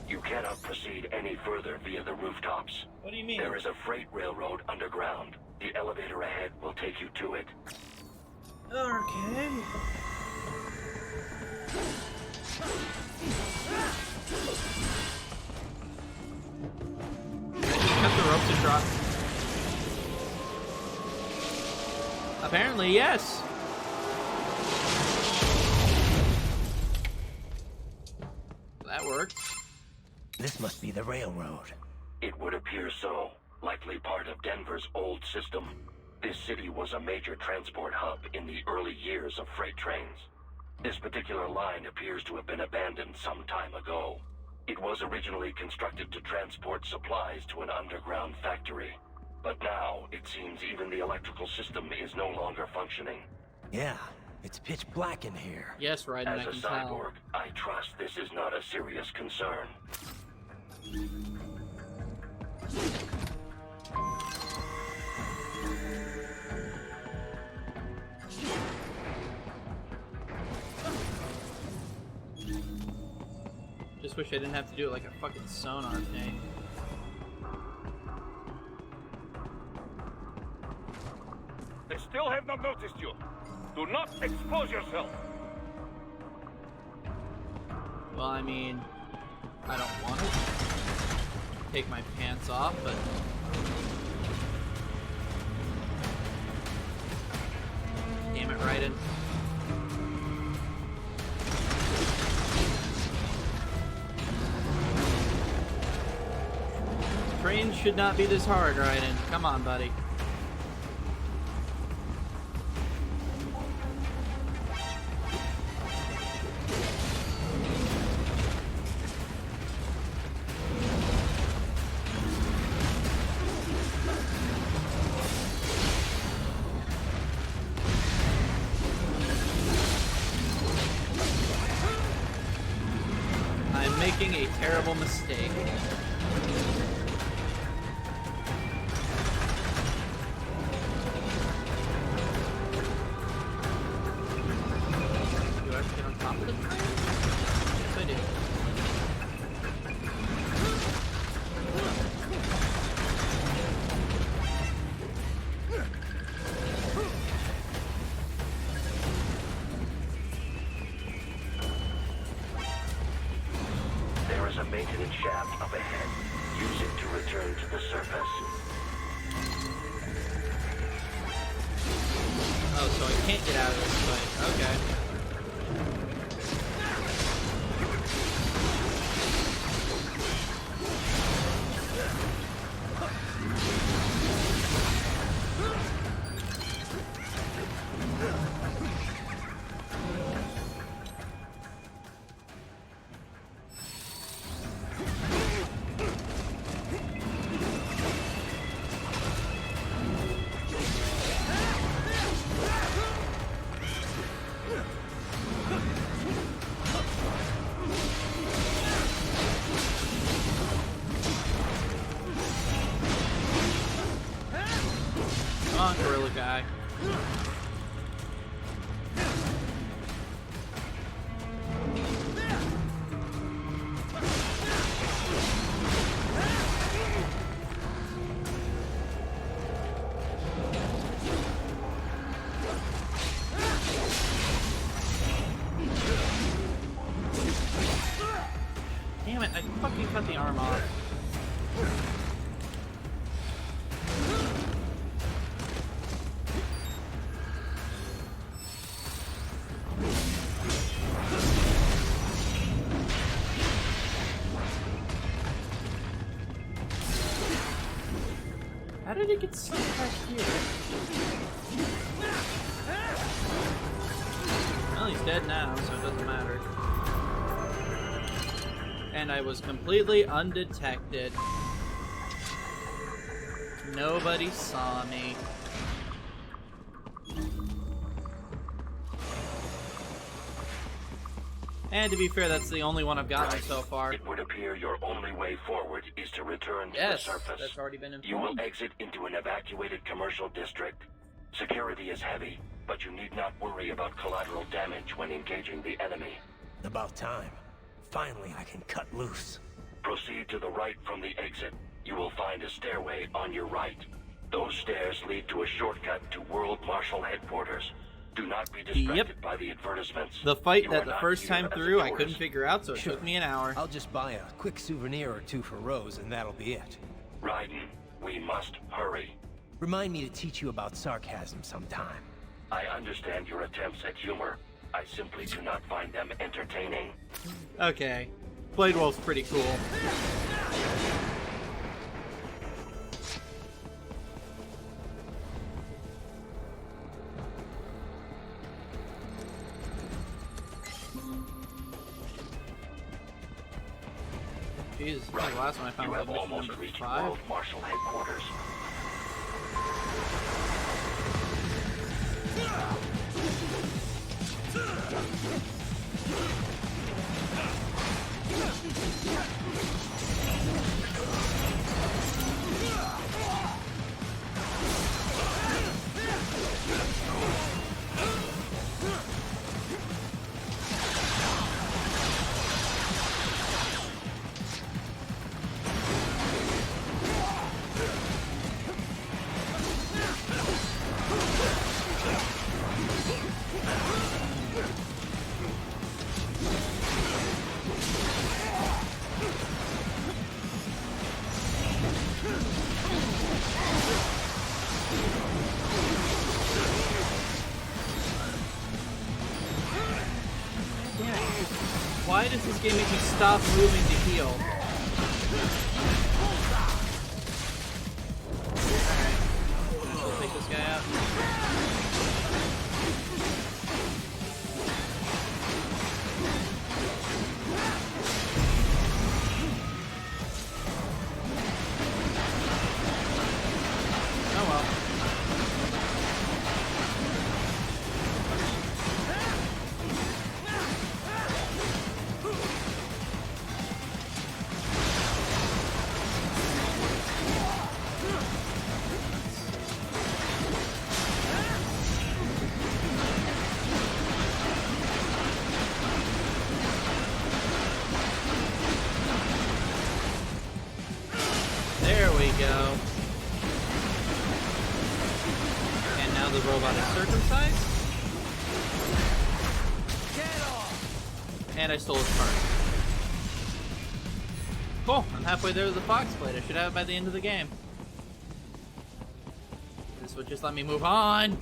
You cannot proceed any further via the rooftops. What do you mean? There is a freight railroad underground. The elevator ahead will take you to it. Okay. Cut the rope to drop. Apparently, yes. That worked. This must be the railroad. It would appear so. Likely part of Denver's old system. This city was a major transport hub in the early years of freight trains. This particular line appears to have been abandoned some time ago. It was originally constructed to transport supplies to an underground factory. But now, it seems even the electrical system is no longer functioning. Yeah, it's pitch black in here. Yes, right, and As I a can cyborg, tell. I trust this is not a serious concern. Just wish I didn't have to do it like a fucking sonar thing. They still have not noticed you. Do not expose yourself. Well, I mean, I don't want it. take my pants off, but damn it, Raiden. Trains should not be this hard, Raiden. Come on, buddy. I'm making a terrible mistake. There is a maintenance shaft up ahead. Use it to return to the surface. Oh, so I can't get out of this place. Okay. Come on, gorilla guy. Damn it, I fucking cut the arm off. How did it get stuck back here? Well, he's dead now, so it doesn't matter. And I was completely undetected. Nobody saw me. And to be fair, that's the only one I've gotten so far. It would appear your only way forward is to return to the surface. That's already been informed. You will exit into an evacuated commercial district. Security is heavy, but you need not worry about collateral damage when engaging the enemy. About time. Finally, I can cut loose. Proceed to the right from the exit. You will find a stairway on your right. Those stairs lead to a shortcut to World Marshal Headquarters. Do not be distracted by the advertisements. The fight You that are the not first here time as a through I tourist. couldn't figure out, so it took me an hour. I'll just buy a quick souvenir or two for Rose, and that'll be it. Raiden, we must hurry. Remind me to teach you about sarcasm sometime. I understand your attempts at humor. I simply do not find them entertaining. Okay. Blade Wolf's pretty cool. Jesus, I think the last one I found You was have mission almost number reached 5. World Marshal Headquarters. this game make me stop moving to heal? Alright. I'll take this guy out. Oh well. There we go. And now the robot is circumcised. And I stole his card. Cool, I'm halfway there with the Fox Blade. I should have it by the end of the game. This would just let me move on.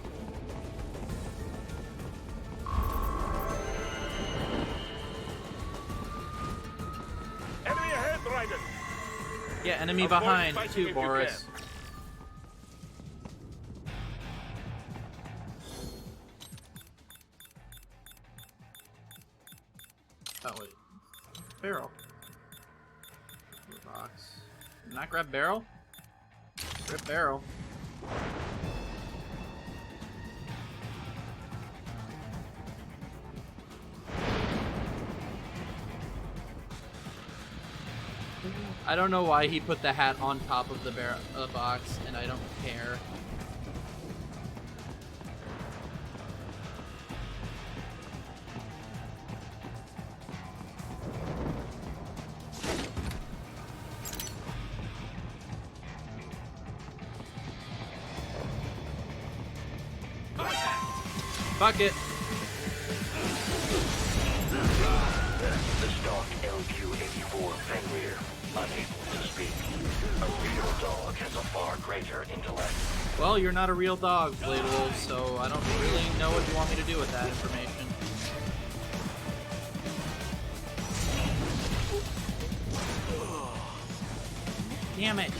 Enemy ahead, Raiden. Yeah, enemy Avoid behind fighting too, if you Boris. Oh wait, barrel. Box. Not grab barrel. Grab barrel. I don't know why he put the hat on top of the box, and I don't care. Fuck it. The stock LQ-84 Fenrir, unable to speak. A real dog has a far greater intellect. Well, you're not a real dog, Blade Wolf, so I don't really know what you want me to do with that information. Damn it.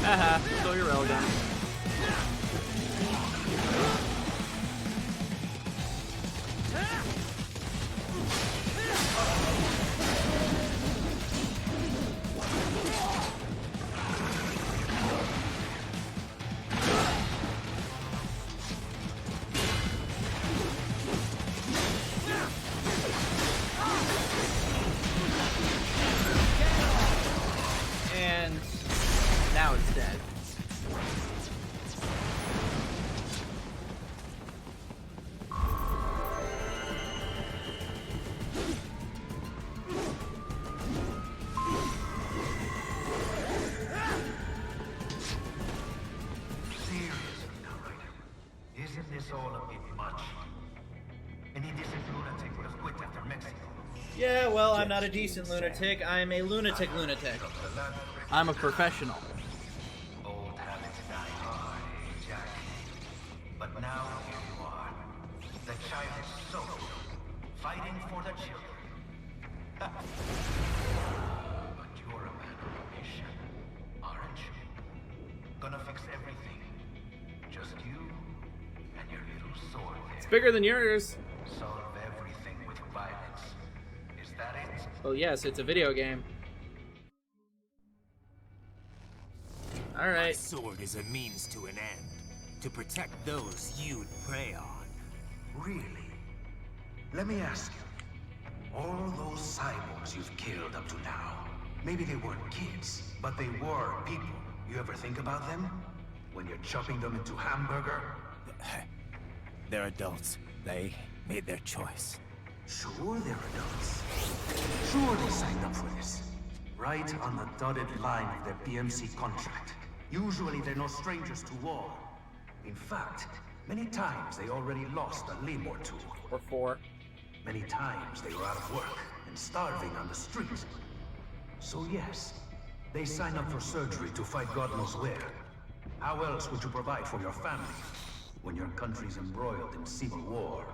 Haha, stole your railgun. And now it's dead. Isn't this all a bit much? Any decent lunatic would have quit after Mexico. Yeah, well, I'm not a decent lunatic. I'm a lunatic. I'm a professional. Old habits die hard, Jack. But now here you are. The child's soul, fighting for the children. But you're a man on a mission, aren't you? Gonna fix everything. Just you and your little sword there. It's bigger than yours. Solve everything with violence. Is that it? Well, yes, it's a video game. All right. My sword is a means to an end, to protect those you'd prey on. Really? Let me ask you. All those cyborgs you've killed up to now, maybe they weren't kids, but they were people. You ever think about them? When you're chopping them into hamburger? They're adults. They made their choice. Sure they're adults. Sure they signed up for this. Right on the dotted line of their BMC contract. Usually they're no strangers to war. In fact, many times they already lost a limb or two. Or 4. Many times they were out of work and starving on the street. So yes, they sign up for surgery to fight God knows where. How else would you provide for your family when your country's embroiled in civil war?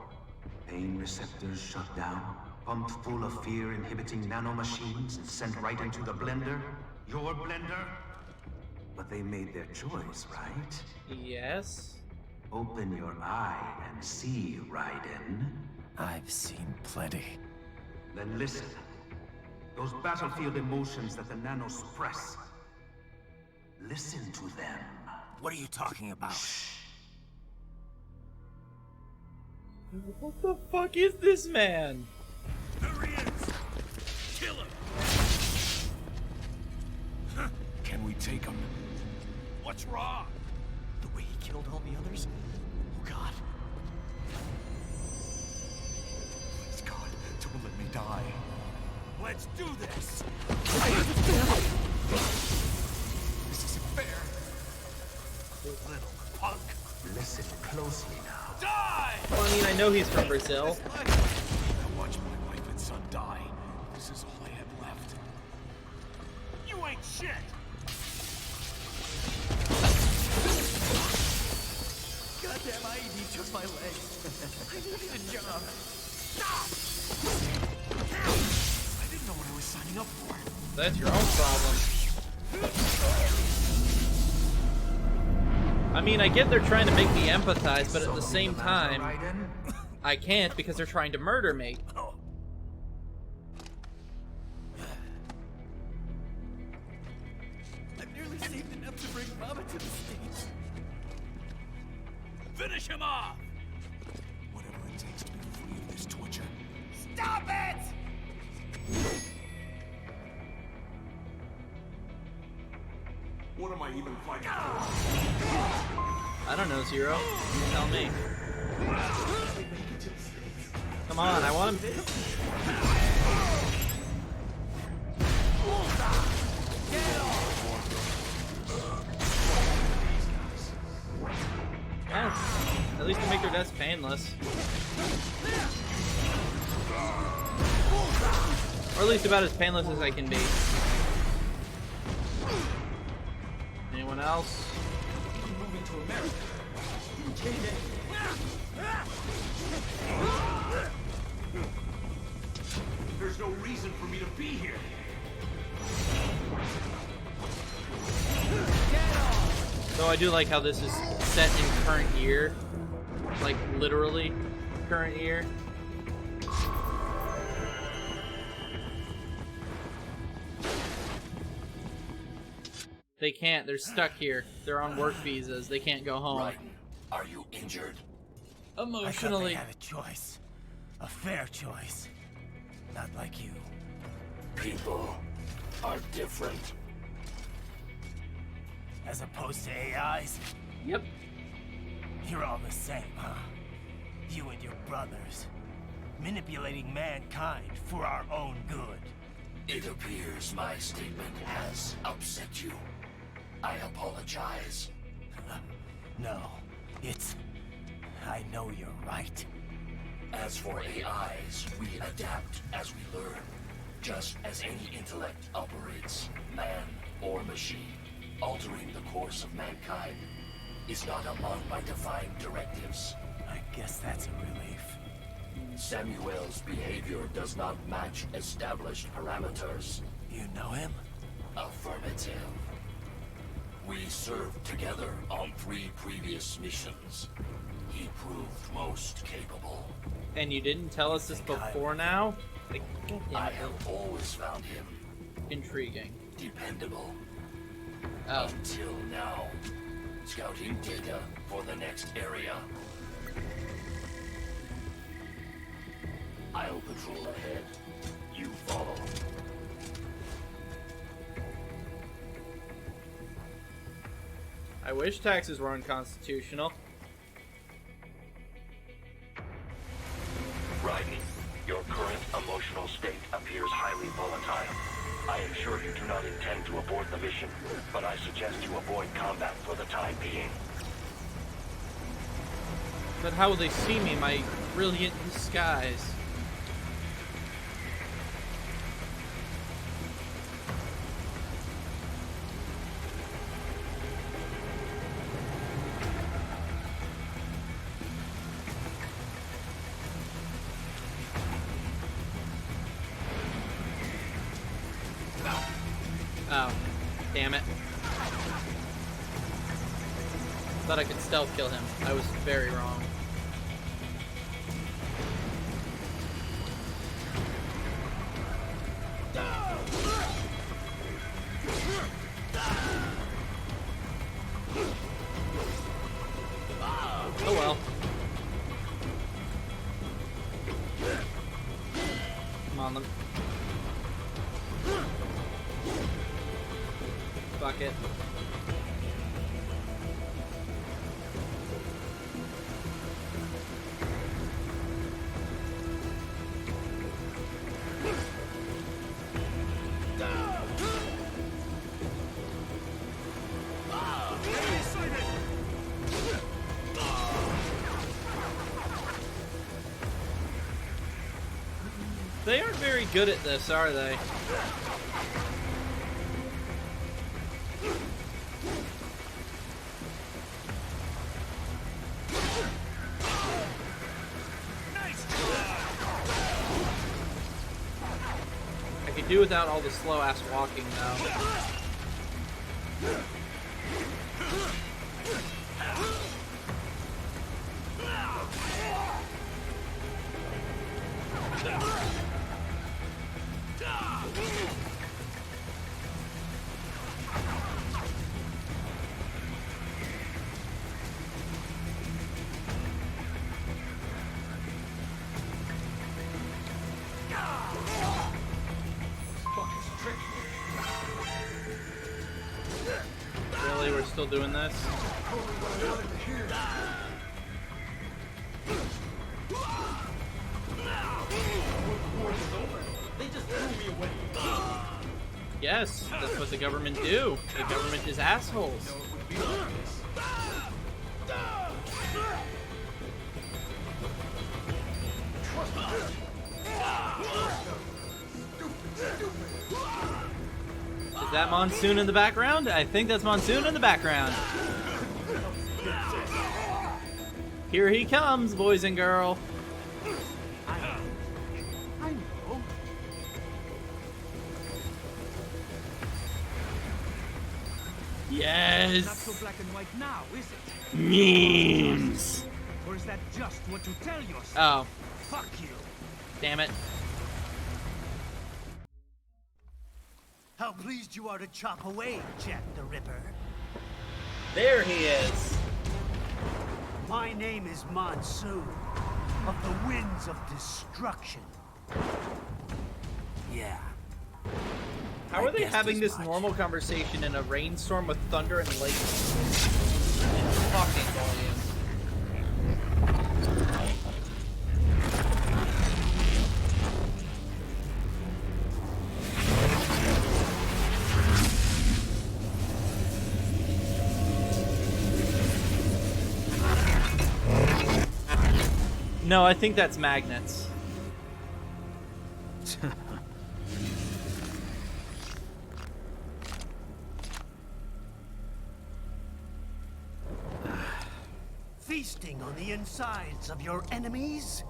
Pain receptors shut down, pumped full of fear-inhibiting nanomachines and sent right into the blender? Your blender? But they made their choice, right? Yes. Open your eye and see, Raiden. I've seen plenty. Then listen. Those battlefield emotions that the nanos suppress. Listen to them. What are you talking about? What the fuck is this man? There he is! Kill him! Can we take him? What's wrong? The way he killed all the others? Oh God. Please God, don't let me die. Let's do this! This isn't fair. Little punk! Listen closely now. Die! Well, I mean, I know he's from Brazil. I watched my wife and son die. This is all I have left. You ain't shit! Goddamn IED took my leg. I needed a job. Stop! I didn't know what I was signing up for. That's your own problem. I mean, I get they're trying to make me empathize, but at the same time, I can't because they're trying to murder me. I've nearly saved enough to bring Mama to the States. Finish him off! Whatever it takes to be free of this torture. Stop it! What am I even fighting for? I don't know, Zero. You tell me. Come on, I want him. Yeah, at least to make their deaths painless. Or at least about as painless as I can be. Anyone else? I'm moving to America. There's no reason for me to be here. So I do like how this is set in current year. Like, literally current year. They can't. They're stuck here. They're on work visas. They can't go home. Raiden, are you injured? Emotionally. I thought they had a choice. A fair choice. Not like you. People are different. As opposed to AIs? Yep. You're all the same, huh? You and your brothers. Manipulating mankind for our own good. It appears my statement has upset you. I apologize. No, it's... I know you're right. As for AIs, we adapt as we learn. Just as any intellect operates, man or machine. Altering the course of mankind is not among my defined directives. I guess that's a relief. Samuel's behavior does not match established parameters. You know him? Affirmative. We served together on 3 previous missions. He proved most capable. And you didn't tell us this before now? Like, I have always found him intriguing. Dependable. Oh. Until now. Scouting data for the next area. I'll patrol ahead. You follow. I wish taxes were unconstitutional. intend to abort the mission, but I suggest you avoid combat for the time being. But how will they see me? My brilliant disguise. Oh, damn it. Thought I could stealth kill him. I was very wrong. Oh well. Come on, them. Fuck it. They aren't very good at this, are they? I could do without all the slow-ass walking, though. Really, we're still doing this? Yes, that's what the government do. The government is assholes. Is that Monsoon in the background? I think that's Monsoon in the background. Here he comes, boys and girls. I know. Yes. Not so black and white now, is it? Memes. Or is that just what you tell yourself? Oh. Fuck you. Damn it. How pleased you are to chop away, Jack the Ripper. There he is. My name is Monsoon, of the Winds of Destruction. Yeah. How are they having this normal conversation in a rainstorm with thunder and lightning? Fucking volume. No, I think that's magnets. Feasting on the insides of your enemies?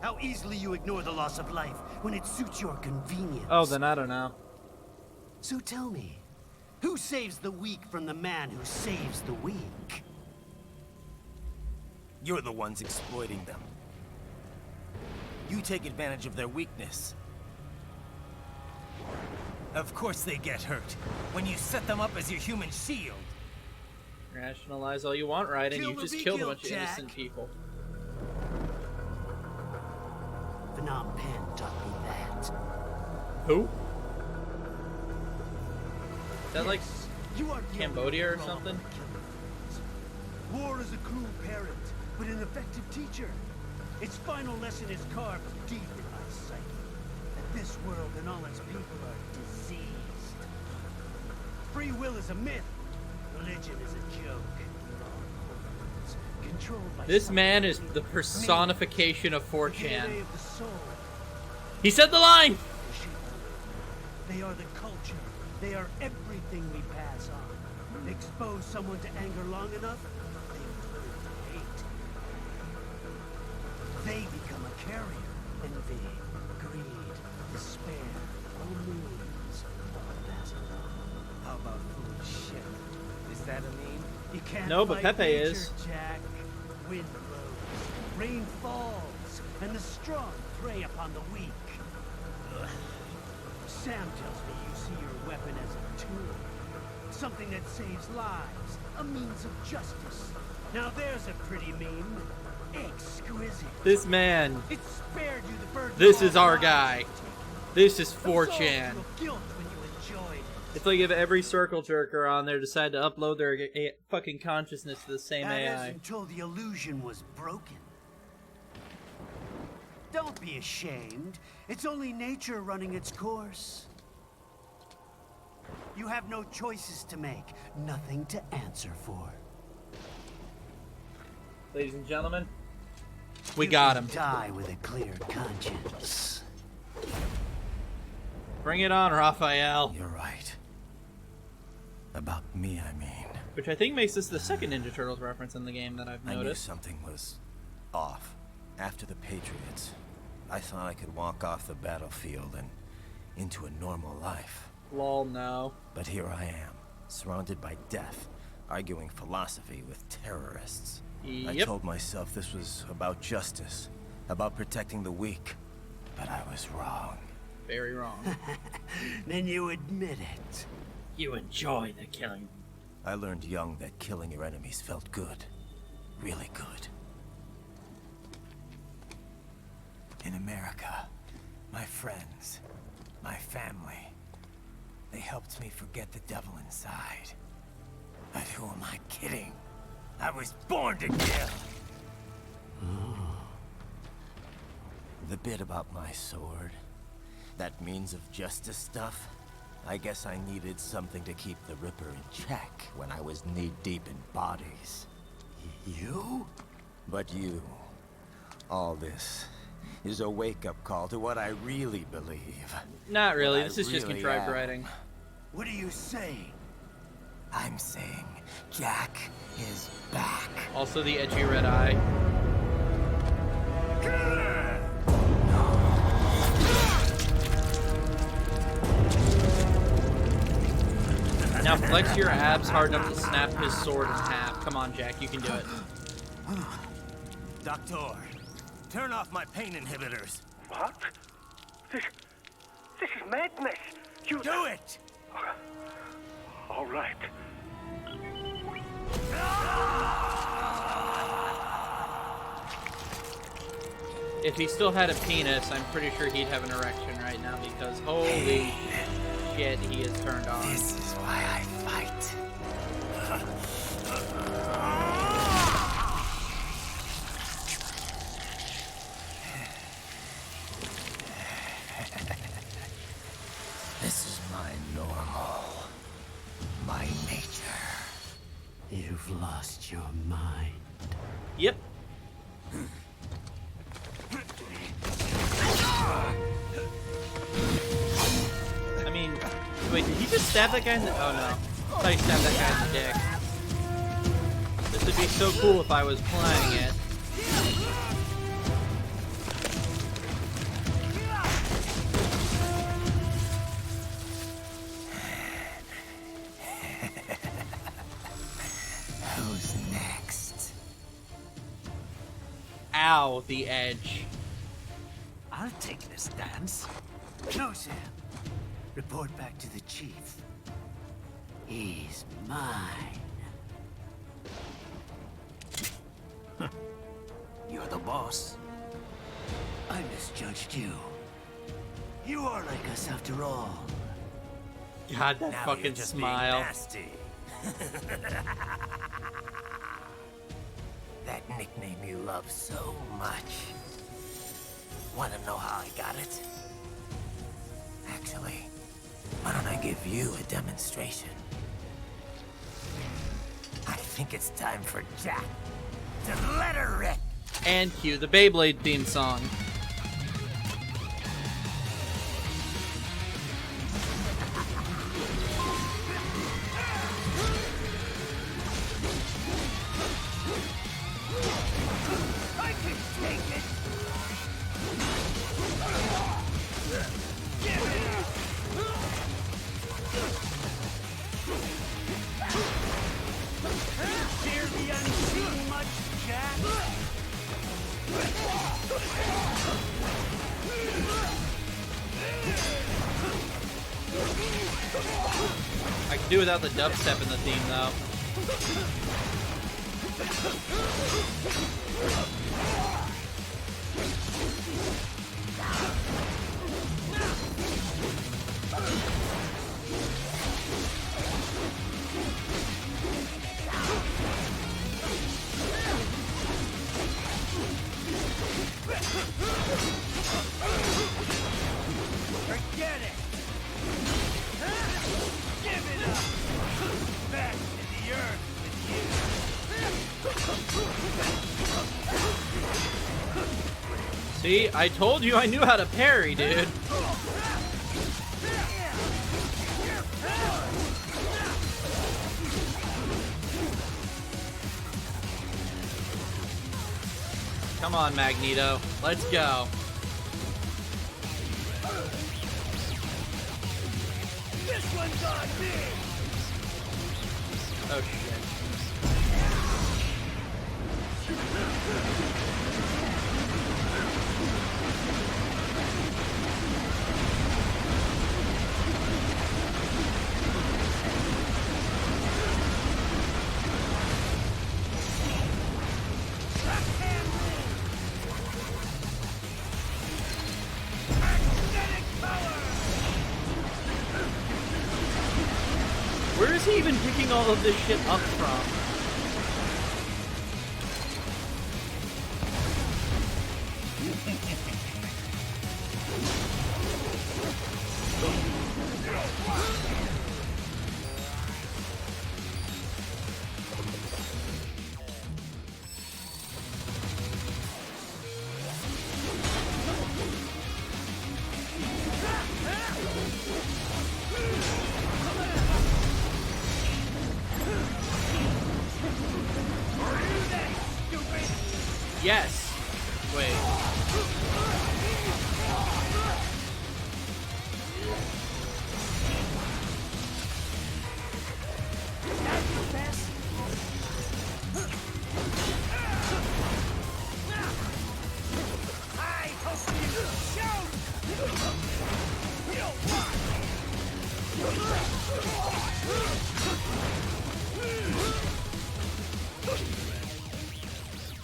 How easily you ignore the loss of life when it suits your convenience. Oh, then I don't know. So tell me, who saves the weak from the man who saves the weak? You're the ones exploiting them. You take advantage of their weakness. Of course they get hurt when you set them up as your human shield. Rationalize all you want, Raiden. You just killed a bunch of innocent people. Phnom Penh taught me that. Who? Is that like You are dealing Cambodia or with something? War is a cruel parent, but an effective teacher. Its final lesson is carved deep in my psyche. That this world and all its people are diseased. Free will is a myth. Religion is a joke. Controlled by This man is the personification of 4chan. He said the line! They are the culture. They are everything we pass on. Expose someone to anger long enough, they learn to hate. They become a carrier. Envy, greed, despair, all means. Pass it on. How about foolish shit? Is that a meme? You can't No, but fight Pepe nature, is. Jack. Wind blows, rain falls, and the strong prey upon the weak. Ugh. Sam tells me you see your weapon as a tool. Something that saves lives. A means of justice. Now there's a pretty meme. Exquisite. This man. It spared you the burden. This is our guy. This is 4chan. Guilt when you enjoyed it. It's like if every circle jerker on there decided to upload their fucking consciousness to the same That AI. is until the illusion was broken. Don't be ashamed. It's only nature running its course. You have no choices to make, nothing to answer for. Ladies and gentlemen, we got him. Die with a clear conscience. Bring it on, Raphael. You're right. About me, I mean. Which I think makes this the second Ninja Turtles reference in the game that I've I knew noticed. something was off. After the Patriots, I thought I could walk off the battlefield and into a normal life. Lol, no. But here I am, surrounded by death, arguing philosophy with terrorists. I told myself this was about justice, about protecting the weak. But I was wrong. Very wrong. Then you admit it. You enjoy the killing. I learned young that killing your enemies felt good. Really good. In America, my friends, my family, they helped me forget the devil inside. But who am I kidding? I was born to kill! The bit about my sword, that means of justice stuff, I guess I needed something to keep the Ripper in check when I was knee-deep in bodies. You? But you, all this is a wake-up call to what I really believe. Not really, What this I is just really contrived am. writing. What are you saying? I'm saying Jack is back. Also the edgy red eye. Now flex your abs hard enough to snap his sword in half. Come on, Jack, you can do it. Doctor, turn off my pain inhibitors. What? This is madness. You do it. All right. If he still had a penis, I'm pretty sure he'd have an erection right now because holy shit, he is turned on. This is why I fight. This is my normal, my nature. You've lost your mind. Yep. I mean, wait, did he just stab that guy in the... Oh no. I thought he stabbed that guy in the dick. This would be so cool if I was playing it. Who's next? Ow, the edge. I'll take this dance. No, Sam. Report back to the chief. He's mine. You're the boss. I misjudged you. You are like us after all. God, that Now fucking you're just smile. being nasty. That nickname you love so much. Want to know how I got it? Actually, why don't I give you a demonstration? think it's time for Jack to let her rip. And cue the Beyblade theme song. I can take it! Give it up! Fear the unseen much, Jack? I can do without the dubstep in the theme, though. Forget it! Give it up! Back to the earth with you! See, I told you I knew how to parry, dude. Come on, Magneto. Let's go. This one's on me! Oh, shit. Where is he even picking all of this shit up from? Yes. Wait. I hope you shout!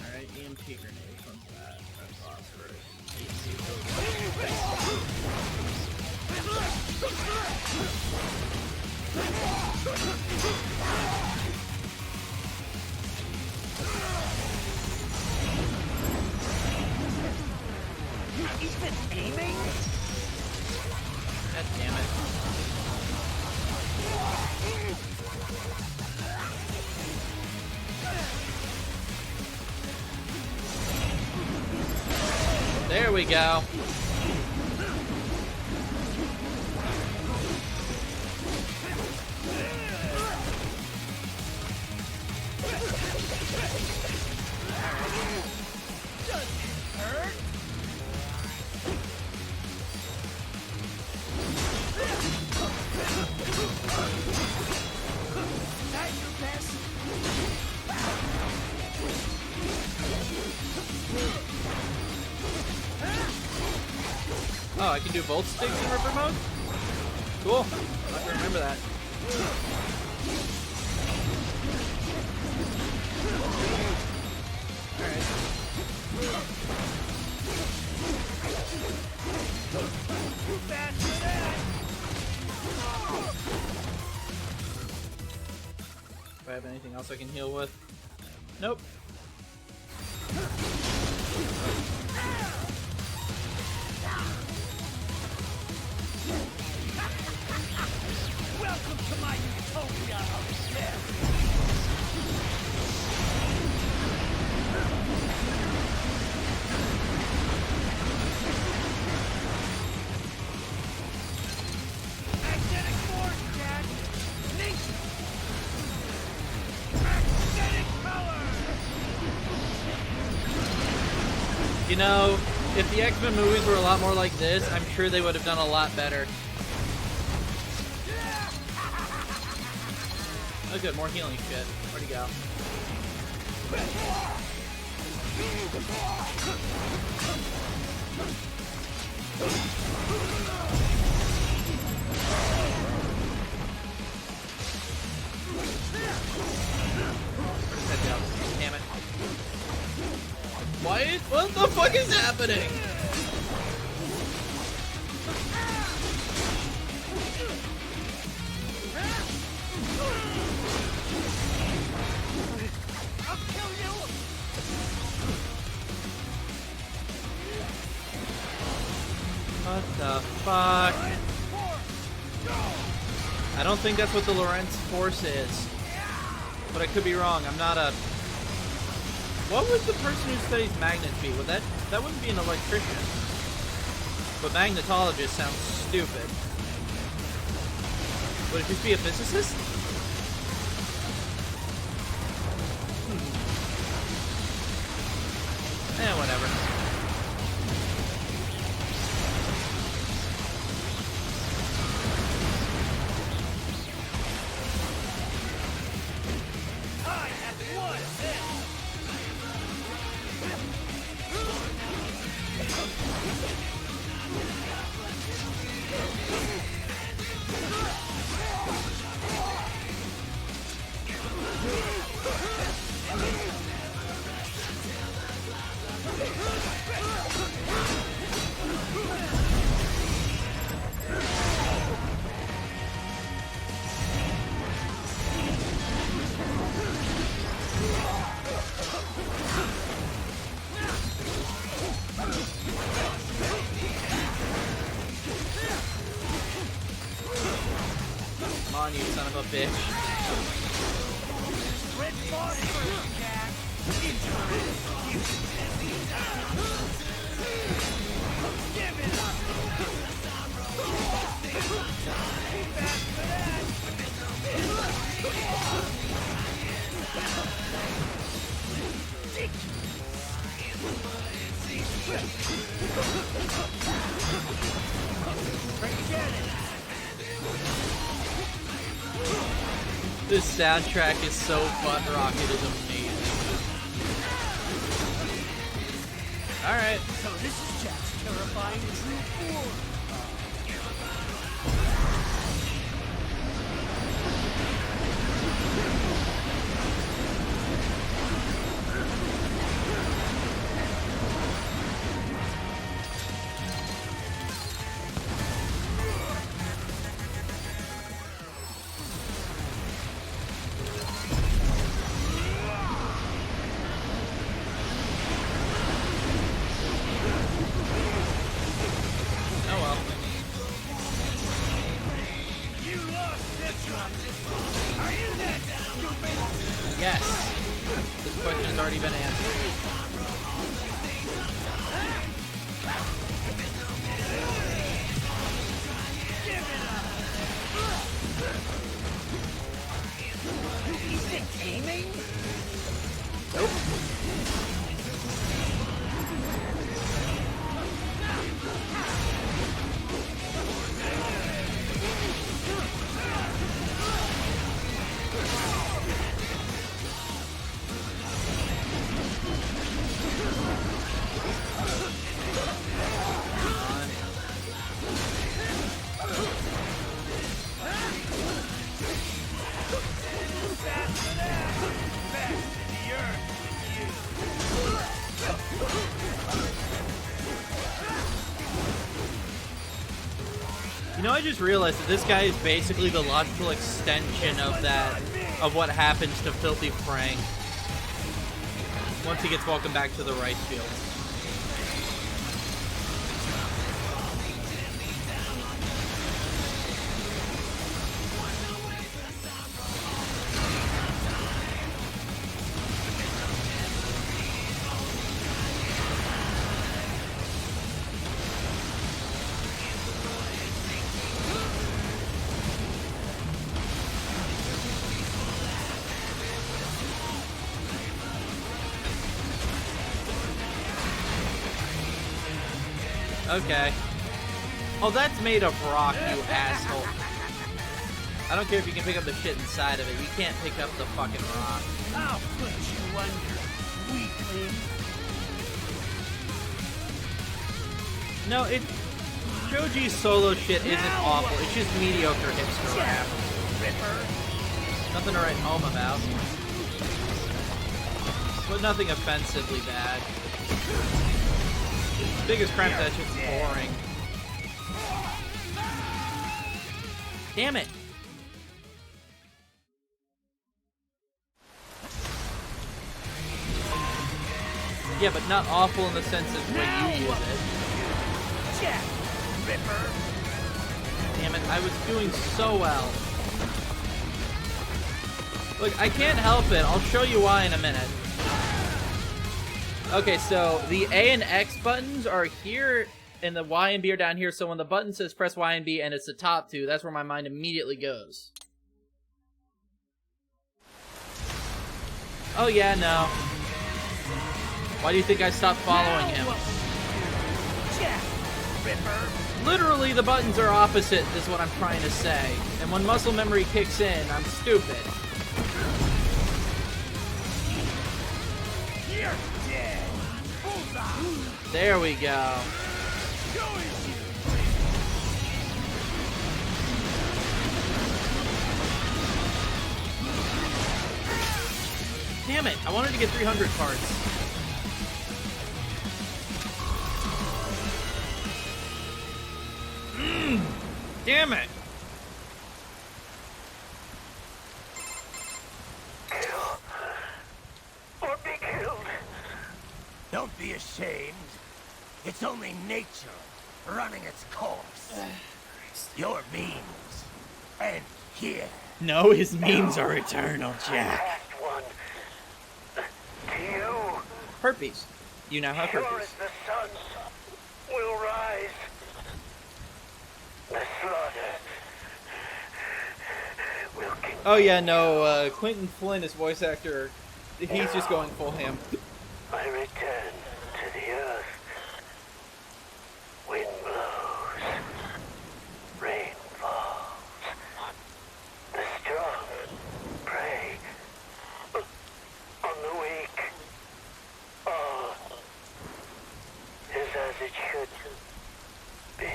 Alright, EMP grenade from that. That's phosphorus. Even aiming? God damn it. There we go. Oh, I can do both sticks in ripper mode? Cool. I'll have to remember that. Do I have anything else I can heal with? Nope. Welcome to my utopia of death! You know, if the X-Men movies were a lot more like this, I'm sure they would have done a lot better. Oh good, more healing shit. Where'd he go? Damn it. What the fuck is happening? What the fuck? I don't think that's what the Lorentz force is. But I could be wrong. I'm not a... What would the person who studies magnets be? Would that wouldn't be an electrician. But magnetologist sounds stupid. Would it just be a physicist? Whatever. Come on, you son of a bitch. This soundtrack is so butt rock, it is amazing. Alright. So this is Jack's terrifying true form. Yes. This question has already been answered. Is it gaming? Nope. You know, I just realized that this guy is basically the logical extension of what happens to Filthy Frank once he gets welcomed back to the rice field. Okay. Oh, that's made of rock, you asshole. I don't care if you can pick up the shit inside of it. You can't pick up the fucking rock. I'll put you under, weakling. No, Joji's solo shit isn't awful. It's just mediocre hipster rap. Nothing to write home about. But nothing offensively bad. Biggest crime is that shit's boring. Damn it! Yeah, but not awful in the sense of the way you use it. Damn it, I was doing so well. Look, I can't help it. I'll show you why in a minute. Okay, so the A and X buttons are here, and the Y and B are down here, so when the button says press Y and B and it's the top two, that's where my mind immediately goes. Oh yeah, no. Why do you think I stopped following him? Literally, the buttons are opposite, is what I'm trying to say. And when muscle memory kicks in, I'm stupid. You're dead. There we go. Damn it, I wanted to get 300 cards. Damn it! Kill or be killed. Don't be ashamed. It's only nature running its course. Your memes end here. No, his memes are eternal, Jack. One. To you. Herpes. You now have Sure herpes. as the sun will rise. The slaughter will continue. Oh yeah, no, Quentin Flynn, his voice actor, he's just going full ham. I return to the earth. Wind blows. Rain falls. The strong prey on the weak. All is as it should be.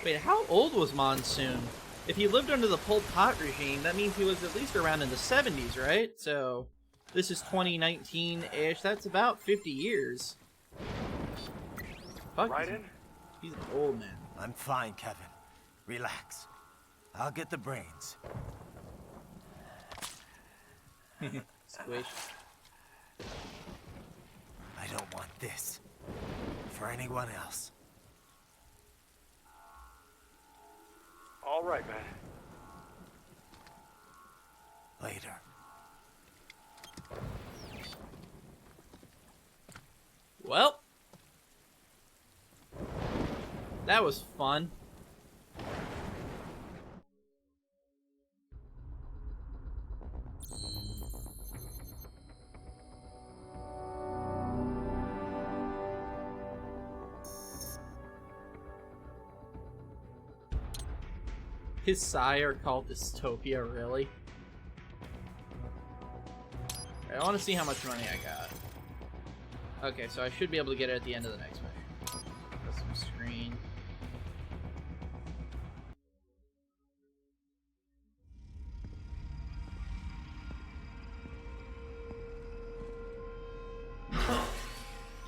Wait, how old was Monsoon? If he lived under the Pol Pot regime, that means he was at least around in the 70s, right? So, this is 2019-ish. That's about 50 years. Fuck, he's an old man. I'm fine, Kevin. Relax. I'll get the brains. Squish. I don't want this for anyone else. All right, man. Later. Well, that was fun. His sire called Dystopia, really? I want to see how much money I got. Okay, so I should be able to get it at the end of the next mission. Custom screen.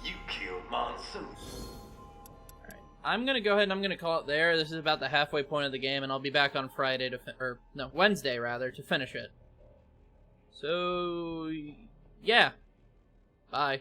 You killed Monsoon. I'm gonna go ahead and I'm gonna call it there. This is about the halfway point of the game, and I'll be back on Friday to Wednesday rather, to finish it. So, yeah. Bye.